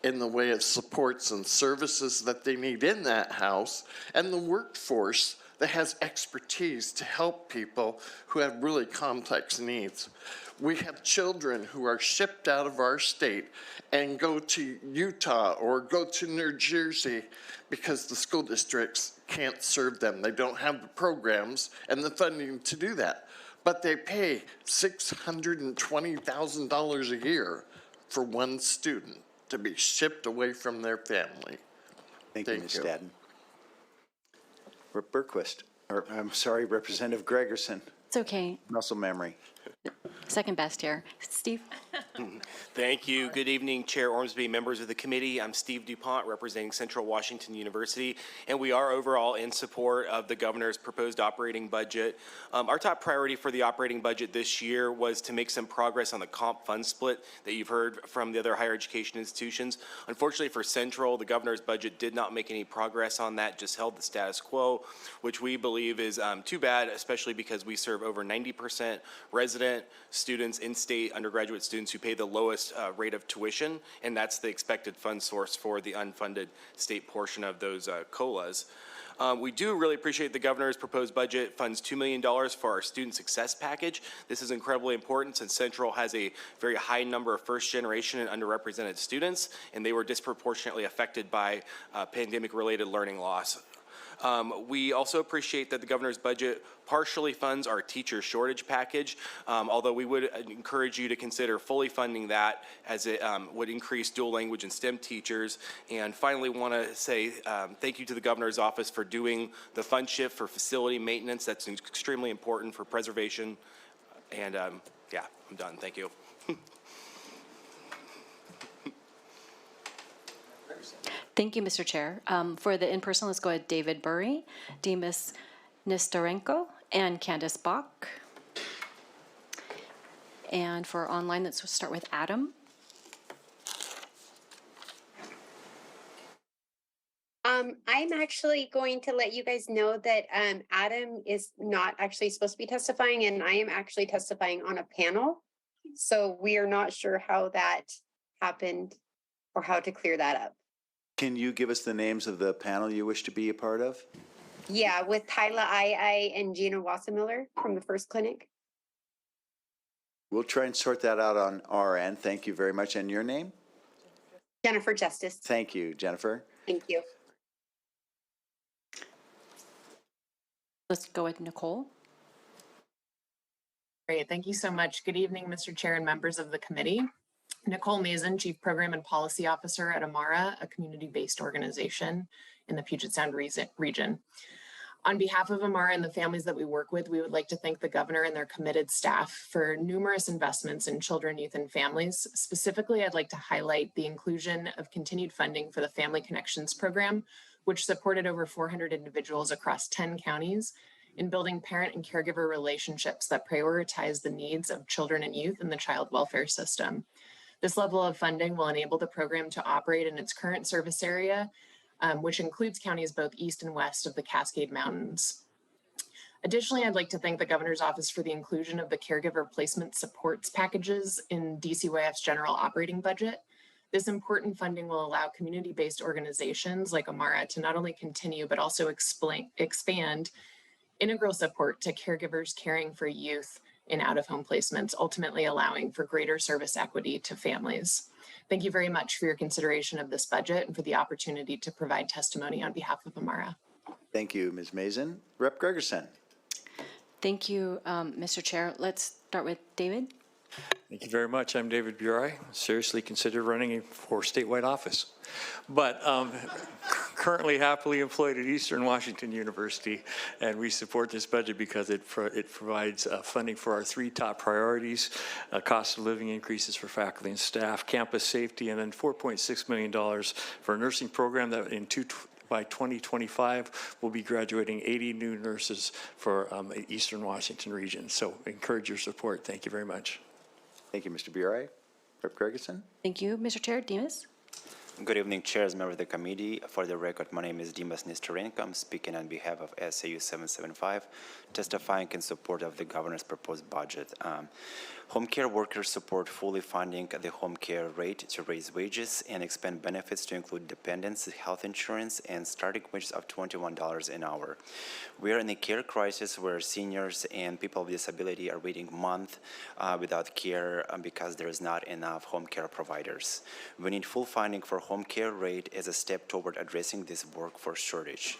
in the way of supports and services that they need in that house, and the workforce that has expertise to help people who have really complex needs. We have children who are shipped out of our state and go to Utah or go to New Jersey because the school districts can't serve them. They don't have the programs and the funding to do that. But they pay $620,000 a year for one student to be shipped away from their family. Thank you, Ms. Stadden. Berquist, or I'm sorry, Representative Gregerson. It's okay. Muscle memory. Second best here. Steve? Thank you. Good evening, Chair Ormsby, members of the committee. I'm Steve DuPont, representing Central Washington University, and we are overall in support of the governor's proposed operating budget. Our top priority for the operating budget this year was to make some progress on the comp fund split that you've heard from the other higher education institutions. Unfortunately for Central, the governor's budget did not make any progress on that, just held the status quo, which we believe is too bad, especially because we serve over 90% resident students, in-state undergraduate students who pay the lowest rate of tuition, and that's the expected fund source for the unfunded state portion of those COLAs. We do really appreciate the governor's proposed budget funds $2 million for our student success package. This is incredibly important since Central has a very high number of first-generation and underrepresented students, and they were disproportionately affected by pandemic-related learning loss. We also appreciate that the governor's budget partially funds our teacher shortage package, although we would encourage you to consider fully funding that, as it would increase dual language and STEM teachers. And finally, want to say thank you to the governor's office for doing the fund shift for facility maintenance. That's extremely important for preservation. And yeah, I'm done. Thank you. Thank you, Mr. Chair. For the in-person, let's go with David Burry, Demis Nestorenko, and Candace Bach. And for online, let's start with Adam. I'm actually going to let you guys know that Adam is not actually supposed to be testifying, and I am actually testifying on a panel. So we are not sure how that happened or how to clear that up. Can you give us the names of the panel you wish to be a part of? Yeah, with Tyla I and Gina Wassermiller from the First Clinic. We'll try and sort that out on our end. Thank you very much. And your name? Jennifer Justice. Thank you, Jennifer. Thank you. Let's go with Nicole. Great, thank you so much. Good evening, Mr. Chair and members of the committee. Nicole Mazin, Chief Program and Policy Officer at AMARA, a community-based organization in the Puget Sound region. On behalf of AMARA and the families that we work with, we would like to thank the governor and their committed staff for numerous investments in children, youth, and families. Specifically, I'd like to highlight the inclusion of continued funding for the Family Connections program, which supported over 400 individuals across 10 counties in building parent and caregiver relationships that prioritize the needs of children and youth in the child welfare system. This level of funding will enable the program to operate in its current service area, which includes counties both east and west of the Cascade Mountains. Additionally, I'd like to thank the governor's office for the inclusion of the caregiver placement supports packages in DCYF's general operating budget. This important funding will allow community-based organizations like AMARA to not only continue, but also expand integral support to caregivers caring for youth in out-of-home placements, ultimately allowing for greater service equity to families. Thank you very much for your consideration of this budget and for the opportunity to provide testimony on behalf of Amara. Thank you, Ms. Mason. Rep. Gregerson. Thank you, Mr. Chair. Let's start with David. Thank you very much. I'm David Buray. Seriously consider running for statewide office, but currently happily employed at Eastern Washington University, and we support this budget because it provides funding for our three top priorities: cost of living increases for faculty and staff, campus safety, and then $4.6 million for a nursing program that by 2025, we'll be graduating 80 new nurses for Eastern Washington region. So encourage your support. Thank you very much. Thank you, Mr. Buray. Rep. Gregerson. Thank you, Mr. Chair. Demas. Good evening, chairs, member of the committee. For the record, my name is Dimas Nestorenko. I'm speaking on behalf of SEIU 775, testifying in support of the governor's proposed budget. Home care workers support fully funding the home care rate to raise wages and expand benefits to include dependents, health insurance, and starting wages of $21 an hour. We are in a care crisis where seniors and people with disability are waiting months without care because there is not enough home care providers. We need full funding for home care rate as a step toward addressing this workforce shortage.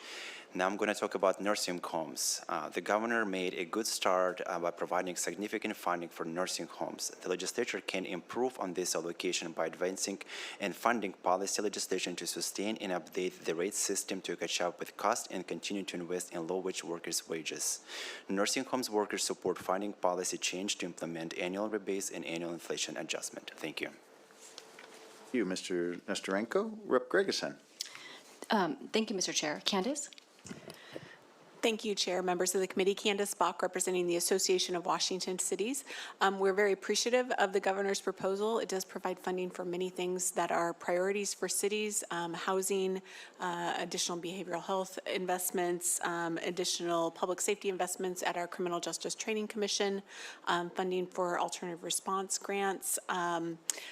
Now I'm going to talk about nursing homes. The governor made a good start by providing significant funding for nursing homes. The legislature can improve on this allocation by advancing and funding policy legislation to sustain and update the rate system to catch up with cost and continue to invest in low-wage workers' wages. Nursing homes workers support funding policy change to implement annual rebates and annual inflation adjustment. Thank you. Thank you, Mr. Nestorenko. Rep. Gregerson. Thank you, Mr. Chair. Candace. Thank you, Chair, members of the committee. Candace Bach, representing the Association of Washington Cities. We're very appreciative of the governor's proposal. It does provide funding for many things that are priorities for cities: housing, additional behavioral health investments, additional public safety investments at our Criminal Justice Training Commission, funding for alternative response grants.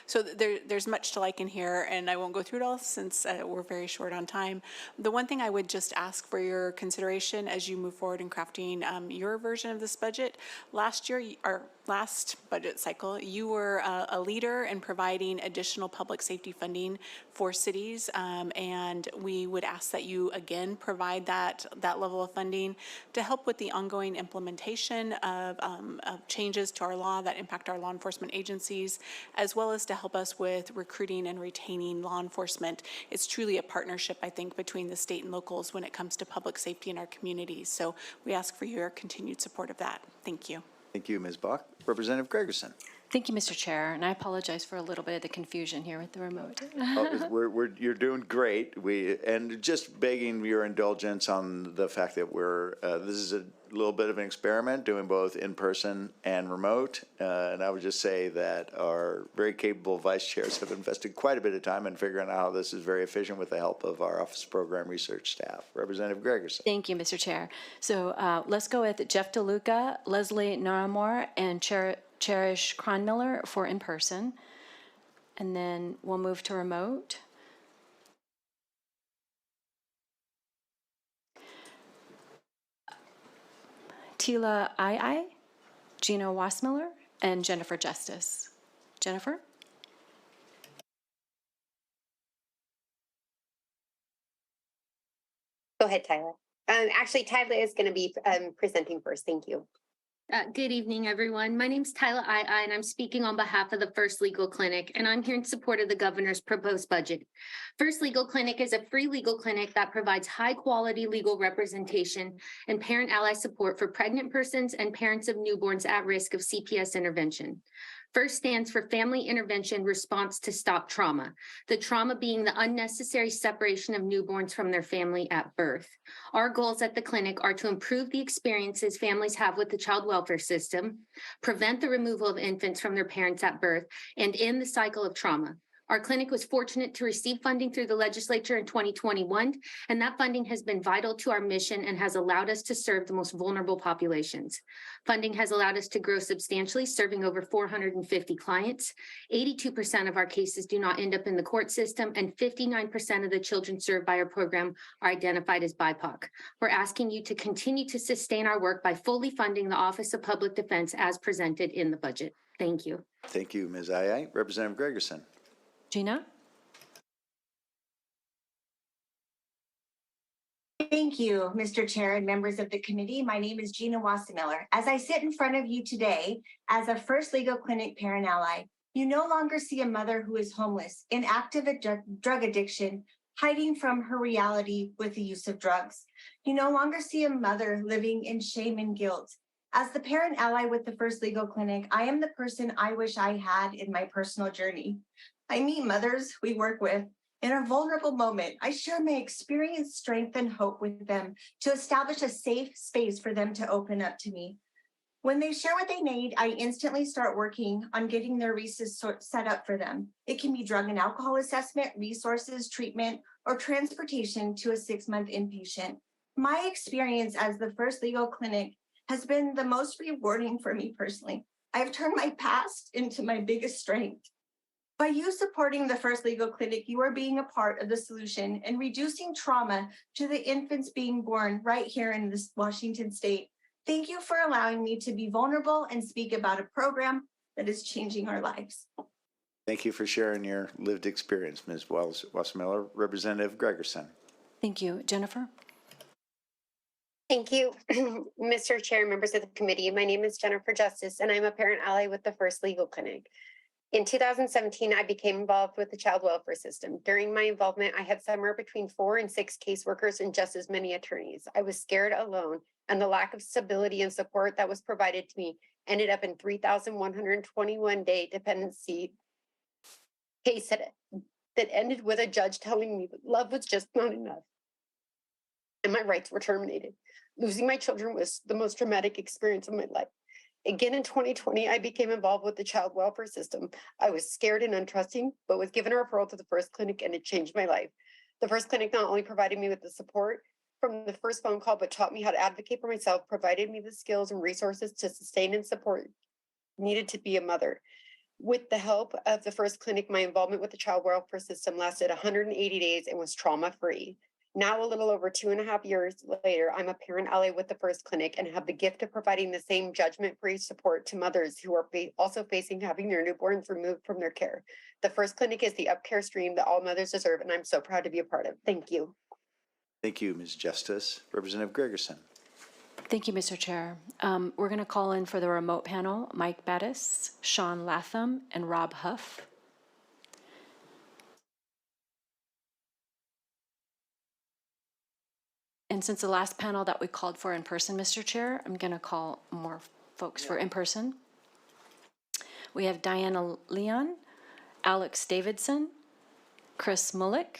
So there's much to like in here, and I won't go through it all since we're very short on time. The one thing I would just ask for your consideration as you move forward in crafting your version of this budget. Last year, our last budget cycle, you were a leader in providing additional public safety funding for cities, and we would ask that you again provide that level of funding to help with the ongoing implementation of changes to our law that impact our law enforcement agencies, as well as to help us with recruiting and retaining law enforcement. It's truly a partnership, I think, between the state and locals when it comes to public safety in our communities. So we ask for your continued support of that. Thank you. Thank you, Ms. Bach. Representative Gregerson. Thank you, Mr. Chair, and I apologize for a little bit of the confusion here with the remote. You're doing great. And just begging your indulgence on the fact that this is a little bit of an experiment, doing both in person and remote. And I would just say that our very capable vice chairs have invested quite a bit of time in figuring out how this is very efficient with the help of our Office Program Research staff. Representative Gregerson. Thank you, Mr. Chair. So let's go with Jeff DeLuca, Leslie Naramore, and Cherish Cronmiller for in person. And then we'll move to remote. Tila Ai, Gina Wassmiller, and Jennifer Justice. Jennifer? Go ahead, Tyler. Actually, Tyler is going to be presenting first. Thank you. Good evening, everyone. My name is Tyler Ai, and I'm speaking on behalf of the First Legal Clinic, and I'm here in support of the governor's proposed budget. First Legal Clinic is a free legal clinic that provides high-quality legal representation and parent ally support for pregnant persons and parents of newborns at risk of CPS intervention. FIRST stands for Family Intervention Response to Stop Trauma, the trauma being the unnecessary separation of newborns from their family at birth. Our goals at the clinic are to improve the experiences families have with the child welfare system, prevent the removal of infants from their parents at birth, and end the cycle of trauma. Our clinic was fortunate to receive funding through the legislature in 2021, and that funding has been vital to our mission and has allowed us to serve the most vulnerable populations. Funding has allowed us to grow substantially, serving over 450 clients. 82% of our cases do not end up in the court system, and 59% of the children served by our program are identified as BIPOC. We're asking you to continue to sustain our work by fully funding the Office of Public Defense as presented in the budget. Thank you. Thank you, Ms. Ai. Representative Gregerson. Gina? Thank you, Mr. Chair and members of the committee. My name is Gina Wassermiller. As I sit in front of you today as a First Legal Clinic parent ally, you no longer see a mother who is homeless, in active drug addiction, hiding from her reality with the use of drugs. You no longer see a mother living in shame and guilt. As the parent ally with the First Legal Clinic, I am the person I wish I had in my personal journey. I meet mothers we work with in a vulnerable moment. I share my experience, strength, and hope with them to establish a safe space for them to open up to me. When they share what they need, I instantly start working on getting their resources set up for them. It can be drug and alcohol assessment, resources, treatment, or transportation to a 6-month inpatient. My experience as the First Legal Clinic has been the most rewarding for me personally. I've turned my past into my biggest strength. By you supporting the First Legal Clinic, you are being a part of the solution and reducing trauma to the infants being born right here in this Washington state. Thank you for allowing me to be vulnerable and speak about a program that is changing our lives. Thank you for sharing your lived experience, Ms. Wassermiller. Representative Gregerson. Thank you. Jennifer? Thank you, Mr. Chair, members of the committee. My name is Jennifer Justice, and I'm a parent ally with the First Legal Clinic. In 2017, I became involved with the child welfare system. During my involvement, I had somewhere between 4 and 6 caseworkers and just as many attorneys. I was scared alone, and the lack of stability and support that was provided to me ended up in 3,121-day dependency case that ended with a judge telling me that love was just not enough, and my rights were terminated. Losing my children was the most traumatic experience of my life. Again, in 2020, I became involved with the child welfare system. I was scared and untrusting, but was given a referral to the First Clinic, and it changed my life. The First Clinic not only provided me with the support from the first phone call, but taught me how to advocate for myself, provided me the skills and resources to sustain and support needed to be a mother. With the help of the First Clinic, my involvement with the child welfare system lasted 180 days and was trauma-free. Now, a little over 2.5 years later, I'm a parent ally with the First Clinic and have the gift of providing the same judgment-free support to mothers who are also facing having their newborns removed from their care. The First Clinic is the upcare stream that all mothers deserve, and I'm so proud to be a part of. Thank you. Thank you, Ms. Justice. Representative Gregerson. Thank you, Mr. Chair. We're going to call in for the remote panel, Mike Battis, Sean Latham, and Rob Huff. And since the last panel that we called for in person, Mr. Chair, I'm going to call more folks for in person. We have Diana Leon, Alex Davidson, Chris Mullick,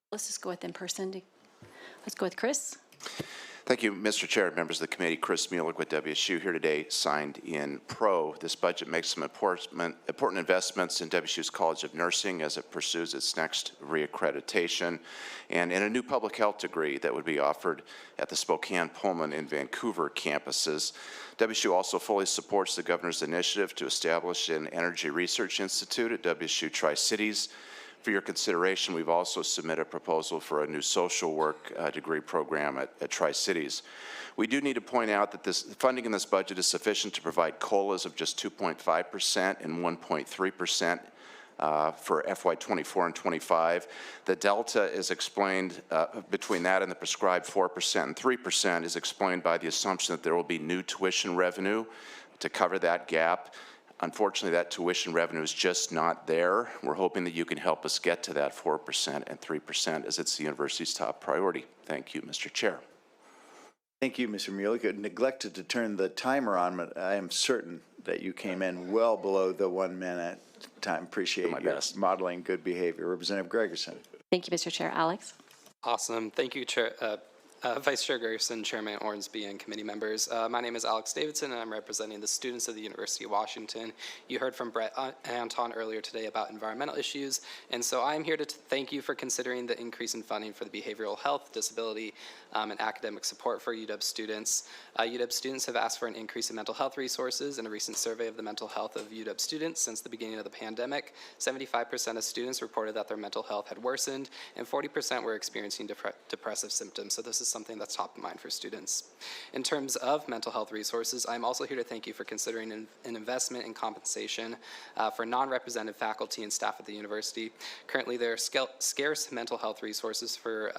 let's just go with in person. Let's go with Chris. Thank you, Mr. Chair, members of the committee. Chris Mullick with WSU here today, signed in pro. This budget makes some important investments in WSU's College of Nursing as it pursues its next reaccreditation, and in a new public health degree that would be offered at the Spokane, Pullman, and Vancouver campuses. WSU also fully supports the governor's initiative to establish an energy research institute at WSU Tri-Cities. For your consideration, we've also submitted a proposal for a new social work degree program at Tri-Cities. We do need to point out that this funding in this budget is sufficient to provide COLAs of just 2.5% and 1.3% for FY24 and 25. The delta is explained between that and the prescribed 4% and 3% is explained by the assumption that there will be new tuition revenue to cover that gap. Unfortunately, that tuition revenue is just not there. We're hoping that you can help us get to that 4% and 3% as it's the university's top priority. Thank you, Mr. Chair. Thank you, Mr. Mullick. I neglected to turn the timer on, but I am certain that you came in well below the 1 minute time. Appreciate your modeling good behavior. Representative Gregerson. Thank you, Mr. Chair. Alex? Awesome. Thank you, Chair, Vice Chair Gregerson, Chairman Ormsby, and committee members. My name is Alex Davidson, and I'm representing the students of the University of Washington. You heard from Brett Anton earlier today about environmental issues, and so I'm here to thank you for considering the increase in funding for the behavioral health, disability, and academic support for UW students. UW students have asked for an increase in mental health resources. In a recent survey of the mental health of UW students since the beginning of the pandemic, 75% of students reported that their mental health had worsened, and 40% were experiencing depressive symptoms. So this is something that's top of mind for students. In terms of mental health resources, I'm also here to thank you for considering an investment in compensation for non-represented faculty and staff at the university. Currently, there are scarce mental health resources for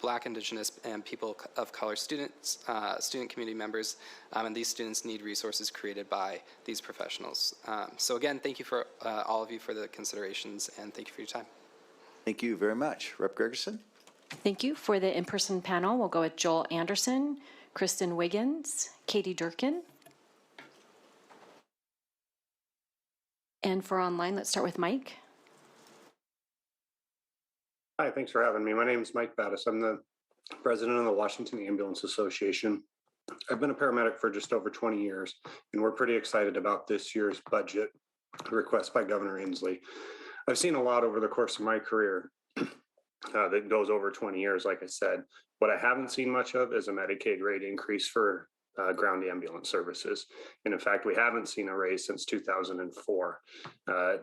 Black, Indigenous, and people of color students, student community members, and these students need resources created by these professionals. So again, thank you for all of you for the considerations, and thank you for your time. Thank you very much. Rep. Gregerson. Thank you. For the in-person panel, we'll go with Joel Anderson, Kristen Wiggins, Katie Durkin. And for online, let's start with Mike. Hi, thanks for having me. My name is Mike Battis. I'm the president of the Washington Ambulance Association. I've been a paramedic for just over 20 years, and we're pretty excited about this year's budget request by Governor Inslee. I've seen a lot over the course of my career that goes over 20 years, like I said. What I haven't seen much of is a Medicaid rate increase for ground ambulance services. And in fact, we haven't seen a raise since 2004.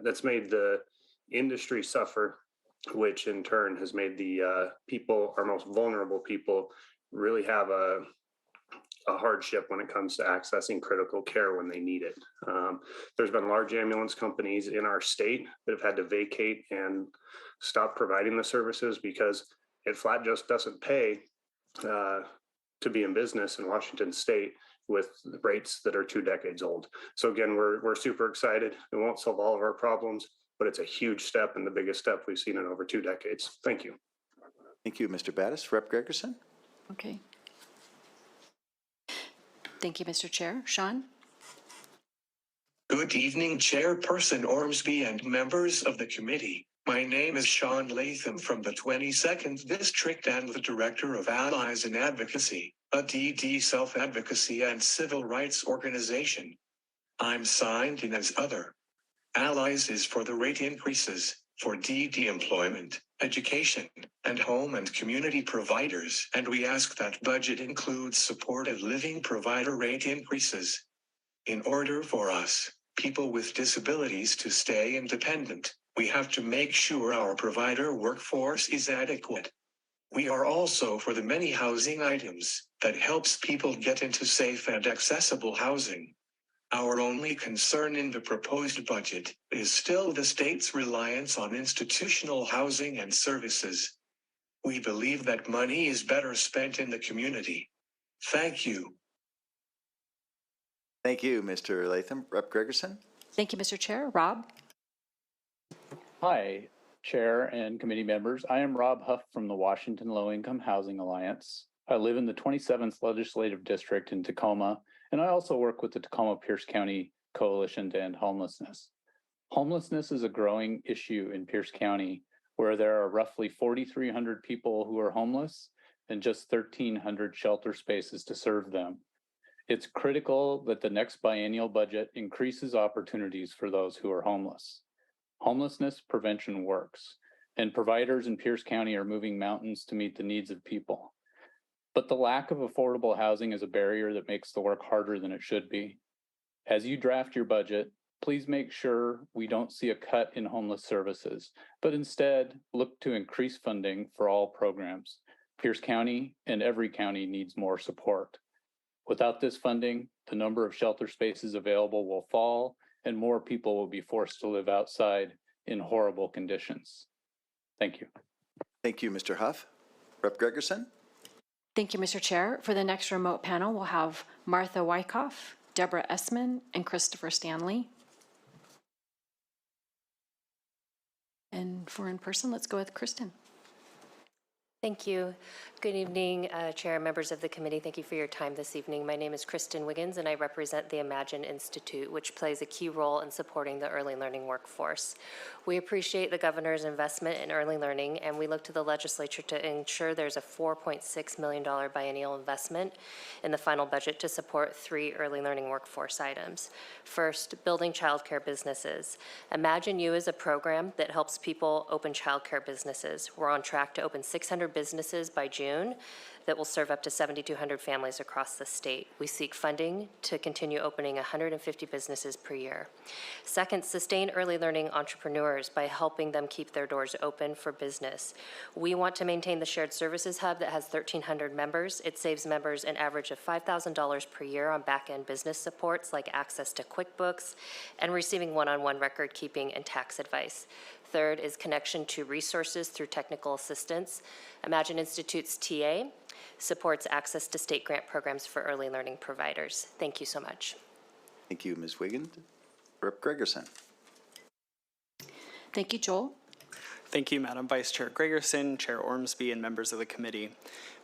That's made the industry suffer, which in turn has made the people, our most vulnerable people, really have a hardship when it comes to accessing critical care when they need it. There's been large ambulance companies in our state that have had to vacate and stop providing the services because it flat just doesn't pay to be in business in Washington state with rates that are 2 decades old. So again, we're super excited. It won't solve all of our problems, but it's a huge step and the biggest step we've seen in over 2 decades. Thank you. Thank you, Mr. Battis. Rep. Gregerson. Okay. Thank you, Mr. Chair. Sean? Good evening, Chairperson Ormsby and members of the committee. My name is Sean Latham from the 22nd District and the Director of Allies in Advocacy, a DD self-advocacy and civil rights organization. I'm signed in as other. Allies is for the rate increases for DD employment, education, and home and community providers, and we ask that budget includes supportive living provider rate increases. In order for us, people with disabilities, to stay independent, we have to make sure our provider workforce is adequate. We are also for the many housing items that helps people get into safe and accessible housing. Our only concern in the proposed budget is still the state's reliance on institutional housing and services. We believe that money is better spent in the community. Thank you. Thank you, Mr. Latham. Rep. Gregerson. Thank you, Mr. Chair. Rob? Hi, Chair and committee members. I am Rob Huff from the Washington Low Income Housing Alliance. I live in the 27th Legislative District in Tacoma, and I also work with the Tacoma-Pierce County Coalition to End Homelessness. Homelessness is a growing issue in Pierce County, where there are roughly 4,300 people who are homeless and just 1,300 shelter spaces to serve them. It's critical that the next biennial budget increases opportunities for those who are homeless. Homelessness prevention works, and providers in Pierce County are moving mountains to meet the needs of people. But the lack of affordable housing is a barrier that makes the work harder than it should be. As you draft your budget, please make sure we don't see a cut in homeless services, but instead look to increase funding for all programs. Pierce County and every county needs more support. Without this funding, the number of shelter spaces available will fall and more people will be forced to live outside in horrible conditions. Thank you. Thank you, Mr. Huff. Rep. Gregerson. Thank you, Mr. Chair. For the next remote panel, we'll have Martha Wyckoff, Deborah Essman, and Christopher Stanley. And for in person, let's go with Kristen. Thank you. Good evening, Chair and members of the committee. Thank you for your time this evening. My name is Kristen Wiggins, and I represent the Imagine Institute, which plays a key role in supporting the early learning workforce. We appreciate the governor's investment in early learning, and we look to the legislature to ensure there's a $4.6 million biennial investment in the final budget to support 3 early learning workforce items. First, building childcare businesses. Imagine You is a program that helps people open childcare businesses. We're on track to open 600 businesses by June that will serve up to 7,200 families across the state. We seek funding to continue opening 150 businesses per year. Second, sustain early learning entrepreneurs by helping them keep their doors open for business. We want to maintain the shared services hub that has 1,300 members. It saves members an average of $5,000 per year on back-end business supports like access to QuickBooks and receiving one-on-one record keeping and tax advice. Third is connection to resources through technical assistance. Imagine Institute's TA supports access to state grant programs for early learning providers. Thank you so much. Thank you, Ms. Wiggins. Rep. Gregerson. Thank you, Joel. Thank you, Madam Vice Chair Gregerson, Chair Ormsby, and members of the committee.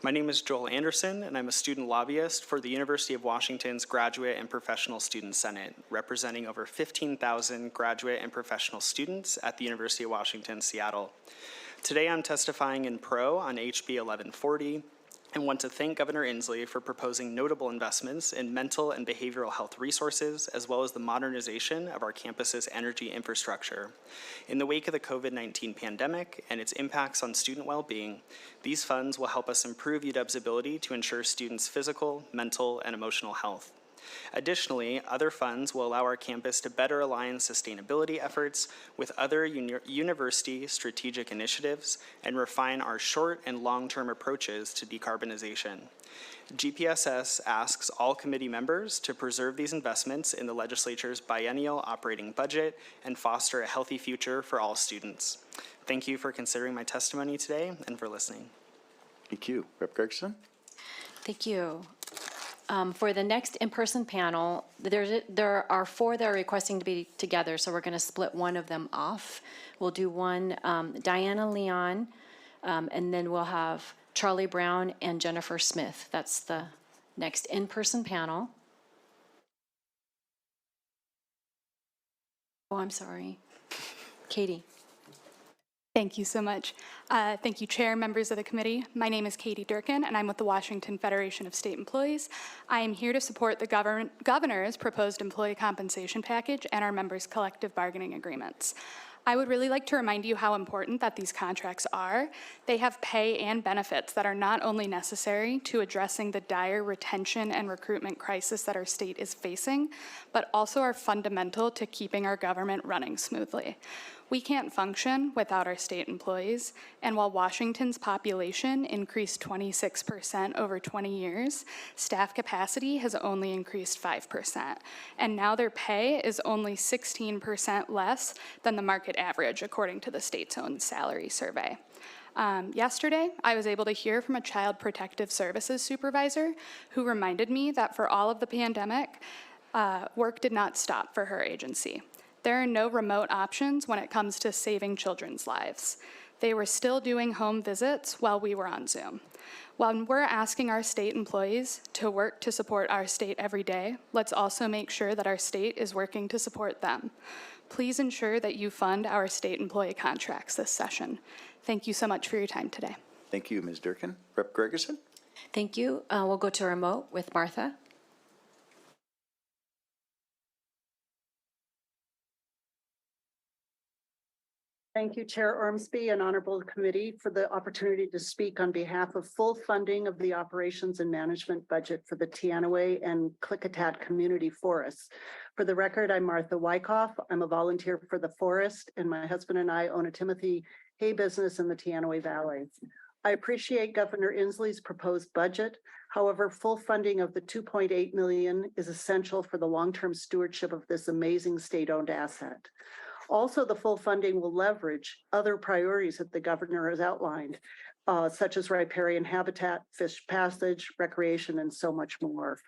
My name is Joel Anderson, and I'm a student lobbyist for the University of Washington's Graduate and Professional Student Senate, representing over 15,000 graduate and professional students at the University of Washington, Seattle. Today, I'm testifying in pro on HB 1140, and want to thank Governor Inslee for proposing notable investments in mental and behavioral health resources, as well as the modernization of our campus's energy infrastructure. In the wake of the COVID-19 pandemic and its impacts on student well-being, these funds will help us improve UW's ability to ensure students' physical, mental, and emotional health. Additionally, other funds will allow our campus to better align sustainability efforts with other university strategic initiatives and refine our short and long-term approaches to decarbonization. GPSS asks all committee members to preserve these investments in the legislature's biennial operating budget and foster a healthy future for all students. Thank you for considering my testimony today and for listening. Thank you. Rep. Gregerson. Thank you. For the next in-person panel, there are 4 that are requesting to be together, so we're going to split one of them off. We'll do one, Diana Leon, and then we'll have Charlie Brown and Jennifer Smith. That's the next in-person panel. Oh, I'm sorry. Katie. Thank you so much. Thank you, Chair, members of the committee. My name is Katie Durkin, and I'm with the Washington Federation of State Employees. I am here to support the governor's proposed employee compensation package and our members' collective bargaining agreements. I would really like to remind you how important that these contracts are. They have pay and benefits that are not only necessary to addressing the dire retention and recruitment crisis that our state is facing, but also are fundamental to keeping our government running smoothly. We can't function without our state employees, and while Washington's population increased 26% over 20 years, staff capacity has only increased 5%, and now their pay is only 16% less than the market average, according to the state's own salary survey. Yesterday, I was able to hear from a child protective services supervisor who reminded me that for all of the pandemic, work did not stop for her agency. There are no remote options when it comes to saving children's lives. They were still doing home visits while we were on Zoom. When we're asking our state employees to work to support our state every day, let's also make sure that our state is working to support them. Please ensure that you fund our state employee contracts this session. Thank you so much for your time today. Thank you, Ms. Durkin. Rep. Gregerson. Thank you. We'll go to remote with Martha. Thank you, Chair Ormsby and Honorable Committee, for the opportunity to speak on behalf of full funding of the operations and management budget for the Teanaway and Klickitat community forests. For the record, I'm Martha Wyckoff. I'm a volunteer for the forest, and my husband and I own a Timothy hay business in the Teanaway Valley. I appreciate Governor Inslee's proposed budget. However, full funding of the $2.8 million is essential for the long-term stewardship of this amazing state-owned asset. Also, the full funding will leverage other priorities that the governor has outlined, such as riparian habitat, fish passage, recreation, and so much more.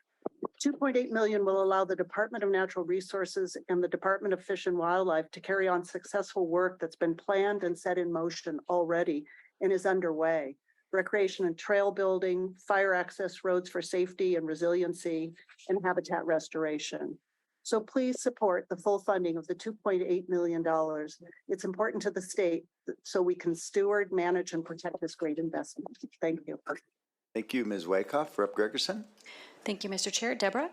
$2.8 million will allow the Department of Natural Resources and the Department of Fish and Wildlife to carry on successful work that's been planned and set in motion already and is underway. recreation and trail building, fire access roads for safety and resiliency, and habitat restoration. So please support the full funding of the $2.8 million. It's important to the state so we can steward, manage, and protect this great investment. Thank you. Thank you, Ms. Wyckoff. Rep. Gregerson? Thank you, Mr. Chair. Deborah?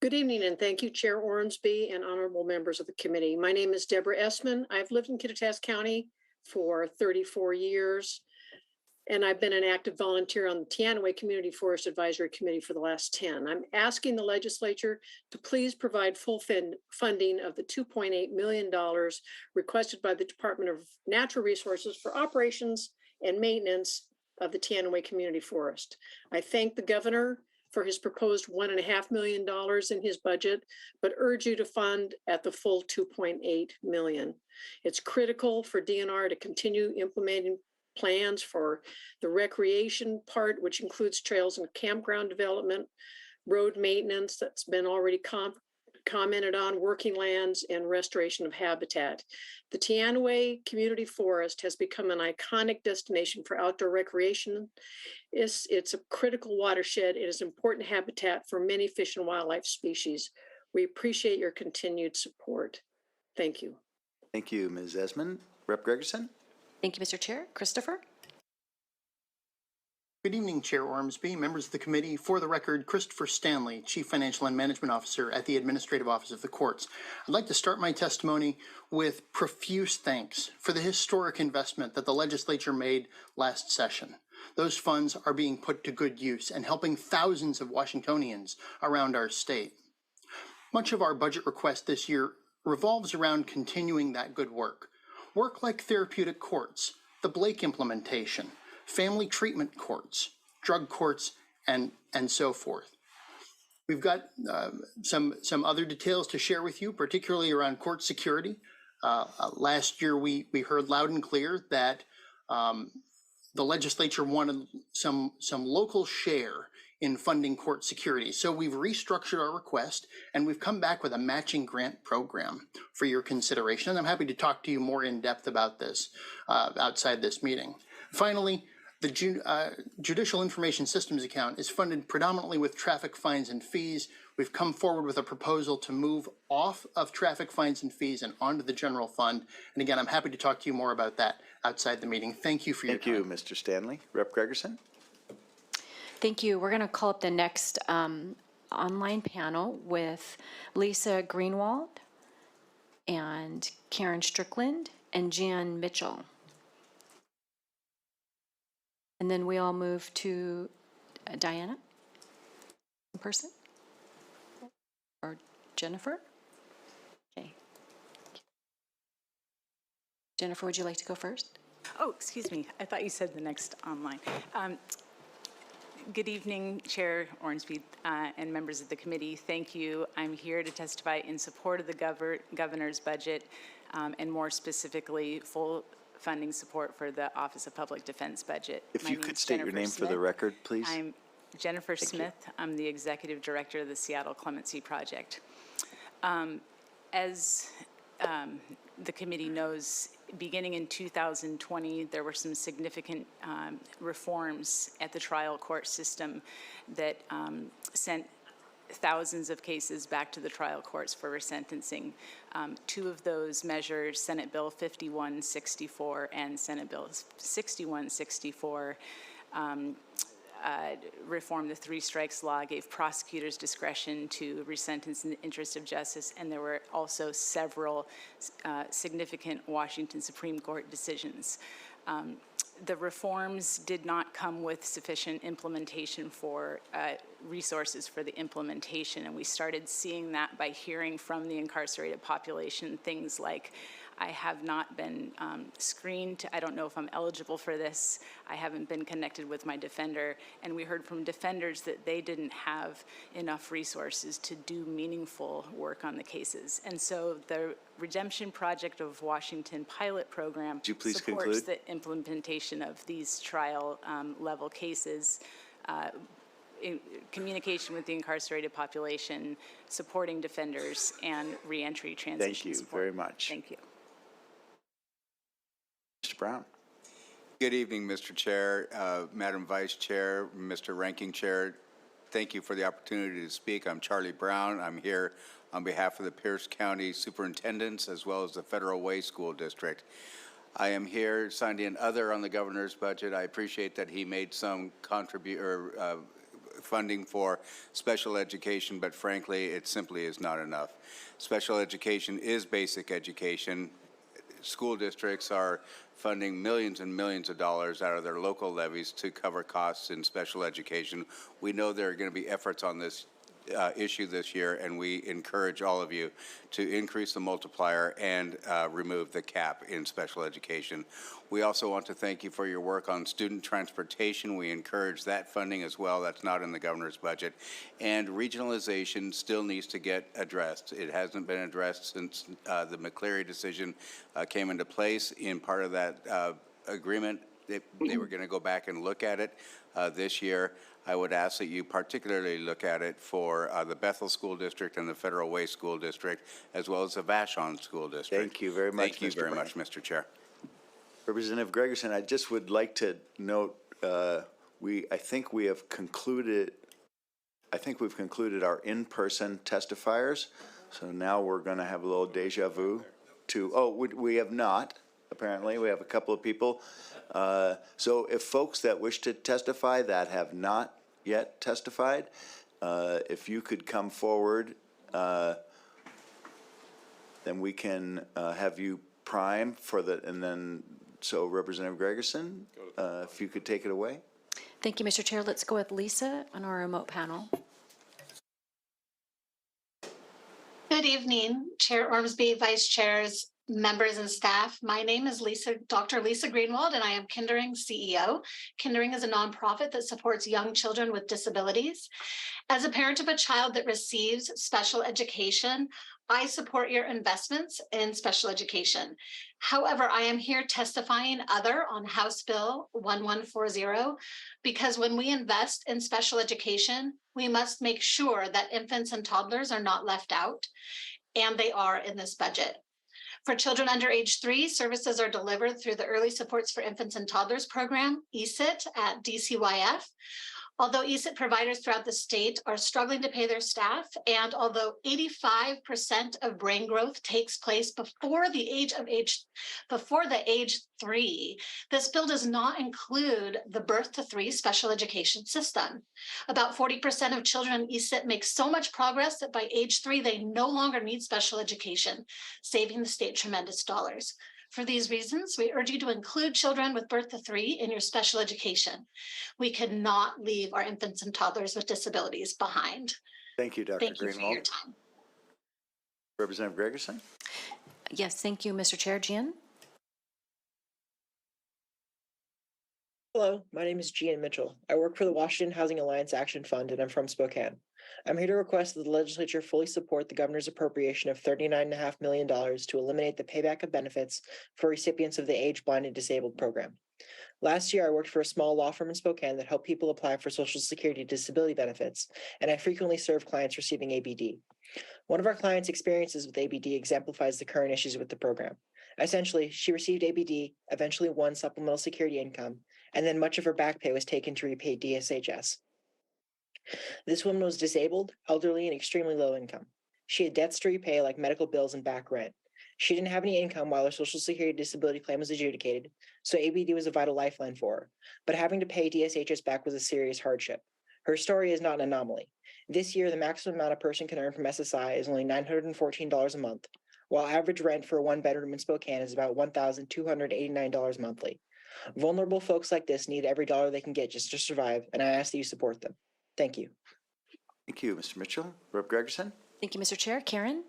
Good evening, and thank you, Chair Ormsby and honorable members of the committee. My name is Deborah Essman. I've lived in Kittitas County for 34 years, and I've been an active volunteer on the Teanaway Community Forest Advisory Committee for the last 10. I'm asking the legislature to please provide full funding of the $2.8 million requested by the Department of Natural Resources for operations and maintenance of the Teanaway Community Forest. I thank the governor for his proposed $1.5 million in his budget, but urge you to fund at the full $2.8 million. It's critical for DNR to continue implementing plans for the recreation part, which includes trails and campground development, road maintenance that's been already commented on, working lands, and restoration of habitat. The Teanaway Community Forest has become an iconic destination for outdoor recreation. It's a critical watershed. It is important habitat for many fish and wildlife species. We appreciate your continued support. Thank you. Thank you, Ms. Esmond. Rep. Gregerson? Thank you, Mr. Chair. Christopher? Good evening, Chair Ormsby, members of the committee. For the record, Christopher Stanley, Chief Financial and Management Officer at the Administrative Office of the Courts. I'd like to start my testimony with profuse thanks for the historic investment that the legislature made last session. Those funds are being put to good use and helping thousands of Washingtonians around our state. Much of our budget request this year revolves around continuing that good work. Work like therapeutic courts, the Blake implementation, family treatment courts, drug courts, and so forth. We've got some other details to share with you, particularly around court security. Last year, we heard loud and clear that the legislature wanted some local share in funding court security. So we've restructured our request, and we've come back with a matching grant program for your consideration. And I'm happy to talk to you more in depth about this outside this meeting. Finally, the Judicial Information Systems account is funded predominantly with traffic fines and fees. We've come forward with a proposal to move off of traffic fines and fees and onto the general fund. And again, I'm happy to talk to you more about that outside the meeting. Thank you for your time. Thank you, Mr. Stanley. Rep. Gregerson? Thank you. We're going to call up the next online panel with Lisa Greenwald and Karen Strickland and Jan Mitchell. And then we all move to Diana in person or Jennifer. Okay. Jennifer, would you like to go first? Oh, excuse me. I thought you said the next online. Good evening, Chair Ormsby and members of the committee. Thank you. I'm here to testify in support of the governor's budget and more specifically, full funding support for the Office of Public Defense budget. If you could state your name for the record, please. I'm Jennifer Smith. I'm the Executive Director of the Seattle Clemency Project. As the committee knows, beginning in 2020, there were some significant reforms at the trial court system that sent thousands of cases back to the trial courts for resentencing. Two of those measures, Senate Bill 5164 and Senate Bill 6164, reformed the three strikes law, gave prosecutors discretion to resentence in the interest of justice, and there were also several significant Washington Supreme Court decisions. The reforms did not come with sufficient implementation for resources for the implementation, and we started seeing that by hearing from the incarcerated population things like, I have not been screened. I don't know if I'm eligible for this. I haven't been connected with my defender. And we heard from defenders that they didn't have enough resources to do meaningful work on the cases. And so the Redemption Project of Washington pilot program supports the implementation of these trial level cases communication with the incarcerated population, supporting defenders, and reentry transition Thank you support. very much. Thank you. Mr. Brown. Good evening, Mr. Chair, Madam Vice Chair, Mr. Ranking Chair. Thank you for the opportunity to speak. I'm Charlie Brown. I'm here on behalf of the Pierce County Superintendents as well as the Federal Way School District. I am here signed in other on the governor's budget. I appreciate that he made some funding for special education, but frankly, it simply is not enough. Special education is basic education. School districts are funding millions and millions of dollars out of their local levies to cover costs in special education. We know there are going to be efforts on this issue this year, and we encourage all of you to increase the multiplier and remove the cap in special education. We also want to thank you for your work on student transportation. We encourage that funding as well. That's not in the governor's budget. And regionalization still needs to get addressed. It hasn't been addressed since the McCleary decision came into place. In part of that agreement, they were going to go back and look at it this year. I would ask that you particularly look at it for the Bethel School District and the Federal Way School District, as well as the Vashon School District. Thank you very much, Thank you very much, Mr. Chair. Representative Gregerson, I just would like to note, I think we've concluded our in-person testifiers. So now we're going to have a little deja vu we have not, apparently. We have a couple of people. So if folks that wish to testify that have not yet testified, if you could come forward, then we can have you prime for so Representative Gregerson, if you could take it away. Thank you, Mr. Chair. Let's go with Lisa on our remote panel. Good evening, Chair Ormsby, Vice Chairs, members and staff. My name is Dr. Lisa Greenwald, and I am Kindering CEO. Kindering is a nonprofit that supports young children with disabilities. As a parent of a child that receives special education, I support your investments in special education. However, I am here testifying on House Bill 1140 because when we invest in special education, we must make sure that infants and toddlers are not left out, and they are in this budget. For children under age 3, services are delivered through the Early Supports for Infants and Toddlers program, ESIT, at DCYF. Although ESIT providers throughout the state are struggling to pay their staff, and although 85% of brain growth takes place before the age 3, this bill does not include the birth to 3 special education system. About 40% of children in ESIT make so much progress that by age 3, they no longer need special education, saving the state tremendous dollars. For these reasons, we urge you to include children with birth to 3 in your special education. We cannot leave our infants and toddlers with disabilities behind. Thank you, Dr. Thank you for your time. Representative Gregerson? Yes, thank you, Mr. Chair. Jean? Hello, my name is Gian Mitchell. I work for the Washington Housing Alliance Action Fund, and I'm from Spokane. I'm here to request that the legislature fully support the governor's appropriation of $39.5 million to eliminate the payback of benefits for recipients of the Age, Blind, and Disabled program. Last year, I worked for a small law firm in Spokane that helped people apply for Social Security disability benefits, and I frequently serve clients receiving ABD. One of our clients' experiences with ABD exemplifies the current issues with the program. Essentially, she received ABD, eventually won supplemental security income, and then much of her back pay was taken to repay DSHS. This woman was disabled, elderly, and extremely low income. She had debts to repay like medical bills and back rent. She didn't have any income while her Social Security disability claim was adjudicated, so ABD was a vital lifeline for her. But having to pay DSHS back was a serious hardship. Her story is not an anomaly. This year, the maximum amount a person can earn from SSI is only $914 a month, while average rent for a one-bedroom in Spokane is about $1,289 monthly. Vulnerable folks like this need every dollar they can get just to survive, and I ask that you support them. Thank you. Thank you, Mr. Mitchell. Rep. Gregerson? Thank you, Mr. Chair. Karen?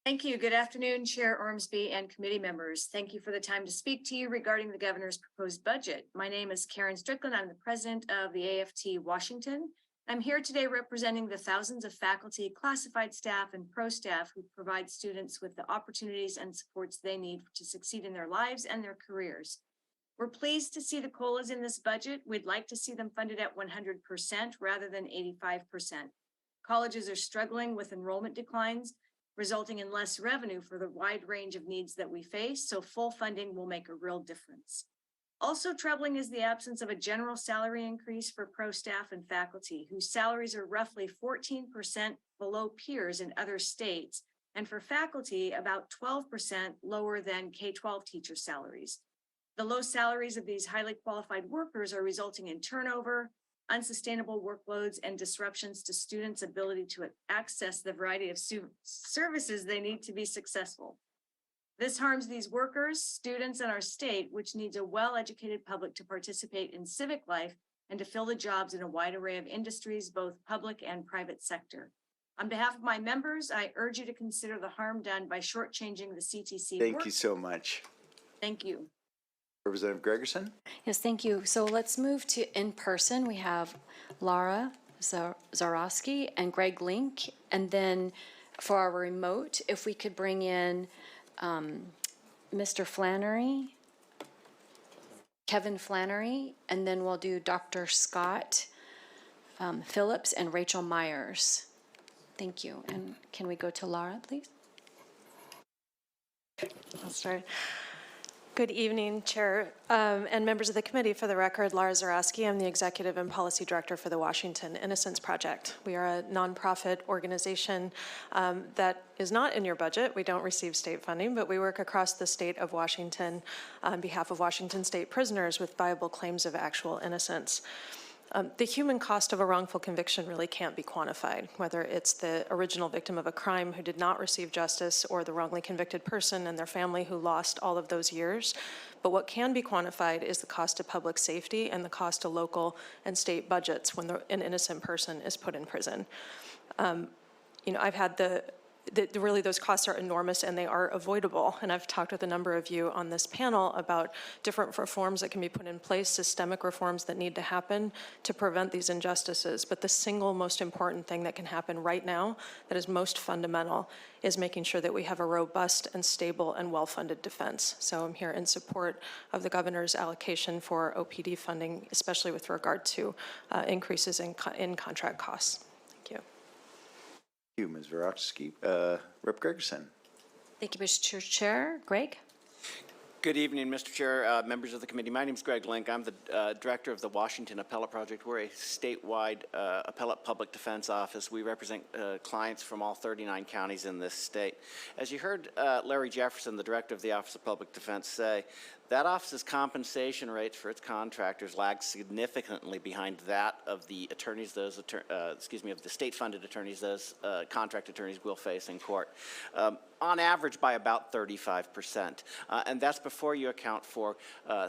Thank you. Good afternoon, Chair Ormsby and committee members. Thank you for the time to speak to you regarding the governor's proposed budget. My name is Karen Strickland. I'm the president of the AFT Washington. I'm here today representing the thousands of faculty, classified staff, and pro staff who provide students with the opportunities and supports they need to succeed in their lives and their careers. We're pleased to see the COLAs in this budget. We'd like to see them funded at 100% rather than 85%. Colleges are struggling with enrollment declines, resulting in less revenue for the wide range of needs that we face, so full funding will make a real difference. Also troubling is the absence of a general salary increase for pro staff and faculty, whose salaries are roughly 14% below peers in other states, and for faculty, about 12% lower than K-12 teacher salaries. The low salaries of these highly qualified workers are resulting in turnover, unsustainable workloads, and disruptions to students' ability to access the variety of services they need to be successful. This harms these workers, students, and our state, which needs a well-educated public to participate in civic life and to fill the jobs in a wide array of industries, both public and private sector. On behalf of my members, I urge you to consider the harm done by shortchanging the CTC. Thank you so much. Thank you. Representative Gregerson? Yes, thank you. So let's move to in person. We have Laura Zarowski and Greg Link. And then for our remote, if we could bring in Mr. Flannery, Kevin Flannery, and then we'll do Dr. Scott Phillips and Rachel Myers. Thank you. And can we go to Laura, please? I'll start. Good evening, Chair and members of the committee. For the record, Laura Zarowski. I'm the Executive and Policy Director for the Washington Innocence Project. We are a nonprofit organization that is not in your budget. We don't receive state funding, but we work across the state of Washington on behalf of Washington state prisoners with viable claims of actual innocence. The human cost of a wrongful conviction really can't be quantified, whether it's the original victim of a crime who did not receive justice or the wrongly convicted person and their family who lost all of those years. But what can be quantified is the cost to public safety and the cost to local and state budgets when an innocent person is put in prison. I've had really those costs are enormous and they are avoidable. And I've talked with a number of you on this panel about different reforms that can be put in place, systemic reforms that need to happen to prevent these injustices. But the single most important thing that can happen right now that is most fundamental is making sure that we have a robust and stable and well-funded defense. So I'm here in support of the governor's allocation for OPD funding, especially with regard to increases in contract costs. Thank you. Thank you, Ms. Zarowski. Rep. Gregerson. Thank you, Mr. Chair. Greg? Good evening, Mr. Chair, members of the committee. My name is Greg Link. I'm the director of the Washington Appellate Project. We're a statewide appellate public defense office. We represent clients from all 39 counties in this state. As you heard Larry Jefferson, the director of the Office of Public Defense, say, that office's compensation rates for its contractors lag significantly behind that of the attorneys, of the state-funded attorneys those contract attorneys will face in court. On average by about 35%. And that's before you account for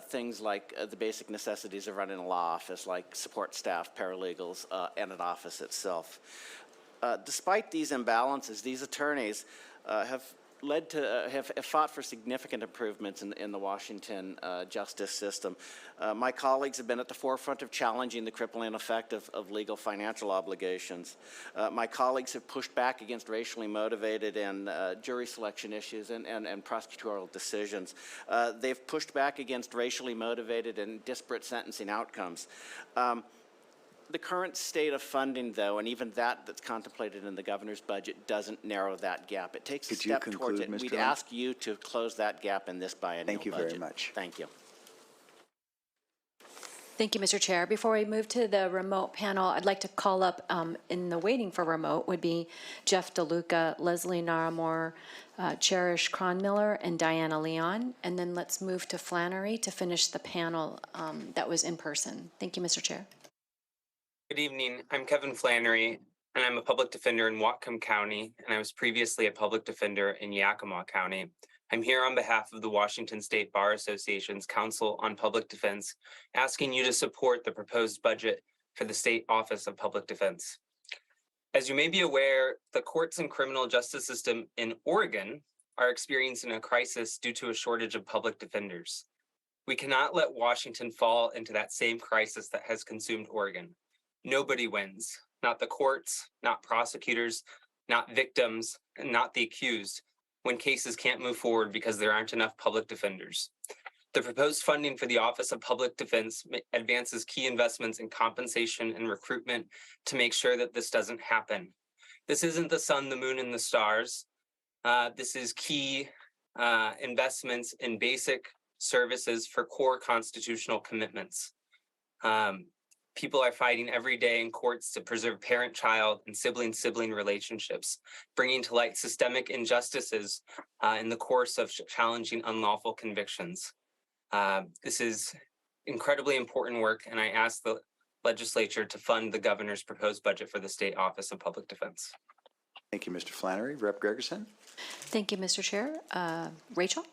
things like the basic necessities of running a law office, like support staff, paralegals, and an office itself. Despite these imbalances, these attorneys have fought for significant improvements in the Washington justice system. My colleagues have been at the forefront of challenging the crippling effect of legal financial obligations. My colleagues have pushed back against racially motivated and jury selection issues and prosecutorial decisions. They've pushed back against racially motivated and disparate sentencing outcomes. The current state of funding, though, and even that's contemplated in the governor's budget, doesn't narrow that gap. It takes a step towards it. We'd ask you to close that gap in this biennial budget. Thank you very much. Thank you. Thank you, Mr. Chair. Before we move to the remote panel, I'd like to call up in the waiting for remote would be Jeff DeLuca, Leslie Naramore, Cherish Cronmiller, and Diana Leon. And then let's move to Flannery to finish the panel that was in person. Thank you, Mr. Chair. Good evening. I'm Kevin Flannery, and I'm a public defender in Whatcom County, and I was previously a public defender in Yakima County. I'm here on behalf of the Washington State Bar Association's Council on Public Defense, asking you to support the proposed budget for the State Office of Public Defense. As you may be aware, the courts and criminal justice system in Oregon are experiencing a crisis due to a shortage of public defenders. We cannot let Washington fall into that same crisis that has consumed Oregon. Nobody wins, not the courts, not prosecutors, not victims, and not the accused, when cases can't move forward because there aren't enough public defenders. The proposed funding for the Office of Public Defense advances key investments in compensation and recruitment to make sure that this doesn't happen. This isn't the sun, the moon, and the stars. This is key investments in basic services for core constitutional commitments. People are fighting every day in courts to preserve parent-child and sibling-sibling relationships, bringing to light systemic injustices in the course of challenging unlawful convictions. This is incredibly important work, and I ask the legislature to fund the governor's proposed budget for the State Office of Public Defense. Thank you, Mr. Flannery. Rep. Gregerson? Thank you, Mr. Chair. Rachel?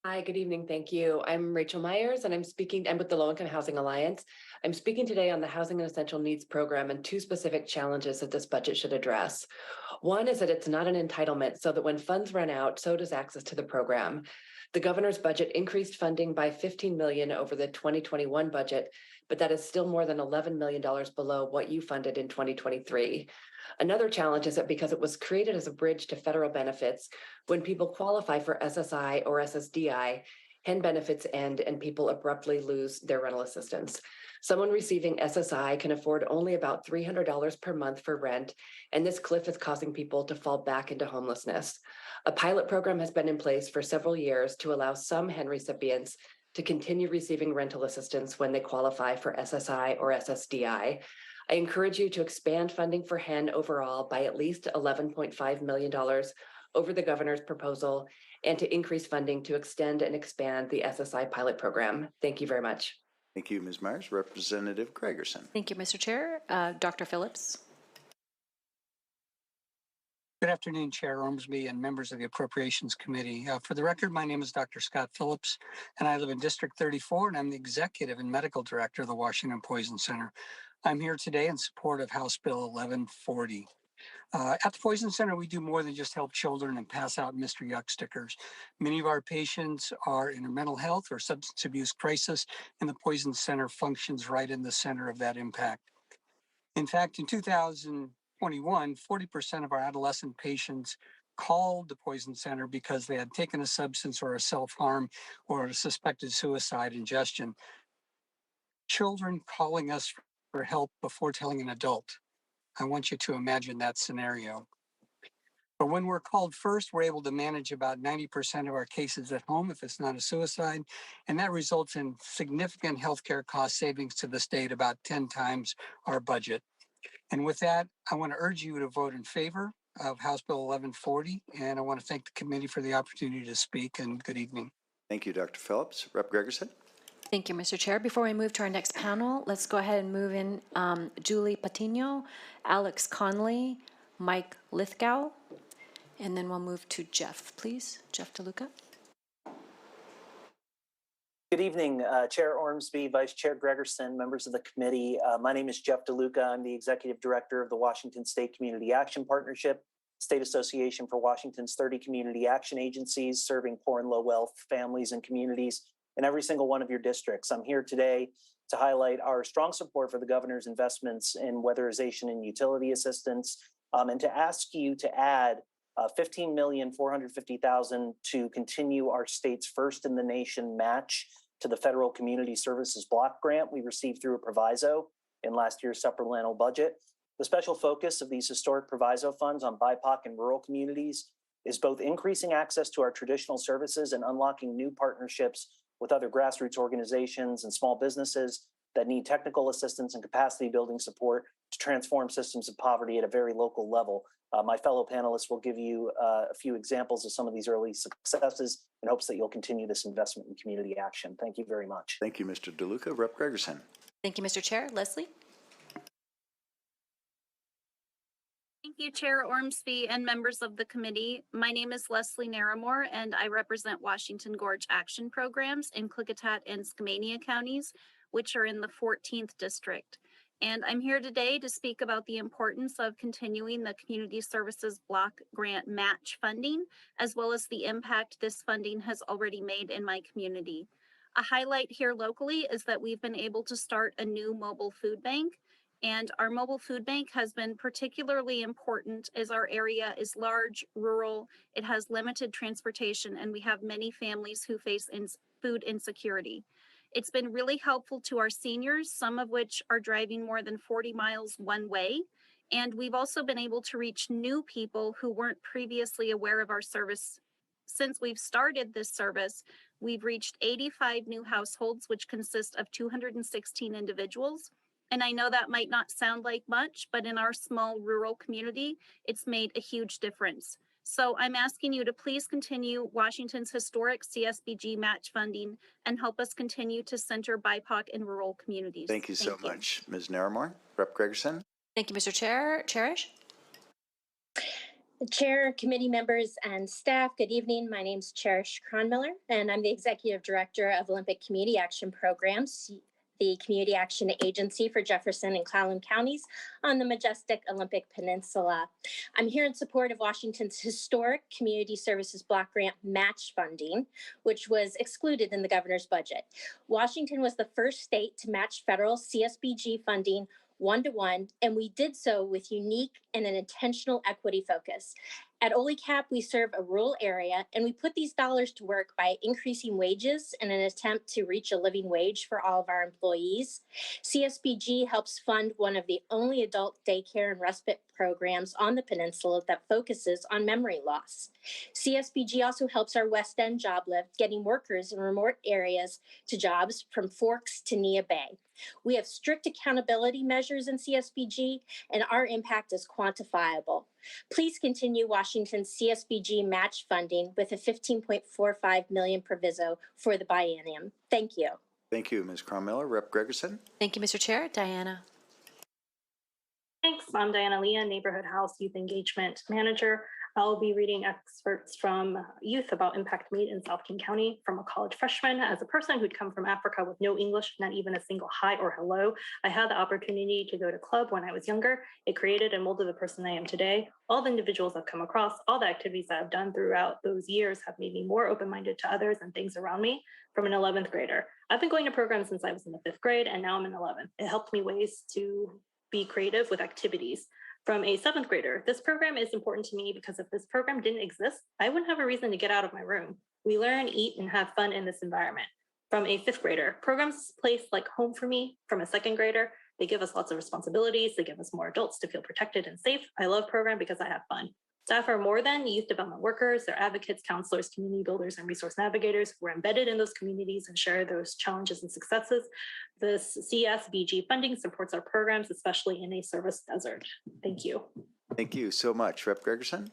Hi, good evening. Thank you. I'm Rachel Myers, and I'm with the Low Income Housing Alliance. I'm speaking today on the Housing and Essential Needs Program and two specific challenges that this budget should address. One is that it's not an entitlement, so that when funds run out, so does access to the program. The governor's budget increased funding by $15 million over the 2021 budget, but that is still more than $11 million below what you funded in 2023. Another challenge is that because it was created as a bridge to federal benefits, when people qualify for SSI or SSDI, HEN benefits end and people abruptly lose their rental assistance. Someone receiving SSI can afford only about $300 per month for rent, and this cliff is causing people to fall back into homelessness. A pilot program has been in place for several years to allow some HEN recipients to continue receiving rental assistance when they qualify for SSI or SSDI. I encourage you to expand funding for HEN overall by at least $11.5 million over the governor's proposal and to increase funding to extend and expand the SSI pilot program. Thank you very much. Thank you, Ms. Myers. Representative Gregerson. Thank you, Mr. Chair. Dr. Phillips? Good afternoon, Chair Ormsby and members of the Appropriations Committee. For the record, my name is Dr. Scott Phillips, and I live in District 34, and I'm the Executive and Medical Director of the Washington Poison Center. I'm here today in support of House Bill 1140. At the Poison Center, we do more than just help children and pass out Mr. Yuck stickers. Many of our patients are in a mental health or substance abuse crisis, and the Poison Center functions right in the center of that impact. In fact, in 2021, 40% of our adolescent patients called the Poison Center because they had taken a substance or a self-harm or a suspected suicide ingestion. Children calling us for help before telling an adult. I want you to imagine that scenario. But when we're called first, we're able to manage about 90% of our cases at home if it's not a suicide, and that results in significant healthcare cost savings to the state, about 10 times our budget. And with that, I want to urge you to vote in favor of House Bill 1140, and I want to thank the committee for the opportunity to speak, and good evening. Thank you, Dr. Phillips. Rep. Gregerson? Thank you, Mr. Chair. Before we move to our next panel, let's go ahead and move in Julie Patino, Alex Conley, Mike Lithgow, and then we'll move to Jeff, please. Jeff DeLuca. Good evening, Chair Ormsby, Vice Chair Gregerson, members of the committee. My name is Jeff DeLuca. I'm the Executive Director of the Washington State Community Action Partnership, State Association for Washington's 30 community action agencies serving poor and low wealth families and communities in every single one of your districts. I'm here today to highlight our strong support for the governor's investments in weatherization and utility assistance, and to ask you to add $15,450,000 to continue our state's first in the nation match to the Federal Community Services Block Grant we received through a proviso in last year's supplemental budget. The special focus of these historic proviso funds on BIPOC and rural communities is both increasing access to our traditional services and unlocking new partnerships with other grassroots organizations and small businesses that need technical assistance and capacity building support to transform systems of poverty at a very local level. My fellow panelists will give you a few examples of some of these early successes in hopes that you'll continue this investment in community action. Thank you very much. Thank you, Mr. DeLuca. Rep. Gregerson. Thank you, Mr. Chair. Leslie? Thank you, Chair Ormsby and members of the committee. My name is Leslie Naramore, and I represent Washington Gorge Action Programs in Klickitat and Skamania counties, which are in the 14th district. And I'm here today to speak about the importance of continuing the Community Services Block Grant match funding, as well as the impact this funding has already made in my community. A highlight here locally is that we've been able to start a new mobile food bank, And our mobile food bank has been particularly important as our area is large, rural, it has limited transportation, and we have many families who face food insecurity. It's been really helpful to our seniors, some of which are driving more than 40 miles one way. And we've also been able to reach new people who weren't previously aware of our service. Since we've started this service, we've reached 85 new households, which consist of 216 individuals. And I know that might not sound like much, but in our small rural community, it's made a huge difference. So I'm asking you to please continue Washington's historic CSBG match funding and help us continue to center BIPOC in rural communities. Thank you so much, Ms. Naramore. Rep. Gregerson. Thank you, Mr. Chair. Cherish? Chair, committee members, and staff, good evening. My name is Cherish Cronmiller, and I'm the Executive Director of Olympic Community Action Programs, the community action agency for Jefferson and Clallam counties on the majestic Olympic Peninsula. I'm here in support of Washington's historic Community Services Block Grant match funding, which was excluded in the governor's budget. Washington was the first state to match federal CSBG funding 1-to-1, and we did so with unique and an intentional equity focus. At OLICAP, we serve a rural area, and we put these dollars to work by increasing wages in an attempt to reach a living wage for all of our employees. CSBG helps fund one of the only adult daycare and respite programs on the peninsula that focuses on memory loss. CSBG also helps our West End job lift, getting workers in remote areas to jobs from Forks to Nia Bay. We have strict accountability measures in CSBG, and our impact is quantifiable. Please continue Washington's CSBG match funding with a $15.45 million proviso for the biennium. Thank you. Thank you, Ms. Cronmiller. Rep. Gregerson. Thank you, Mr. Chair. Diana. Thanks. I'm Diana Leah, Neighborhood House Youth Engagement Manager. I'll be reading excerpts from Youth About Impact Made in South King County from a college freshman. As a person who'd come from Africa with no English, not even a single hi or hello, I had the opportunity to go to club when I was younger. It created and molded the person I am today. All the individuals I've come across, all the activities that I've done throughout those years have made me more open-minded to others and things around me. From an 11th grader, I've been going to programs since I was in the 5th grade, and now I'm in 11th. It helped me ways to be creative with activities. From a 7th grader, this program is important to me because if this program didn't exist, I wouldn't have a reason to get out of my room. We learn, eat, and have fun in this environment. From a 5th grader, programs place like home for me. From a 2nd grader, they give us lots of responsibilities. They give us more adults to feel protected and safe. I love program because I have fun. Staff are more than youth development workers. They're advocates, counselors, community builders, and resource navigators who are embedded in those communities and share those challenges and successes. This CSBG funding supports our programs, especially in a service desert. Thank you. Thank you so much. Rep. Gregerson.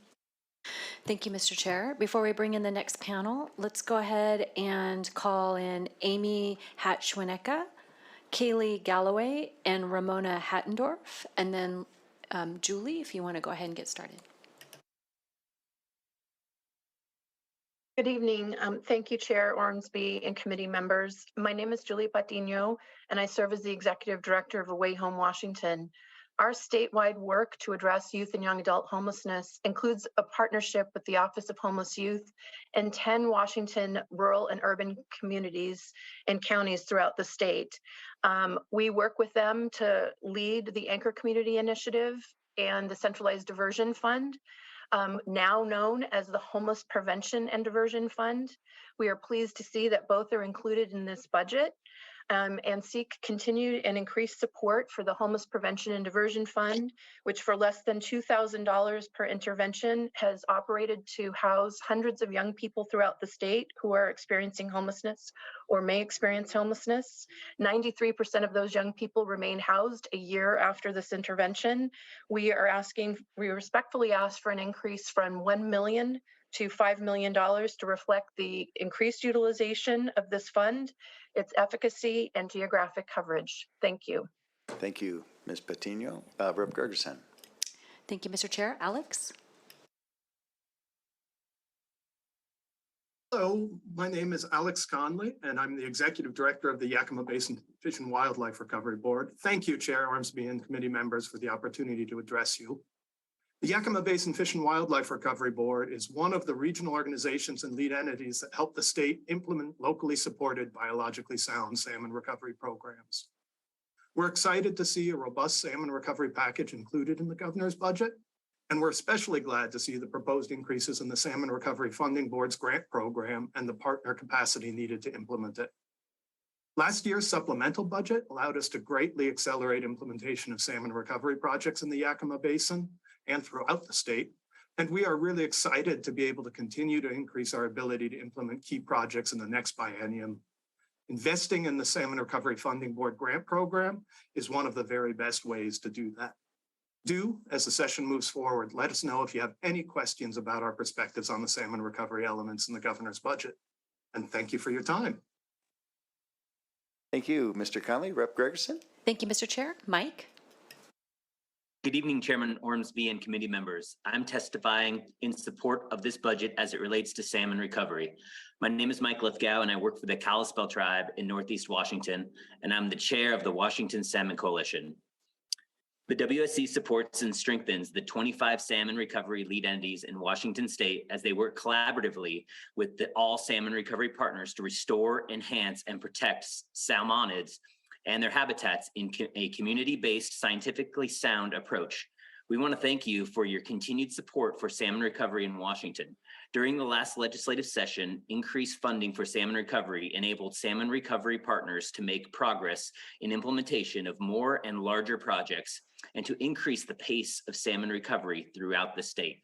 Thank you, Mr. Chair. Before we bring in the next panel, let's go ahead and call in Amy Hatchwineka, Kaylee Galloway, and Ramona Hattendorf, and then Julie, if you want to go ahead and get started. Good evening. Thank you, Chair Ormsby and committee members. My name is Julie Patiño, and I serve as the Executive Director of Away Home Washington. Our statewide work to address youth and young adult homelessness includes a partnership with the Office of Homeless Youth and 10 Washington rural and urban communities and counties throughout the state. We work with them to lead the Anchor Community Initiative and the Centralized Diversion Fund, now known as the Homeless Prevention and Diversion Fund. We are pleased to see that both are included in this budget and seek continued and increased support for the Homeless Prevention and Diversion Fund, which for less than $2,000 per intervention has operated to house hundreds of young people throughout the state who are experiencing homelessness or may experience homelessness. 93% of those young people remain housed a year after this intervention. We respectfully ask for an increase from $1 million to $5 million to reflect the increased utilization of this fund, its efficacy, and geographic coverage. Thank you. Thank you, Ms. Patiño. Rep. Gregerson. Thank you, Mr. Chair. Alex? Hello, my name is Alex Conley, and I'm the Executive Director of the Yakima Basin Fish and Wildlife Recovery Board. Thank you, Chair Ormsby and committee members, for the opportunity to address you. The Yakima Basin Fish and Wildlife Recovery Board is one of the regional organizations and lead entities that help the state implement locally supported biologically sound salmon recovery programs. We're excited to see a robust salmon recovery package included in the governor's budget. And we're especially glad to see the proposed increases in the Salmon Recovery Funding Board's grant program and the partner capacity needed to implement it. Last year's supplemental budget allowed us to greatly accelerate implementation of salmon recovery projects in the Yakima Basin and throughout the state. And we are really excited to be able to continue to increase our ability to implement key projects in the next biennium. Investing in the Salmon Recovery Funding Board grant program is one of the very best ways to do that. As the session moves forward, let us know if you have any questions about our perspectives on the salmon recovery elements in the governor's budget. And thank you for your time. Thank you, Mr. Conley. Rep. Gregerson? Thank you, Mr. Chair. Mike? Good evening, Chairman Ormsby and committee members. I'm testifying in support of this budget as it relates to salmon recovery. My name is Mike Lithgow, and I work for the Kalispel Tribe in Northeast Washington, and I'm the chair of the Washington Salmon Coalition. The WSC supports and strengthens the 25 salmon recovery lead entities in Washington state as they work collaboratively with all salmon recovery partners to restore, enhance, and protect salmonids and their habitats in a community-based, scientifically sound approach. We want to thank you for your continued support for salmon recovery in Washington. During the last legislative session, increased funding for salmon recovery enabled salmon recovery partners to make progress in implementation of more and larger projects and to increase the pace of salmon recovery throughout the state.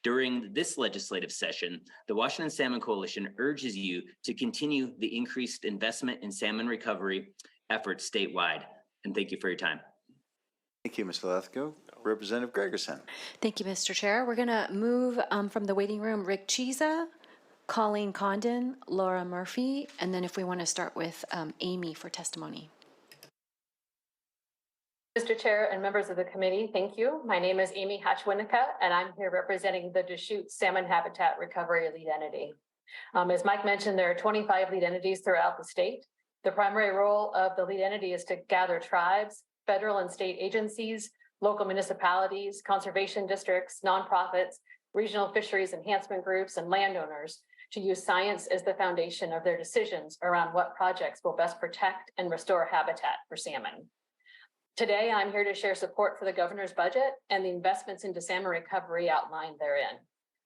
During this legislative session, the Washington Salmon Coalition urges you to continue the increased investment in salmon recovery efforts statewide. And thank you for your time. Thank you, Mr. Lethko. Representative Gregerson. Thank you, Mr. Chair. We're going to move from the waiting room, Rick Chiza, Colleen Condon, Laura Murphy, and then if we want to start with Amy for testimony. Mr. Chair and members of the committee, thank you. My name is Amy Hatch-Winnica, and I'm here representing the Deschutes Salmon Habitat Recovery Lead Entity. As Mike mentioned, there are 25 lead entities throughout the state. The primary role of the lead entity is to gather tribes, federal and state agencies, local municipalities, conservation districts, nonprofits, regional fisheries enhancement groups, and landowners to use science as the foundation of their decisions around what projects will best protect and restore habitat for salmon. Today, I'm here to share support for the governor's budget and the investments into salmon recovery outlined therein.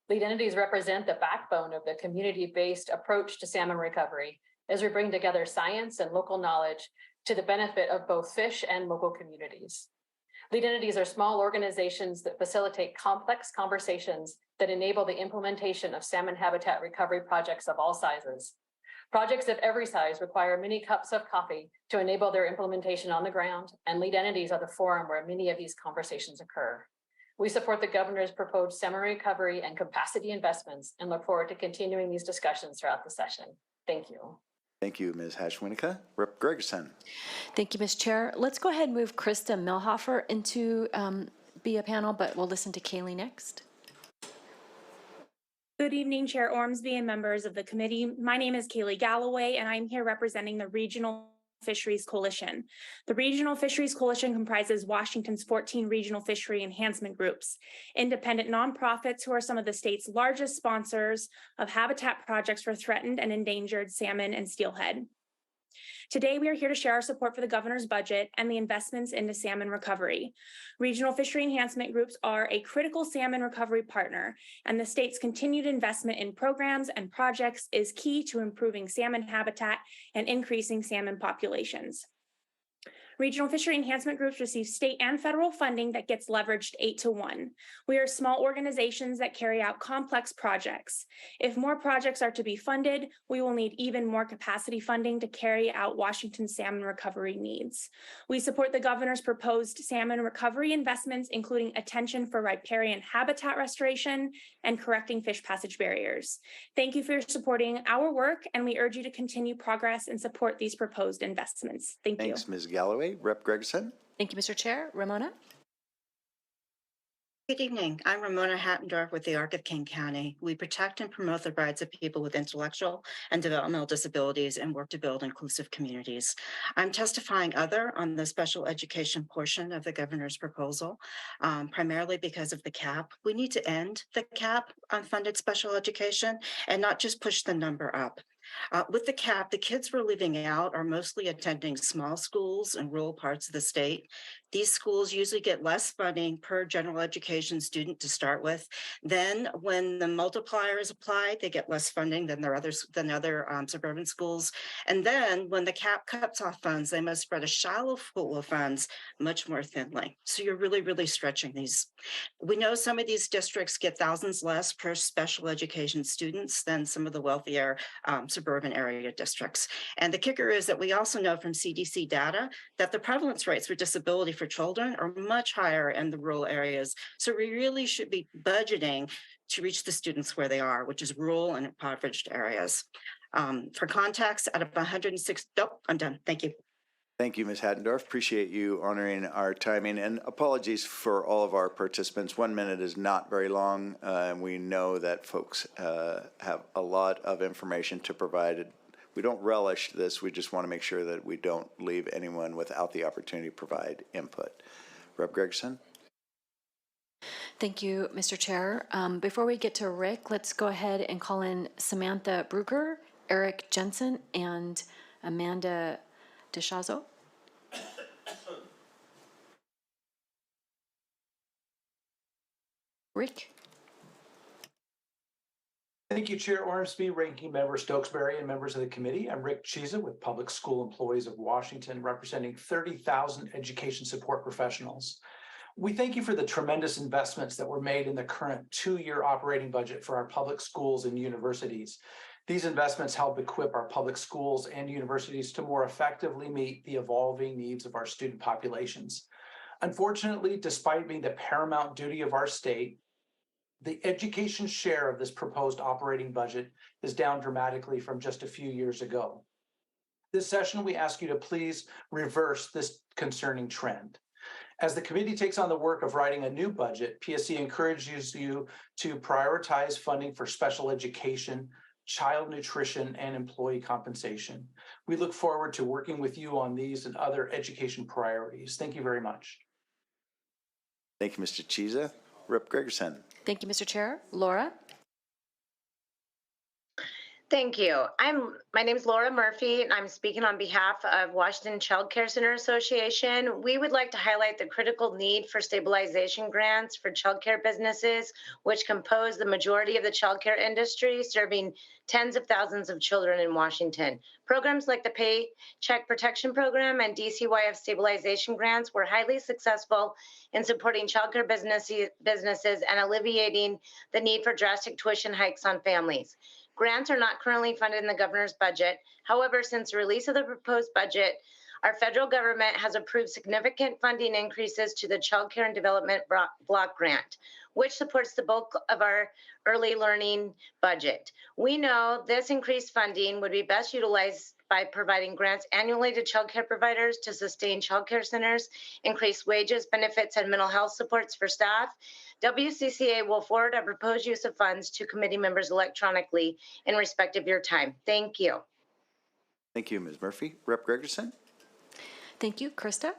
Lead entities represent the backbone of the community-based approach to salmon recovery as we bring together science and local knowledge to the benefit of both fish and local communities. Lead entities are small organizations that facilitate complex conversations that enable the implementation of salmon habitat recovery projects of all sizes. Projects of every size require many cups of coffee to enable their implementation on the ground, and lead entities are the forum where many of these conversations occur. We support the governor's proposed salmon recovery and capacity investments and look forward to continuing these discussions throughout the session. Thank you. Thank you, Ms. Hatch-Winnica. Rep. Gregerson. Thank you, Ms. Chair. Let's go ahead and move Krista Milhofer into be a panel, but we'll listen to Kaylee next. Good evening, Chair Ormsby and members of the committee. My name is Kaylee Galloway, and I'm here representing the Regional Fisheries Coalition. The Regional Fisheries Coalition comprises Washington's 14 regional fishery enhancement groups, independent nonprofits who are some of the state's largest sponsors of habitat projects for threatened and endangered salmon and steelhead. Today, we are here to share our support for the governor's budget and the investments into salmon recovery. Regional fishery enhancement groups are a critical salmon recovery partner, and the state's continued investment in programs and projects is key to improving salmon habitat and increasing salmon populations. Regional fishery enhancement groups receive state and federal funding that gets leveraged 8-to-1. We are small organizations that carry out complex projects. If more projects are to be funded, we will need even more capacity funding to carry out Washington's salmon recovery needs. We support the governor's proposed salmon recovery investments, including attention for riparian habitat restoration and correcting fish passage barriers. Thank you for supporting our work, and we urge you to continue progress and support these proposed investments. Thank you. Thanks, Ms. Galloway. Rep. Gregerson. Thank you, Mr. Chair. Ramona? Good evening. I'm Ramona Hattendorf with the ARC of King County. We protect and promote the rights of people with intellectual and developmental disabilities and work to build inclusive communities. I'm testifying other on the special education portion of the governor's proposal, primarily because of the cap. We need to end the cap on funded special education and not just push the number up. With the cap, the kids we're leaving out are mostly attending small schools in rural parts of the state. These schools usually get less funding per general education student to start with. Then when the multiplier is applied, they get less funding than other suburban schools. And then when the cap cuts off funds, they must spread a shallow pool of funds much more thinly. So you're really, really stretching these. We know some of these districts get thousands less per special education students than some of the wealthier suburban area districts. And the kicker is that we also know from CDC data that the prevalence rates for disability for children are much higher in the rural areas. So we really should be budgeting to reach the students where they are, which is rural and impoverished areas. For context, out of 106, I'm done. Thank you. Thank you, Ms. Hattendorf. Appreciate you honoring our timing, and apologies for all of our participants. 1 minute is not very long, and we know that folks have a lot of information to provide. We don't relish this. We just want to make sure that we don't leave anyone without the opportunity to provide input. Rep. Gregerson. Thank you, Mr. Chair. Before we get to Rick, let's go ahead and call in Samantha Bruger, Eric Jensen, and Amanda DeShazo. Rick. Thank you, Chair Ormsby, Ranking Member Stokesbury, and members of the committee. I'm Rick Chiesa with Public School Employees of Washington, representing 30,000 education support professionals. We thank you for the tremendous investments that were made in the current 2-year operating budget for our public schools and universities. These investments help equip our public schools and universities to more effectively meet the evolving needs of our student populations. Unfortunately, despite being the paramount duty of our state, the education share of this proposed operating budget is down dramatically from just a few years ago. This session, we ask you to please reverse this concerning trend. As the committee takes on the work of writing a new budget, PSC encourages you to prioritize funding for special education, child nutrition, and employee compensation. We look forward to working with you on these and other education priorities. Thank you very much. Thank you, Mr. Chiesa. Rep. Gregerson. Thank you, Mr. Chair. Laura. Thank you. My name is Laura Murphy, and I'm speaking on behalf of Washington Child Care Center Association. We would like to highlight the critical need for stabilization grants for child care businesses, which compose the majority of the child care industry, serving tens of thousands of children in Washington. Programs like the Paycheck Protection Program and DCYF stabilization grants were highly successful in supporting child care businesses and alleviating the need for drastic tuition hikes on families. Grants are not currently funded in the governor's budget. However, since the release of the proposed budget, our federal government has approved significant funding increases to the Child Care and Development Block Grant, which supports the bulk of our early learning budget. We know this increased funding would be best utilized by providing grants annually to child care providers to sustain child care centers, increase wages, benefits, and mental health supports for staff. WCCA will forward a proposed use of funds to committee members electronically in respect of your time. Thank you. Thank you, Ms. Murphy. Rep. Gregerson. Thank you. Krista.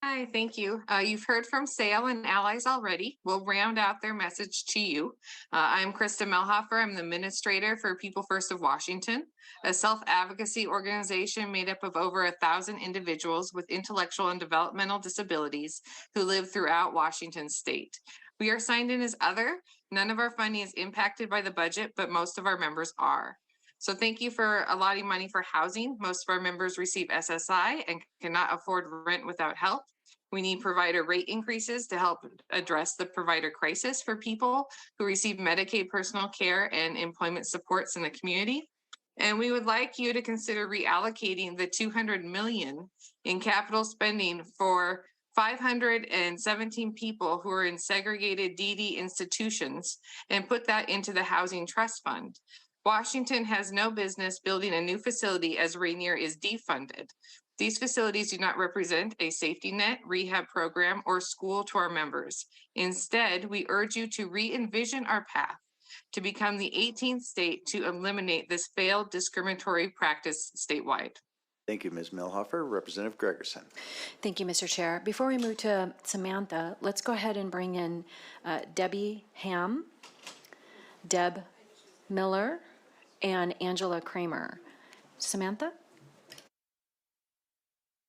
Hi, thank you. You've heard from SAIL and allies already. We'll round out their message to you. I'm Krista Melhofer. I'm the administrator for People First of Washington, a self-advocacy organization made up of over 1,000 individuals with intellectual and developmental disabilities who live throughout Washington state. We are signed in as other. None of our funding is impacted by the budget, but most of our members are. So thank you for allotting money for housing. Most of our members receive SSI and cannot afford rent without help. We need provider rate increases to help address the provider crisis for people who receive Medicaid personal care and employment supports in the community. And we would like you to consider reallocating the $200 million in capital spending for 517 people who are in segregated DD institutions and put that into the Housing Trust Fund. Washington has no business building a new facility as Rainier is defunded. These facilities do not represent a safety net, rehab program, or school to our members. Instead, we urge you to re-envision our path to become the 18th state to eliminate this failed discriminatory practice statewide. Thank you, Ms. Melhofer. Representative Gregerson. Thank you, Mr. Chair. Before we move to Samantha, let's go ahead and bring in Debbie Ham, Deb Miller, and Angela Kramer. Samantha?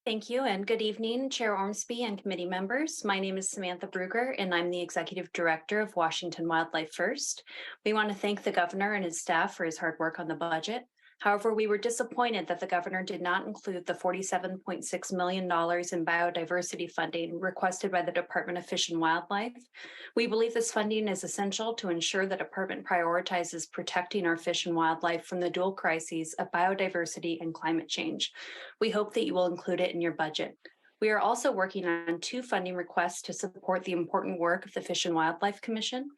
Thank you and good evening, Chair Ormsby and committee members. My name is Samantha Bruger and I'm the Executive Director of Washington Wildlife First. We want to thank the governor and his staff for his hard work on the budget. However, we were disappointed that the governor did not include the $47.6 million in biodiversity funding requested by the Department of Fish and Wildlife. We believe this funding is essential to ensure the department prioritizes protecting our fish and wildlife from the dual crises of biodiversity and climate change. We hope that you will include it in your budget. We are also working on 2 funding requests to support the important work of the Fish and Wildlife Commission.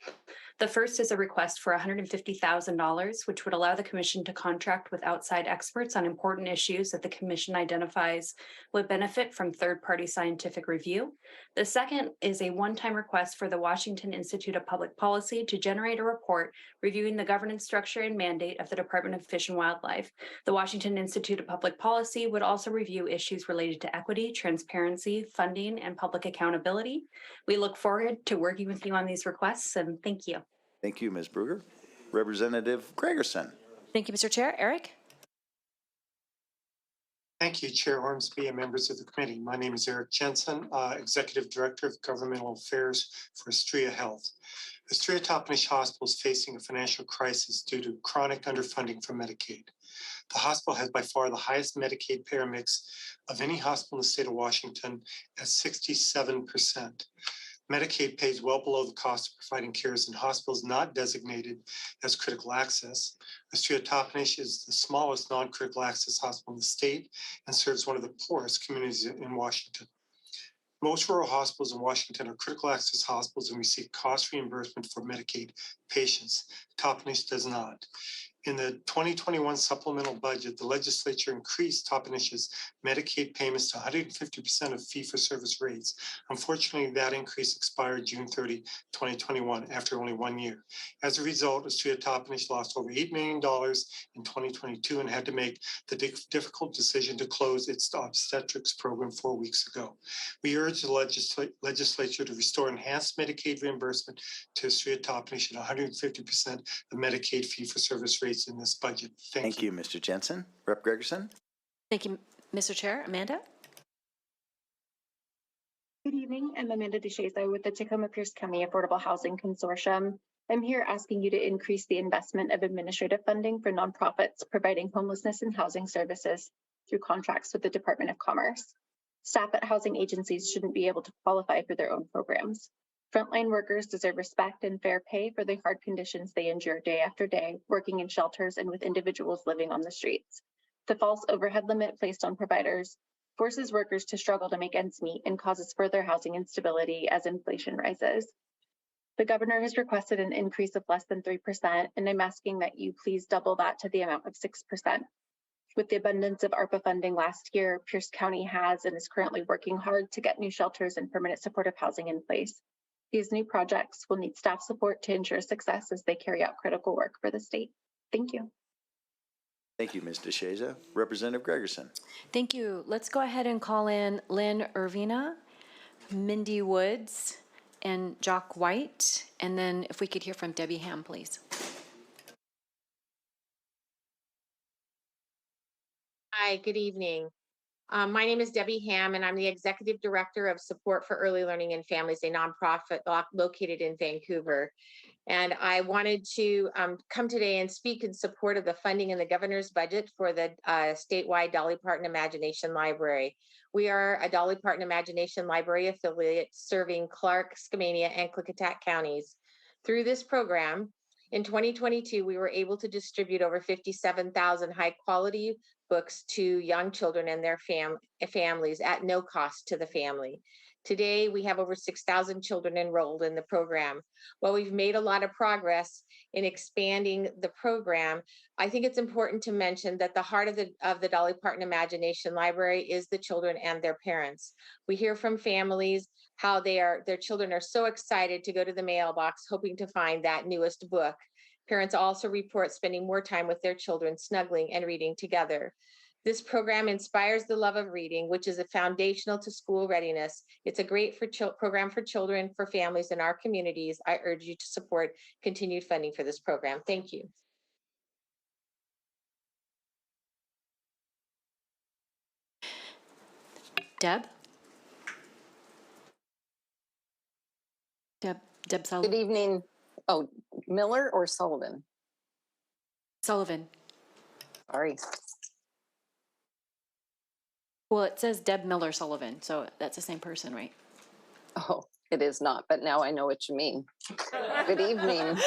The first is a request for $150,000, which would allow the commission to contract with outside experts on important issues that the commission identifies would benefit from third-party scientific review. The second is a one-time request for the Washington Institute of Public Policy to generate a report reviewing the governance structure and mandate of the Department of Fish and Wildlife. The Washington Institute of Public Policy would also review issues related to equity, transparency, funding, and public accountability. We look forward to working with you on these requests, and thank you. Thank you, Ms. Bruger. Representative Gregerson. Thank you, Mr. Chair. Eric? Thank you, Chair Ormsby and members of the committee. My name is Eric Jensen, Executive Director of Governmental Affairs for Astrea Health. Astrea Toppenish Hospital is facing a financial crisis due to chronic underfunding from Medicaid. The hospital has by far the highest Medicaid payer mix of any hospital in the state of Washington at 67%. Medicaid pays well below the cost of providing cares in hospitals not designated as critical access. Astrea Toppenish is the smallest non-critical access hospital in the state and serves one of the poorest communities in Washington. Most rural hospitals in Washington are critical access hospitals and receive cost reimbursement for Medicaid patients. Toppenish does not. In the 2021 supplemental budget, the legislature increased Toppenish's Medicaid payments to 150% of fee-for-service rates. Unfortunately, that increase expired June 30, 2021, after only 1 year. As a result, Astrea Toppenish lost over $8 million in 2022 and had to make the difficult decision to close its obstetrics program 4 weeks ago. We urge the legislature to restore enhanced Medicaid reimbursement to Astrea Toppenish at 150% of Medicaid fee-for-service rates in this budget. Thank you. Mr. Jensen. Rep. Gregerson. Thank you, Mr. Chair. Amanda? Good evening. I'm Amanda DeShaza with the Tacoma-Pierce County Affordable Housing Consortium. I'm here asking you to increase the investment of administrative funding for nonprofits providing homelessness and housing services through contracts with the Department of Commerce. Staff at housing agencies shouldn't be able to qualify for their own programs. Frontline workers deserve respect and fair pay for the hard conditions they endure day after day, working in shelters and with individuals living on the streets. The false overhead limit placed on providers forces workers to struggle to make ends meet and causes further housing instability as inflation rises. The governor has requested an increase of less than 3%, and I'm asking that you please double that to the amount of 6%. With the abundance of ARPA funding last year, Pierce County has and is currently working hard to get new shelters and permanent supportive housing in place. These new projects will need staff support to ensure success as they carry out critical work for the state. Thank you. Thank you, Ms. DeShaza. Representative Gregerson. Thank you. Let's go ahead and call in Lynn Irvina, Mindy Woods, and Jock White. And then if we could hear from Debbie Ham, please. Hi, good evening. My name is Debbie Ham, and I'm the Executive Director of Support for Early Learning and Families, a nonprofit located in Vancouver. And I wanted to come today and speak in support of the funding in the governor's budget for the statewide Dolly Parton Imagination Library. We are a Dolly Parton Imagination Library affiliate serving Clark, Skamania, and Klickitat counties. Through this program, in 2022, we were able to distribute over 57,000 high-quality books to young children and their families at no cost to the family. Today, we have over 6,000 children enrolled in the program. While we've made a lot of progress in expanding the program, I think it's important to mention that the heart of the Dolly Parton Imagination Library is the children and their parents. We hear from families how their children are so excited to go to the mailbox hoping to find that newest book. Parents also report spending more time with their children snuggling and reading together. This program inspires the love of reading, which is a foundational to school readiness. It's a great program for children, for families in our communities. I urge you to support continued funding for this program. Thank you. Deb? Deb Sullivan? Good evening. Oh, Miller or Sullivan? Sullivan. Sorry. Well, it says Deb Miller Sullivan, so that's the same person, right? Oh, it is not, but now I know what you mean. Good evening.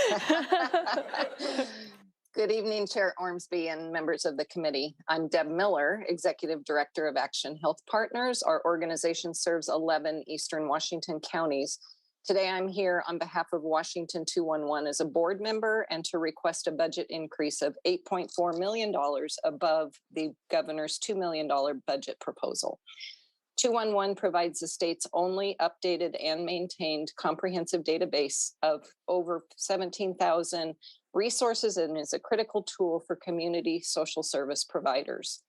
Good evening, Chair Ormsby and members of the committee. I'm Deb Miller, Executive Director of Action Health Partners. Our organization serves 11 Eastern Washington counties. Today, I'm here on behalf of Washington 211 as a board member and to request a budget increase of $8.4 million above the governor's $2 million budget proposal. 211 provides the state's only updated and maintained comprehensive database of over 17,000 resources and is a critical tool for community social service providers.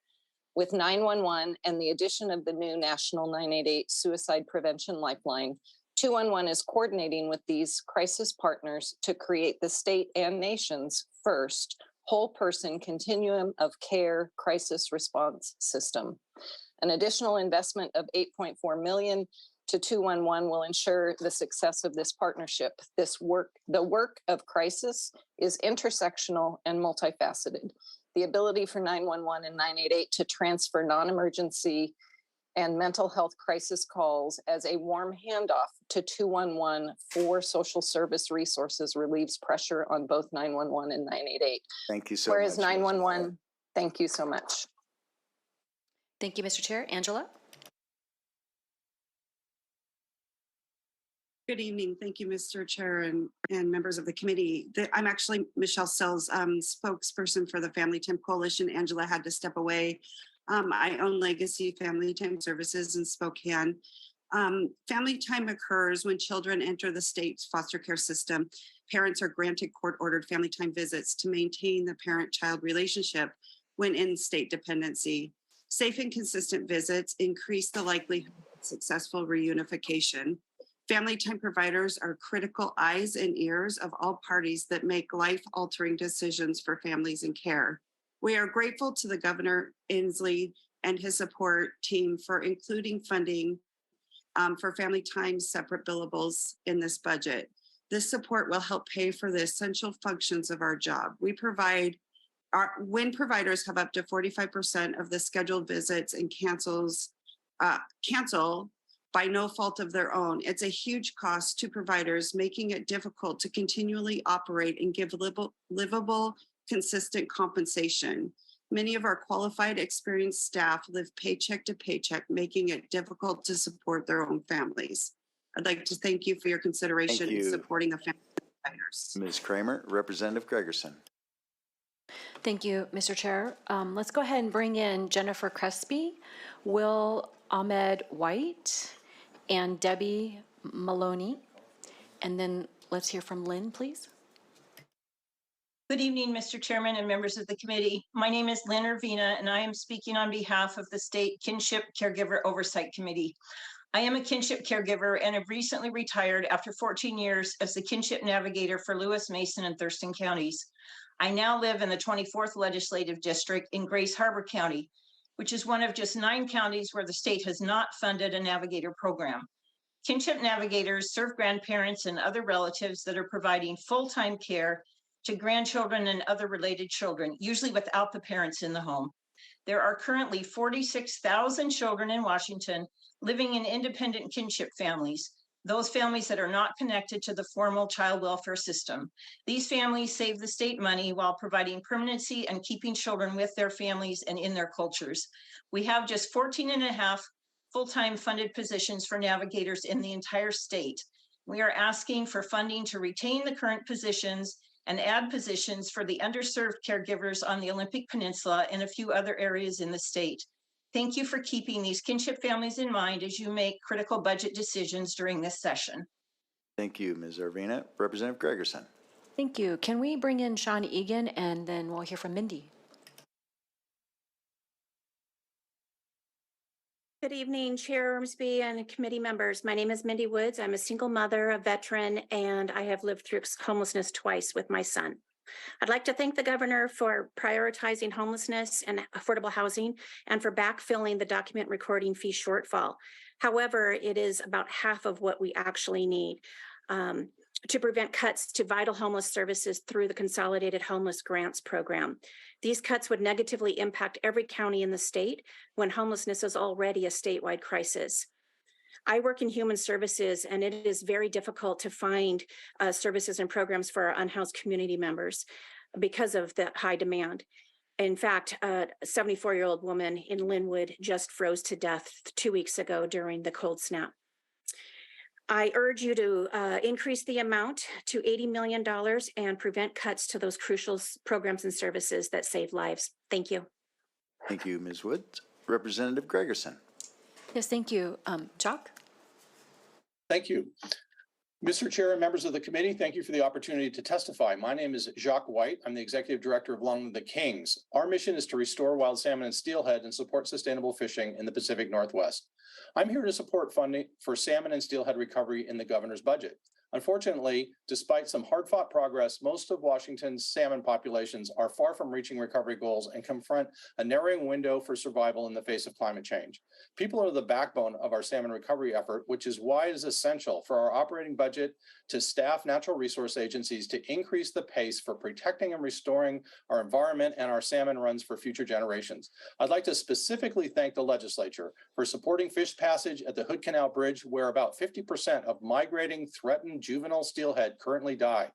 With 911 and the addition of the new National 988 Suicide Prevention Lifeline, 211 is coordinating with these crisis partners to create the state and nation's first whole person continuum of care crisis response system. An additional investment of $8.4 million to 211 will ensure the success of this partnership. The work of crisis is intersectional and multifaceted. The ability for 911 and 988 to transfer non-emergency and mental health crisis calls as a warm handoff to 211 for social service resources relieves pressure on both 911 and 988. Thank you so Whereas much. 911, thank you so much. Thank you, Mr. Chair. Angela? Good evening. Thank you, Mr. Chair and members of the committee. I'm actually Michelle Sells, spokesperson for the Family Time Coalition. Angela had to step away. I own Legacy Family Time Services in Spokane. Family time occurs when children enter the state's foster care system. Parents are granted court-ordered family time visits to maintain the parent-child relationship when in state dependency. Safe and consistent visits increase the likelihood of successful reunification. Family time providers are critical eyes and ears of all parties that make life-altering decisions for families in care. We are grateful to the Governor Inslee and his support team for including funding for family time separate billables in this budget. This support will help pay for the essential functions of our job. When providers have up to 45% of the scheduled visits and cancel by no fault of their own, it's a huge cost to providers, making it difficult to continually operate and give livable, consistent compensation. Many of our qualified, experienced staff live paycheck to paycheck, making it difficult to support their own families. I'd like to thank you for your consideration in supporting the family providers. Ms. Kramer, Representative Gregerson. Thank you, Mr. Chair. Let's go ahead and bring in Jennifer Crespi, Will Ahmed White, and Debbie Maloney. And then let's hear from Lynn, please. Good evening, Mr. Chairman and members of the committee. My name is Lynn Ervina, and I am speaking on behalf of the State Kinship Caregiver Oversight Committee. I am a kinship caregiver and have recently retired after 14 years as the kinship navigator for Lewis, Mason, and Thurston counties. I now live in the 24th Legislative District in Grace Harbor County, which is one of just 9 counties where the state has not funded a navigator program. Kinship navigators serve grandparents and other relatives that are providing full-time care to grandchildren and other related children, usually without the parents in the home. There are currently 46,000 children in Washington living in independent kinship families, those families that are not connected to the formal child welfare system. These families save the state money while providing permanency and keeping children with their families and in their cultures. We have just 14.5 full-time funded positions for navigators in the entire state. We are asking for funding to retain the current positions and add positions for the underserved caregivers on the Olympic Peninsula and a few other areas in the state. Thank you for keeping these kinship families in mind as you make critical budget decisions during this session. Thank you, Ms. Ervina. Representative Gregerson. Thank you. Can we bring in Sean Egan and then we'll hear from Mindy? Good evening, Chair Ormsby and committee members. My name is Mindy Woods. I'm a single mother, a veteran, and I have lived through homelessness twice with my son. I'd like to thank the governor for prioritizing homelessness and affordable housing and for backfilling the document recording fee shortfall. However, it is about half of what we actually need to prevent cuts to vital homeless services through the Consolidated Homeless Grants Program. These cuts would negatively impact every county in the state when homelessness is already a statewide crisis. I work in human services, and it is very difficult to find services and programs for our unhoused community members because of the high demand. In fact, a 74-year-old woman in Linwood just froze to death 2 weeks ago during the cold snap. I urge you to increase the amount to $80 million and prevent cuts to those crucial programs and services that save lives. Thank you. Thank you, Ms. Woods. Representative Gregerson. Yes, thank you. Jock? Thank you. Mr. Chair and members of the committee, thank you for the opportunity to testify. My name is Jacques White. I'm the Executive Director of Along the Kings. Our mission is to restore wild salmon and steelhead and support sustainable fishing in the Pacific Northwest. I'm here to support funding for salmon and steelhead recovery in the governor's budget. Unfortunately, despite some hard-fought progress, most of Washington's salmon populations are far from reaching recovery goals and confront a narrowing window for survival in the face of climate change. People are the backbone of our salmon recovery effort, which is why it is essential for our operating budget to staff natural resource agencies to increase the pace for protecting and restoring our environment and our salmon runs for future generations. I'd like to specifically thank the legislature for supporting fish passage at the Hood Canal Bridge, where about 50% of migrating threatened juvenile steelhead currently die.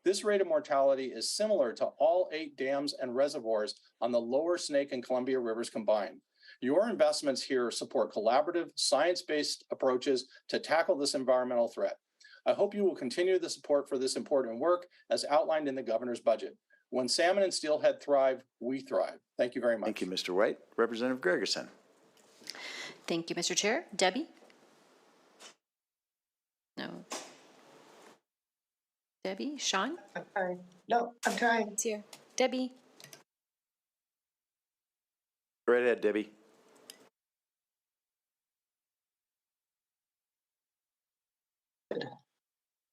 This rate of mortality is similar to all 8 dams and reservoirs on the lower Snake and Columbia rivers combined. Your investments here support collaborative, science-based approaches to tackle this environmental threat. I hope you will continue the support for this important work as outlined in the governor's budget. When salmon and steelhead thrive, we thrive. Thank you very much. Thank you, Mr. White. Representative Gregerson. Thank you, Mr. Chair. Debbie? No. Debbie? Sean? I'm trying. No, I'm trying. It's here. Debbie? Right ahead, Debbie.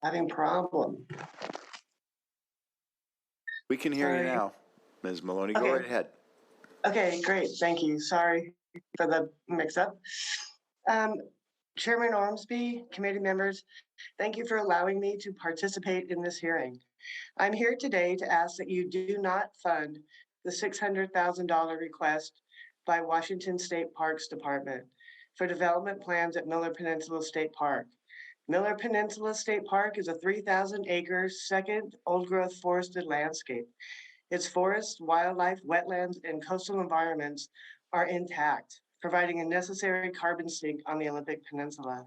Having problem. We can hear you Sorry. now. Ms. Maloney, go Okay. right ahead. Okay, great. Thank you. Sorry for the mix-up. Chairman Ormsby, committee members, thank you for allowing me to participate in this hearing. I'm here today to ask that you do not fund the $600,000 request by Washington State Parks Department for development plans at Miller Peninsula State Park. Miller Peninsula State Park is a 3,000-acre second old-growth forested landscape. Its forests, wildlife, wetlands, and coastal environments are intact, providing a necessary carbon sink on the Olympic Peninsula.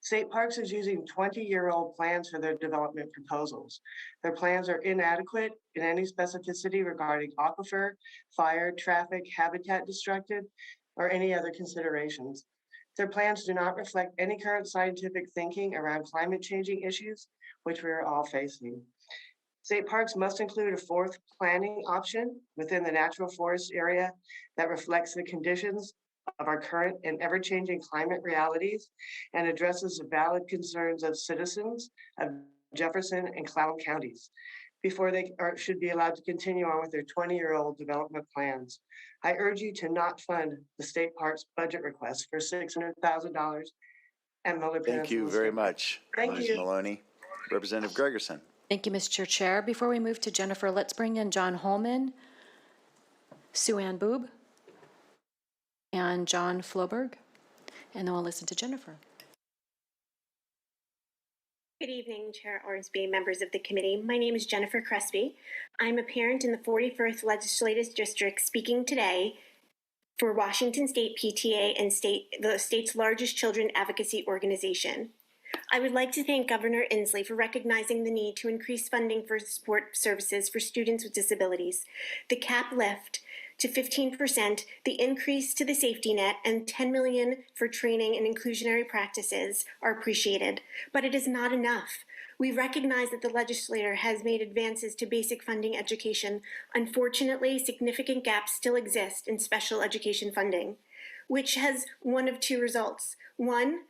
State Parks is using 20-year-old plans for their development proposals. Their plans are inadequate in any specificity regarding aquifer, fire, traffic, habitat destructive, or any other considerations. Their plans do not reflect any current scientific thinking around climate changing issues, which we are all facing. State parks must include a fourth planning option within the natural forest area that reflects the conditions of our current and ever-changing climate realities and addresses the valid concerns of citizens of Jefferson and Clallam counties before they should be allowed to continue on with their 20-year-old development plans. I urge you to not fund the state parks budget request for $600,000 and Miller Peninsula. Thank you very much, Thank Ms. you. Maloney. Representative Gregerson. Thank you, Mr. Chair. Before we move to Jennifer, let's bring in John Holman, Sue Ann Boob, and John Floberg, and then we'll listen to Jennifer. Good evening, Chair Ormsby, members of the committee. My name is Jennifer Crespi. I'm a parent in the 41st Legislative District speaking today for Washington State PTA and the state's largest children advocacy organization. I would like to thank Governor Inslee for recognizing the need to increase funding for support services for students with disabilities. The cap lift to 15%, the increase to the safety net, and $10 million for training and inclusionary practices are appreciated, but it is not enough. We recognize that the legislature has made advances to basic funding education. Unfortunately, significant gaps still exist in special education funding, which has one of two results. One,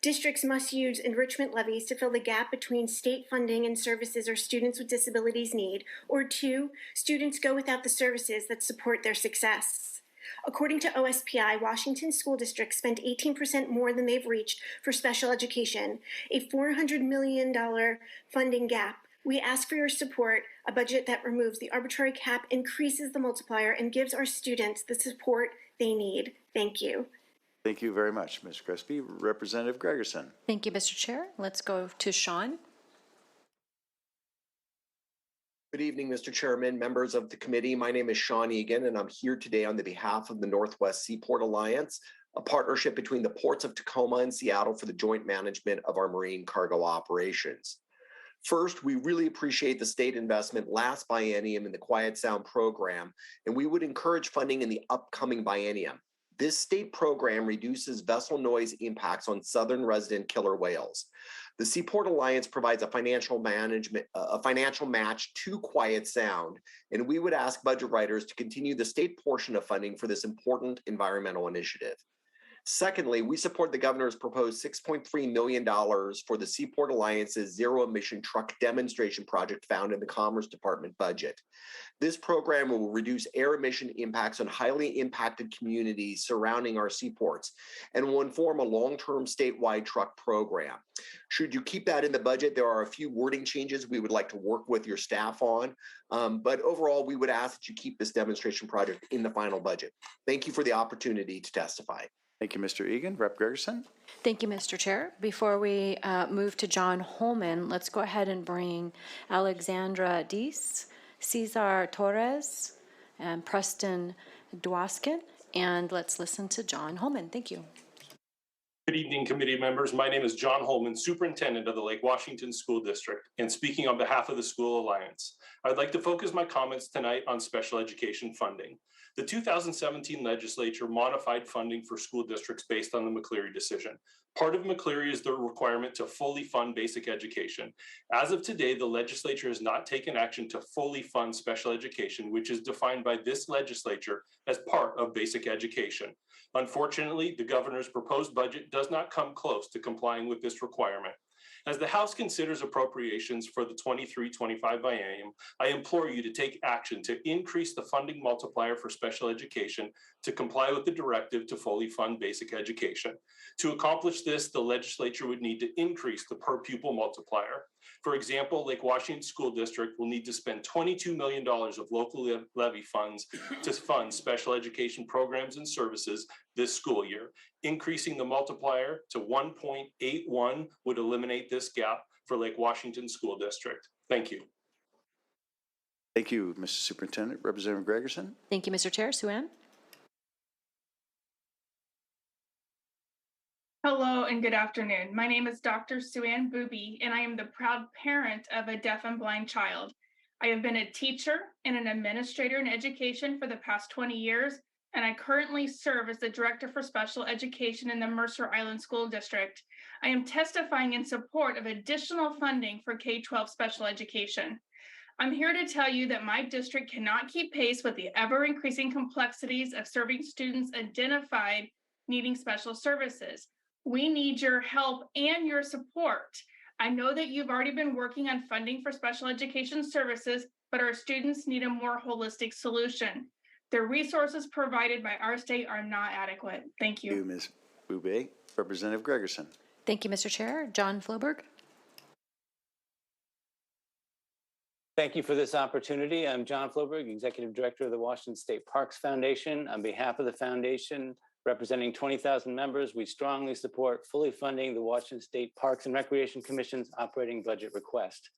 Districts must use enrichment levies to fill the gap between state funding and services our students with disabilities need, or 2, students go without the services that support their success. According to OSPI, Washington school districts spend 18% more than they've reached for special education, a $400 million funding gap. We ask for your support. A budget that removes the arbitrary cap, increases the multiplier, and gives our students the support they need. Thank you. Thank you very much, Ms. Crespi. Representative Gregerson. Thank you, Mr. Chair. Let's go to Sean. Good evening, Mr. Chairman, members of the committee. My name is Sean Egan, and I'm here today on the behalf of the Northwest Seaport Alliance, a partnership between the ports of Tacoma and Seattle for the joint management of our marine cargo operations. First, we really appreciate the state investment last biennium in the Quiet Sound program, and we would encourage funding in the upcoming biennium. This state program reduces vessel noise impacts on southern resident killer whales. The Seaport Alliance provides a financial match to Quiet Sound, and we would ask budget writers to continue the state portion of funding for this important environmental initiative. Secondly, we support the governor's proposed $6.3 million for the Seaport Alliance's zero-emission truck demonstration project found in the Commerce Department budget. This program will reduce air emission impacts on highly impacted communities surrounding our seaports and will inform a long-term statewide truck program. Should you keep that in the budget, there are a few wording changes we would like to work with your staff on, but overall, we would ask that you keep this demonstration project in the final budget. Thank you for the opportunity to testify. Thank you, Mr. Egan. Rep. Gregerson. Thank you, Mr. Chair. Before we move to John Holman, let's go ahead and bring Alexandra Deese, Cesar Torres, and Preston Dwoskin, and let's listen to John Holman. Thank you. Good evening, committee members. My name is John Holman, Superintendent of the Lake Washington School District, and speaking on behalf of the School Alliance. I'd like to focus my comments tonight on special education funding. The 2017 legislature modified funding for school districts based on the McCleary decision. Part of McCleary is the requirement to fully fund basic education. As of today, the legislature has not taken action to fully fund special education, which is defined by this legislature as part of basic education. Unfortunately, the governor's proposed budget does not come close to complying with this requirement. As the House considers appropriations for the 23-25 biennium, I implore you to take action to increase the funding multiplier for special education to comply with the directive to fully fund basic education. To accomplish this, the legislature would need to increase the per pupil multiplier. For example, Lake Washington School District will need to spend $22 million of local levy funds to fund special education programs and services this school year. Increasing the multiplier to 1.81 would eliminate this gap for Lake Washington School District. Thank you. Thank you, Mr. Superintendent. Representative Gregerson. Thank you, Mr. Chair. Sue-Ann. Hello and good afternoon. My name is Dr. Sue-Ann Booby, and I am the proud parent of a deaf and blind child. I have been a teacher and an administrator in education for the past 20 years, and I currently serve as the Director for Special Education in the Mercer Island School District. I am testifying in support of additional funding for K-12 special education. I'm here to tell you that my district cannot keep pace with the ever-increasing complexities of serving students identified needing special services. We need your help and your support. I know that you've already been working on funding for special education services, but our students need a more holistic solution. The resources provided by our state are not adequate. Thank you. Thank you, Ms. Bube. Representative Gregerson. Thank you, Mr. Chair. John Floberg. Thank you for this opportunity. I'm John Floberg, Executive Director of the Washington State Parks Foundation. On behalf of the foundation, representing 20,000 members, we strongly support fully funding the Washington State Parks and Recreation Commission's operating budget request.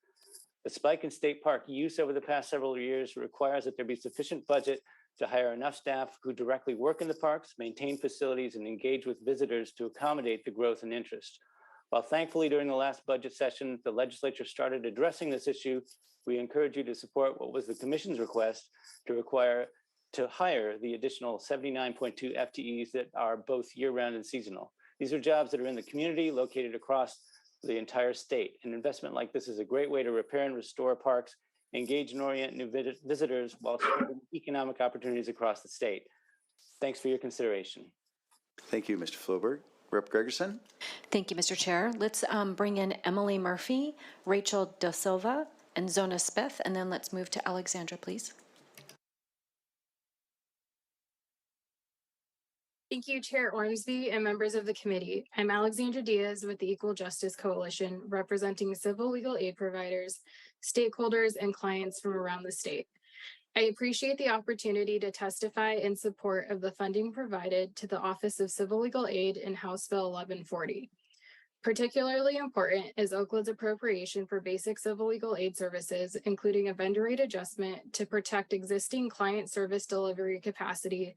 The spike in state park use over the past several years requires that there be sufficient budget to hire enough staff who directly work in the parks, maintain facilities, and engage with visitors to accommodate the growth and interest. While thankfully during the last budget session, the legislature started addressing this issue, we encourage you to support what was the commission's request to hire the additional 79.2 FTEs that are both year-round and seasonal. These are jobs that are in the community located across the entire state. An investment like this is a great way to repair and restore parks, engage and orient new visitors while supporting economic opportunities across the state. Thanks for your consideration. Thank you, Mr. Floberg. Rep. Gregerson? Thank you, Mr. Chair. Let's bring in Emily Murphy, Rachel Da Silva, and Zona Smith, and then let's move to Alexandra, please. Thank you, Chair Ormsby and members of the committee. I'm Alexandra Diaz with the Equal Justice Coalition, representing civil legal aid providers, stakeholders, and clients from around the state. I appreciate the opportunity to testify in support of the funding provided to the Office of Civil Legal Aid in House Bill 1140. Particularly important is Oakland's appropriation for basic civil legal aid services, including a vendor rate adjustment to protect existing client service delivery capacity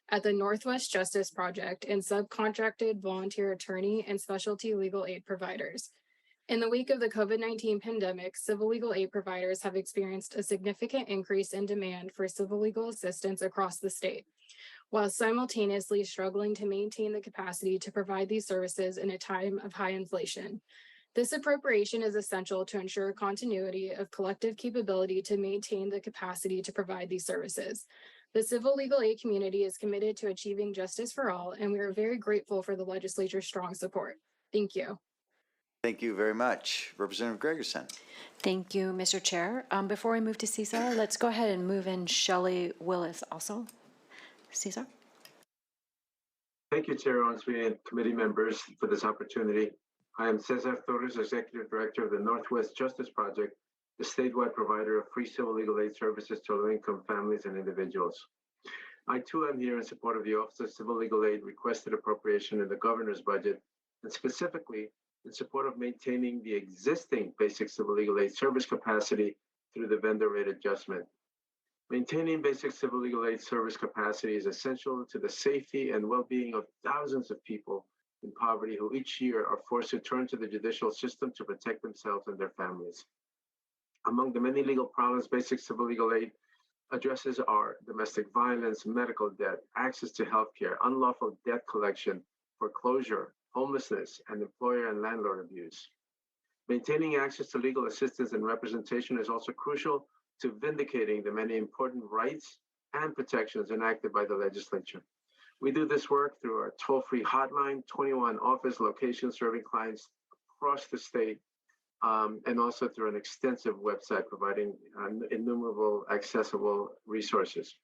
at the Northwest Justice Project and subcontracted volunteer attorney and specialty legal aid providers. In the wake of the COVID-19 pandemic, civil legal aid providers have experienced a significant increase in demand for civil legal assistance across the state, while simultaneously struggling to maintain the capacity to provide these services in a time of high inflation. This appropriation is essential to ensure continuity of collective capability to maintain the capacity to provide these services. The civil legal aid community is committed to achieving justice for all, and we are very grateful for the legislature's strong support. Thank you. Thank you very much. Representative Gregerson. Thank you, Mr. Chair. Before we move to Cesar, let's go ahead and move in Shelley Willis also. Cesar. Thank you, Chair Ormsby and committee members for this opportunity. I am Cesar Torres, Executive Director of the Northwest Justice Project, the statewide provider of free civil legal aid services to low-income families and individuals. I too am here in support of the Office of Civil Legal Aid requested appropriation in the governor's budget, and specifically in support of maintaining the existing basic civil legal aid service capacity through the vendor rate adjustment. Maintaining basic civil legal aid service capacity is essential to the safety and well-being of thousands of people in poverty who each year are forced to turn to the judicial system to protect themselves and their families. Among the many legal problems basic civil legal aid addresses are domestic violence, medical debt, access to healthcare, unlawful debt collection, foreclosure, homelessness, and employer and landlord abuse. Maintaining access to legal assistance and representation is also crucial to vindicating the many important rights and protections enacted by the legislature. We do this work through our toll-free hotline, 21 office locations serving clients across the state, and also through an extensive website providing innumerable accessible resources.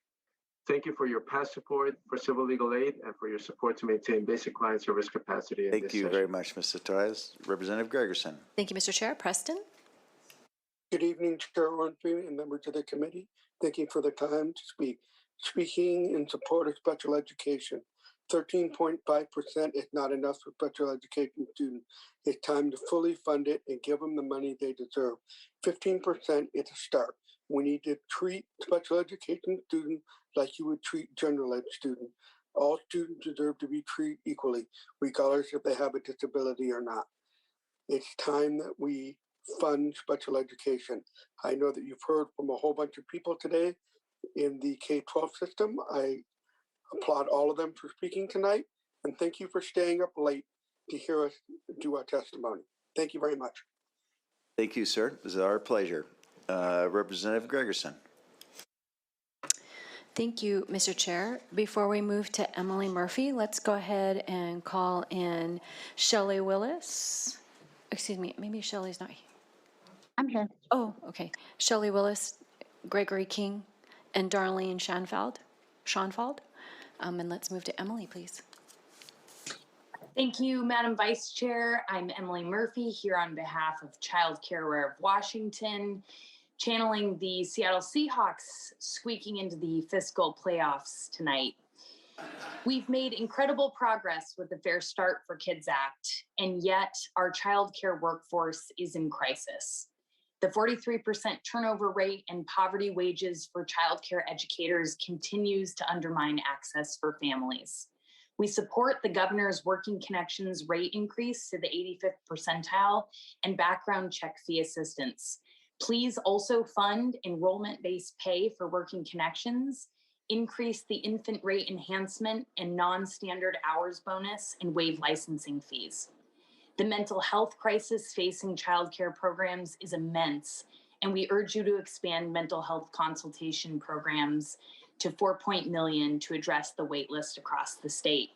Thank you for your past support for civil legal aid and for your support to maintain basic client service capacity. Thank you very much, Mr. Torres. Representative Gregerson. Thank you, Mr. Chair. Preston. Good evening, Chair Ormsby and members of the committee. Thank you for the time to speak. Speaking in support of special education. 13.5% is not enough for special education students. It's time to fully fund it and give them the money they deserve. 15% is a start. We need to treat special education students like you would treat general ed students. All students deserve to be treated equally, regardless if they have a disability or not. It's time that we fund special education. I know that you've heard from a whole bunch of people today in the K-12 system. I applaud all of them for speaking tonight, and thank you for staying up late to hear us do our testimony. Thank you very much. Thank you, sir. It was our pleasure. Representative Gregerson. Thank you, Mr. Chair. Before we move to Emily Murphy, let's go ahead and call in Shelley Willis. Excuse me, maybe Shelley's not here. I'm here. Oh, okay. Shelley Willis, Gregory King, and Darlene Schoenfeld. And let's move to Emily, please. Thank you, Madam Vice Chair. I'm Emily Murphy here on behalf of Child Care Aware of Washington, channeling the Seattle Seahawks squeaking into the fiscal playoffs tonight. We've made incredible progress with the Fair Start for Kids Act, and yet our child care workforce is in crisis. The 43% turnover rate and poverty wages for child care educators continues to undermine access for families. We support the governor's Working Connections rate increase to the 85th percentile and background check fee assistance. Please also fund enrollment-based pay for Working Connections, increase the infant rate enhancement and non-standard hours bonus, and waive licensing fees. The mental health crisis facing childcare programs is immense, and we urge you to expand mental health consultation programs to $4 million to address the wait list across the state.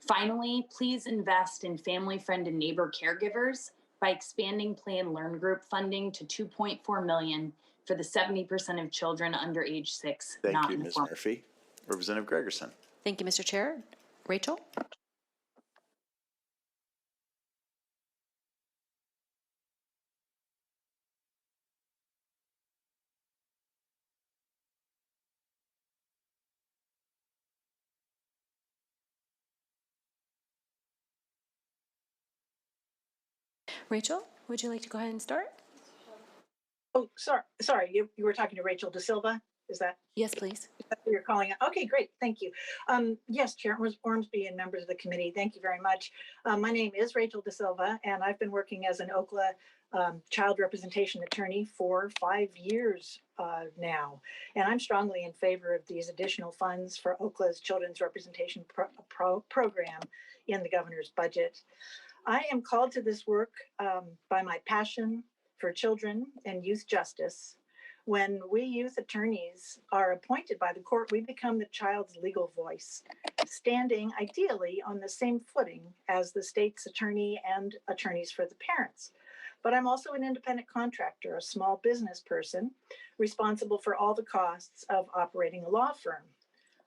Finally, please invest in family, friend, and neighbor caregivers by expanding Play and Learn Group funding to $2.4 million for the 70% of children under age 6 Thank not you, in the Ms. form. Murphy. Representative Gregerson. Thank you, Mr. Chair. Rachel? Rachel, would you like to go ahead and start? Oh, sorry, you were talking to Rachel De Silva, is that? Yes, please. That's who you're calling it. Okay, great, thank you. Yes, Chair Ormsby and members of the committee, thank you very much. My name is Rachel De Silva, and I've been working as an OCLA child representation attorney for 5 years now. And I'm strongly in favor of these additional funds for OCLA's Children's Representation Program in the governor's budget. I am called to this work by my passion for children and youth justice. When we youth attorneys are appointed by the court, we become the child's legal voice, standing ideally on the same footing as the state's attorney and attorneys for the parents. But I'm also an independent contractor, a small business person, responsible for all the costs of operating a law firm: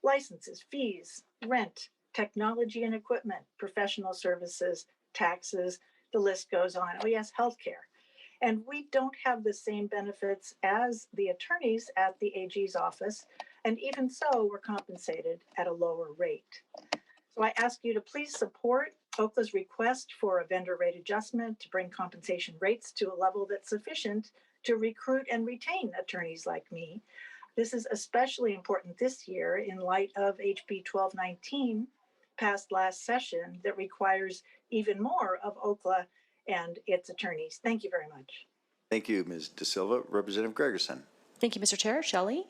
licenses, fees, rent, technology and equipment, professional services, taxes, the list goes on. Oh yes, healthcare. And we don't have the same benefits as the attorneys at the AG's office. And even so, we're compensated at a lower rate. So I ask you to please support OCLA's request for a vendor rate adjustment to bring compensation rates to a level that's sufficient to recruit and retain attorneys like me. This is especially important this year in light of HB 1219 passed last session that requires even more of OCLA and its attorneys. Thank you very much. Thank you, Ms. De Silva. Representative Gregerson. Thank you, Mr. Chair. Shelley?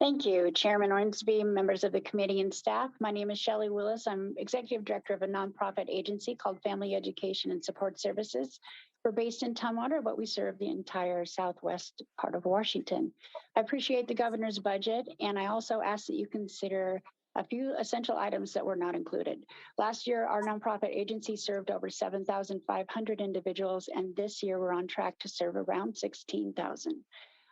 Thank you, Chairman Ormsby, members of the committee and staff. My name is Shelley Willis. I'm executive director of a nonprofit agency called Family Education and Support Services. We're based in Tumwater, but we serve the entire southwest part of Washington. I appreciate the governor's budget, and I also ask that you consider a few essential items that were not included. Last year, our nonprofit agency served over 7,500 individuals, and this year we're on track to serve around 16,000.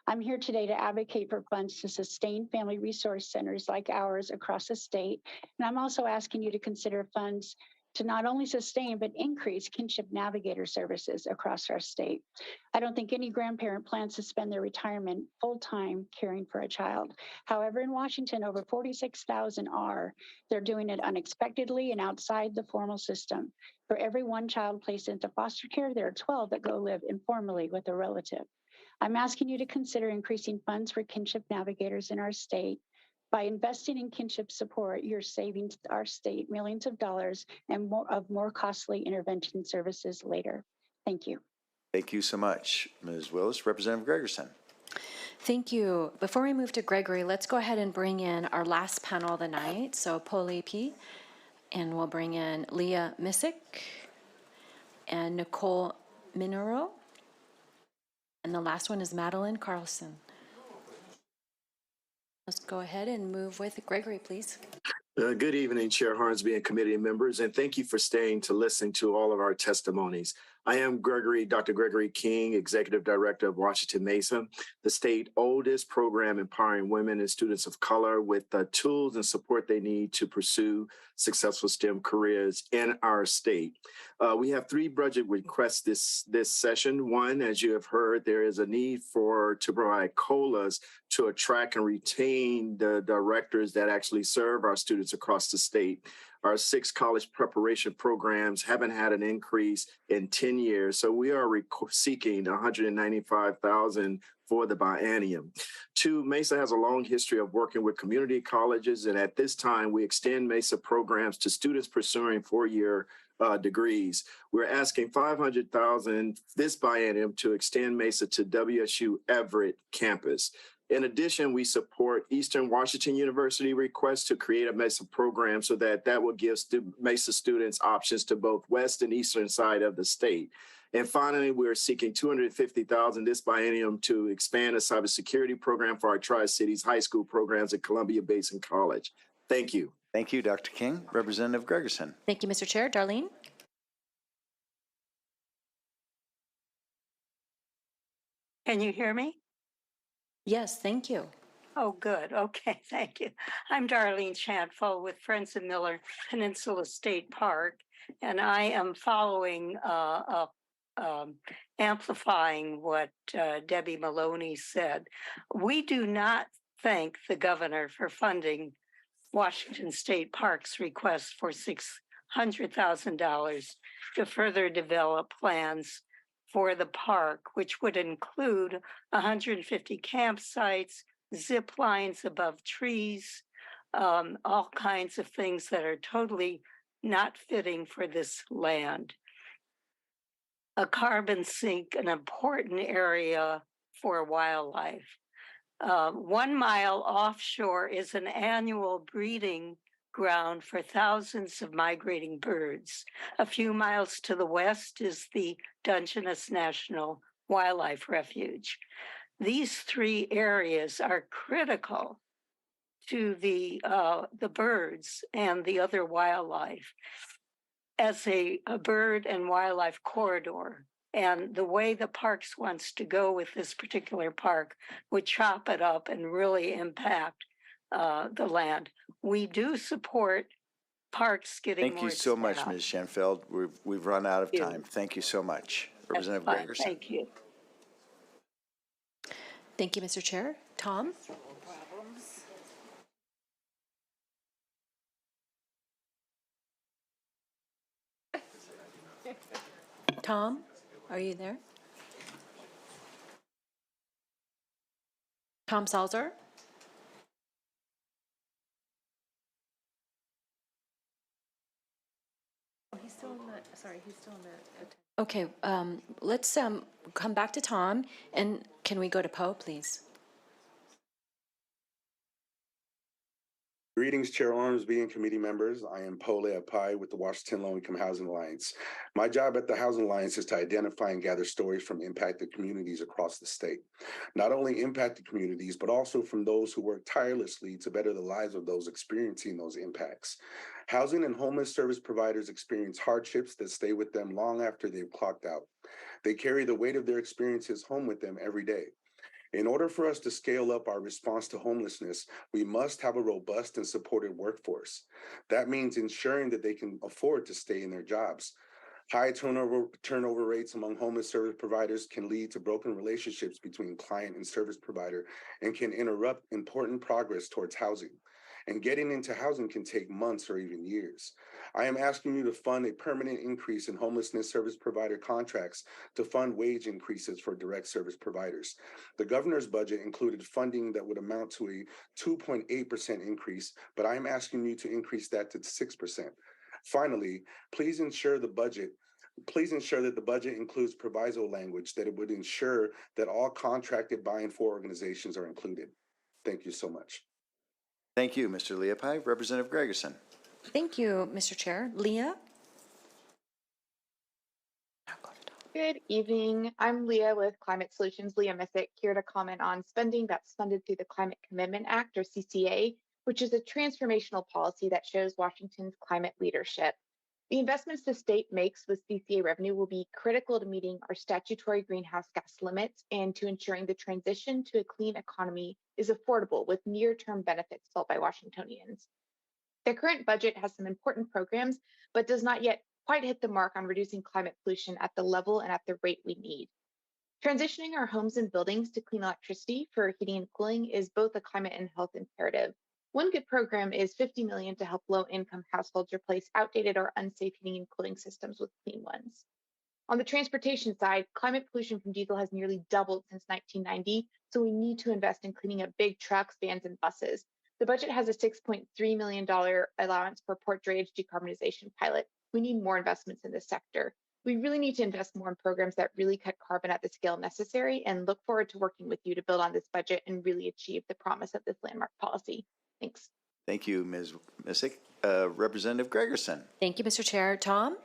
I'm here today to advocate for funds to sustain family resource centers like ours across the state. And I'm also asking you to consider funds to not only sustain, but increase kinship navigator services across our state. I don't think any grandparent plans to spend their retirement full-time caring for a child. However, in Washington, over 46,000 are. They're doing it unexpectedly and outside the formal system. For every one child placed into foster care, there are 12 that go live informally with a relative. I'm asking you to consider increasing funds for kinship navigators in our state. By investing in kinship support, you're saving our state millions of dollars and more costly intervention services later. Thank you. Thank you so much, Ms. Willis. Representative Gregerson. Thank you. Before we move to Gregory, let's go ahead and bring in our last panel of the night. So Polly P. And we'll bring in Leah Missick and Nicole Minero. And the last one is Madeline Carlson. Let's go ahead and move with Gregory, please. Good evening, Chair Hornsby and committee members, and thank you for staying to listen to all of our testimonies. I am Dr. Gregory King, Executive Director of Washington MESA, the state's oldest program empowering women and students of color with the tools and support they need to pursue successful STEM careers in our state. We have 3 budget requests this session. One, as you have heard, there is a need to provide COLAs to attract and retain the directors that actually serve our students across the state. Our 6 college preparation programs haven't had an increase in 10 years, so we are seeking $195,000 for the biennium. 2, MESA has a long history of working with community colleges, and at this time, we extend MESA programs to students pursuing 4-year degrees. We're asking $500,000 this biennium to extend MESA to WSU Everett campus. In addition, we support Eastern Washington University requests to create a MESA program so that will give MESA students options to both west and eastern side of the state. And finally, we're seeking $250,000 this biennium to expand a cybersecurity program for our Tri-Cities high school programs at Columbia Basin College. Thank you. Thank you, Dr. King. Representative Gregerson. Thank you, Mr. Chair. Darlene? Can you hear me? Yes, thank you. Oh, good. Okay, thank you. I'm Darlene Chantful with Friends of Miller Peninsula State Park, and I am following amplifying what Debbie Maloney said. We do not thank the governor for funding Washington State Park's request for $600,000 to further develop plans for the park, which would include 150 campsites, zip lines above trees, all kinds of things that are totally not fitting for this land. A carbon sink, an important area for wildlife. 1 mile offshore is an annual breeding ground for thousands of migrating birds. A few miles to the west is the Dungeness National Wildlife Refuge. These 3 areas are critical to the birds and the other wildlife as a bird and wildlife corridor. And the way the parks wants to go with this particular park would chop it up and really impact the land. We do support parks getting more Thank you so much, staff. Ms. Schenfeld. We've run out of Thank you. time. Thank you so much. Representative Fine, Gregerson. thank you. Thank you, Mr. Chair. Tom? Tom, are you there? Tom Salzer? He's still in the, sorry, he's still in the. Okay, let's come back to Tom, and can we go to Poe, please? Greetings, Chair Ormsby and committee members. I am Paul Leapai with the Washington Low Income Housing Alliance. My job at the Housing Alliance is to identify and gather stories from impacted communities across the state. Not only impacted communities, but also from those who work tirelessly to better the lives of those experiencing those impacts. Housing and homeless service providers experience hardships that stay with them long after they've clocked out. They carry the weight of their experiences home with them every day. In order for us to scale up our response to homelessness, we must have a robust and supported workforce. That means ensuring that they can afford to stay in their jobs. High turnover rates among homeless service providers can lead to broken relationships between client and service provider and can interrupt important progress towards housing. And getting into housing can take months or even years. I am asking you to fund a permanent increase in homelessness service provider contracts to fund wage increases for direct service providers. The governor's budget included funding that would amount to a 2.8% increase, but I am asking you to increase that to 6%. Finally, please ensure that the budget includes proviso language that it would ensure that all contracted by and for organizations are included. Thank you so much. Thank you, Mr. Leapai. Representative Gregerson. Thank you, Mr. Chair. Leah? Good evening. I'm Leah with Climate Solutions, Leah Missick, here to comment on spending that's funded through the Climate Commitment Act, or CCA, which is a transformational policy that shows Washington's climate leadership. The investments the state makes with CCA revenue will be critical to meeting our statutory greenhouse gas limits and to ensuring the transition to a clean economy is affordable with near-term benefits felt by Washingtonians. The current budget has some important programs, but does not yet quite hit the mark on reducing climate pollution at the level and at the rate we need. Transitioning our homes and buildings to clean electricity for heating and cooling is both a climate and health imperative. One good program is $50 million to help low-income households replace outdated or unsafe heating and cooling systems with clean ones. On the transportation side, climate pollution from diesel has nearly doubled since 1990, so we need to invest in cleaning up big trucks, vans, and buses. The budget has a $6.3 million allowance for port drayage decarbonization pilot. We need more investments in this sector. We really need to invest more in programs that really cut carbon at the scale necessary, and look forward to working with you to build on this budget and really achieve the promise of this landmark policy. Thanks. Thank you, Ms. Missick. Representative Gregerson. Thank you, Mr. Chair. Tom?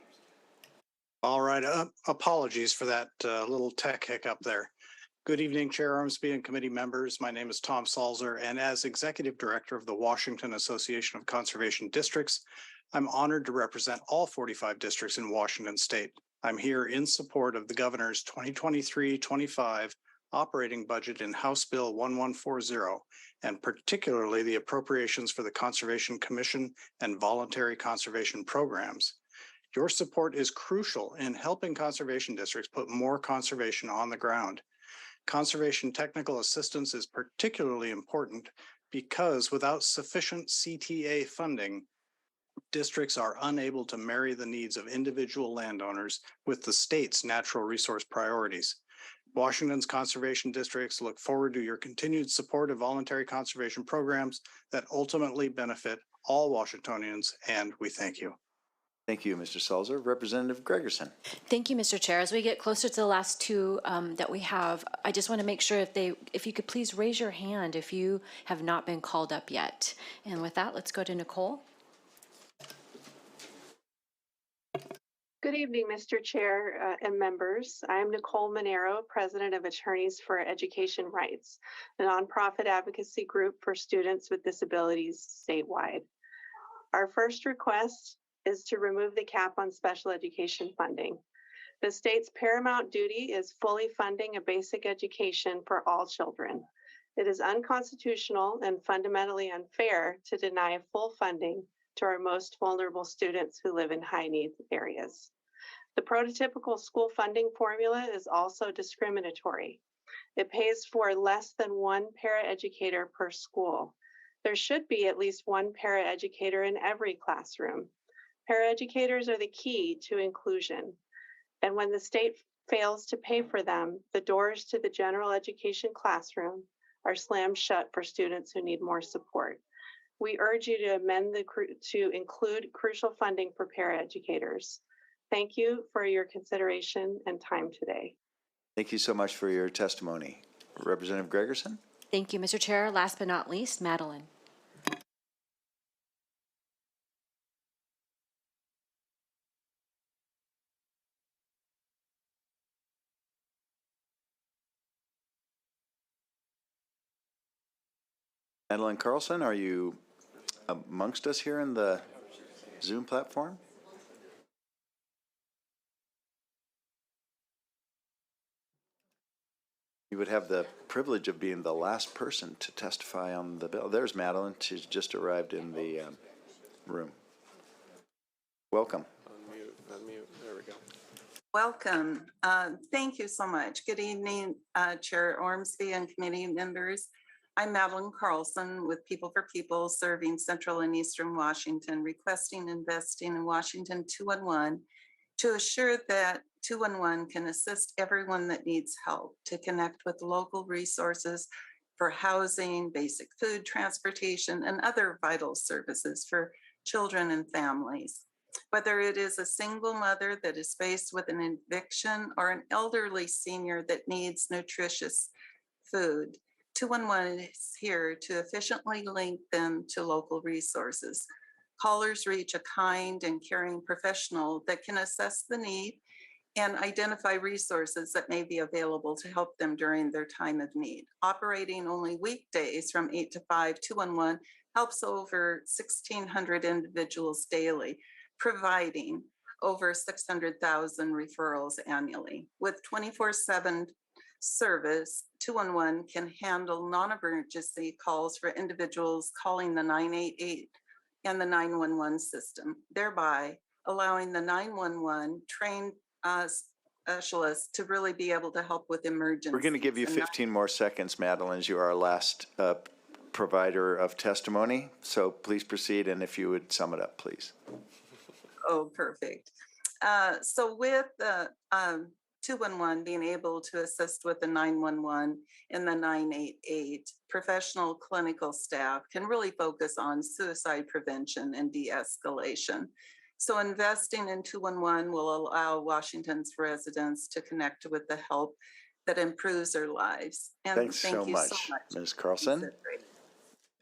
All right. Apologies for that little tech hiccup there. Good evening, Chair Ormsby and committee members. My name is Tom Salzer, and as Executive Director of the Washington Association of Conservation Districts, I'm honored to represent all 45 districts in Washington State. I'm here in support of the Governor's 2023-25 operating budget in House Bill 1140, and particularly the appropriations for the Conservation Commission and voluntary conservation programs. Your support is crucial in helping conservation districts put more conservation on the ground. Conservation technical assistance is particularly important because without sufficient CTA funding, districts are unable to marry the needs of individual landowners with the state's natural resource priorities. Washington's conservation districts look forward to your continued support of voluntary conservation programs that ultimately benefit all Washingtonians, and we thank you. Thank you, Mr. Salzer. Representative Gregerson. Thank you, Mr. Chair. As we get closer to the last two that we have, I just want to make sure if you could please raise your hand if you have not been called up yet. And with that, let's go to Nicole. Good evening, Mr. Chair and members. I am Nicole Monero, President of Attorneys for Education Rights, a nonprofit advocacy group for students with disabilities statewide. Our first request is to remove the cap on special education funding. The state's paramount duty is fully funding a basic education for all children. It is unconstitutional and fundamentally unfair to deny full funding to our most vulnerable students who live in high-need areas. The prototypical school funding formula is also discriminatory. It pays for less than one paraeducator per school. There should be at least one paraeducator in every classroom. Paraeducators are the key to inclusion. And when the state fails to pay for them, the doors to the general education classroom are slammed shut for students who need more support. We urge you to amend to include crucial funding for paraeducators. Thank you for your consideration and time today. Thank you so much for your testimony. Representative Gregerson. Thank you, Mr. Chair. Last but not least, Madeline. Madeline Carlson, are you amongst us here in the Zoom platform? You would have the privilege of being the last person to testify on the bill. There's Madeline. She's just arrived in the room. Welcome. Unmute. There we go. Welcome. Thank you so much. Good evening, Chair Ormsby and committee members. I'm Madeline Carlson with People for People, serving Central and Eastern Washington, requesting investing in Washington 211 to assure that 211 can assist everyone that needs help to connect with local resources for housing, basic food, transportation, and other vital services for children and families. Whether it is a single mother that is faced with an eviction or an elderly senior that needs nutritious food, 211 is here to efficiently link them to local resources. Callers reach a kind and caring professional that can assess the need and identify resources that may be available to help them during their time of need. Operating only weekdays from 8 to 5, 211 helps over 1,600 individuals daily, providing over 600,000 referrals annually. With 24/7 service, 211 can handle non-emergency calls for individuals calling the 988 and the 911 system, thereby allowing the 911 trained specialists to really be able to help with emergencies. We're going to give you 15 more seconds, Madeline, as you are our last provider of testimony. So please proceed, and if you would sum it up, please. Oh, perfect. So with the 211 being able to assist with the 911 and the 988, professional clinical staff can really focus on suicide prevention and de-escalation. So investing in 211 will allow Washington's residents to connect with the help that improves their lives. And Thanks thank so you much, so much, Ms. Carlson.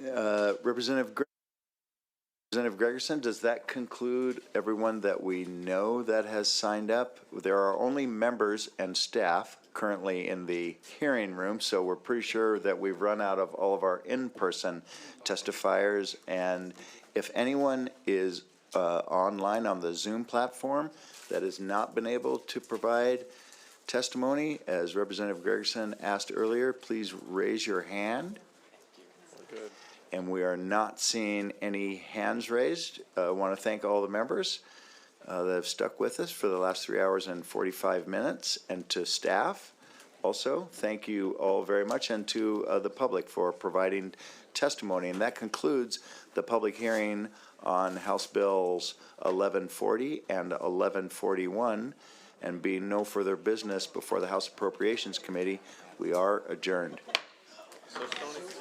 Representative Gregerson, does that conclude everyone that we know that has signed up? There are only members and staff currently in the hearing room, so we're pretty sure that we've run out of all of our in-person testifiers. And if anyone is online on the Zoom platform that has not been able to provide testimony, as Representative Gregerson asked earlier, please raise your hand. Good. And we are not seeing any hands raised. I want to thank all the members that have stuck with us for the last 3 hours and 45 minutes, and to staff also, thank you all very much, and to the public for providing testimony. And that concludes the public hearing on House Bills 1140 and 1141. And being no further business before the House Appropriations Committee, we are adjourned. So, Tony,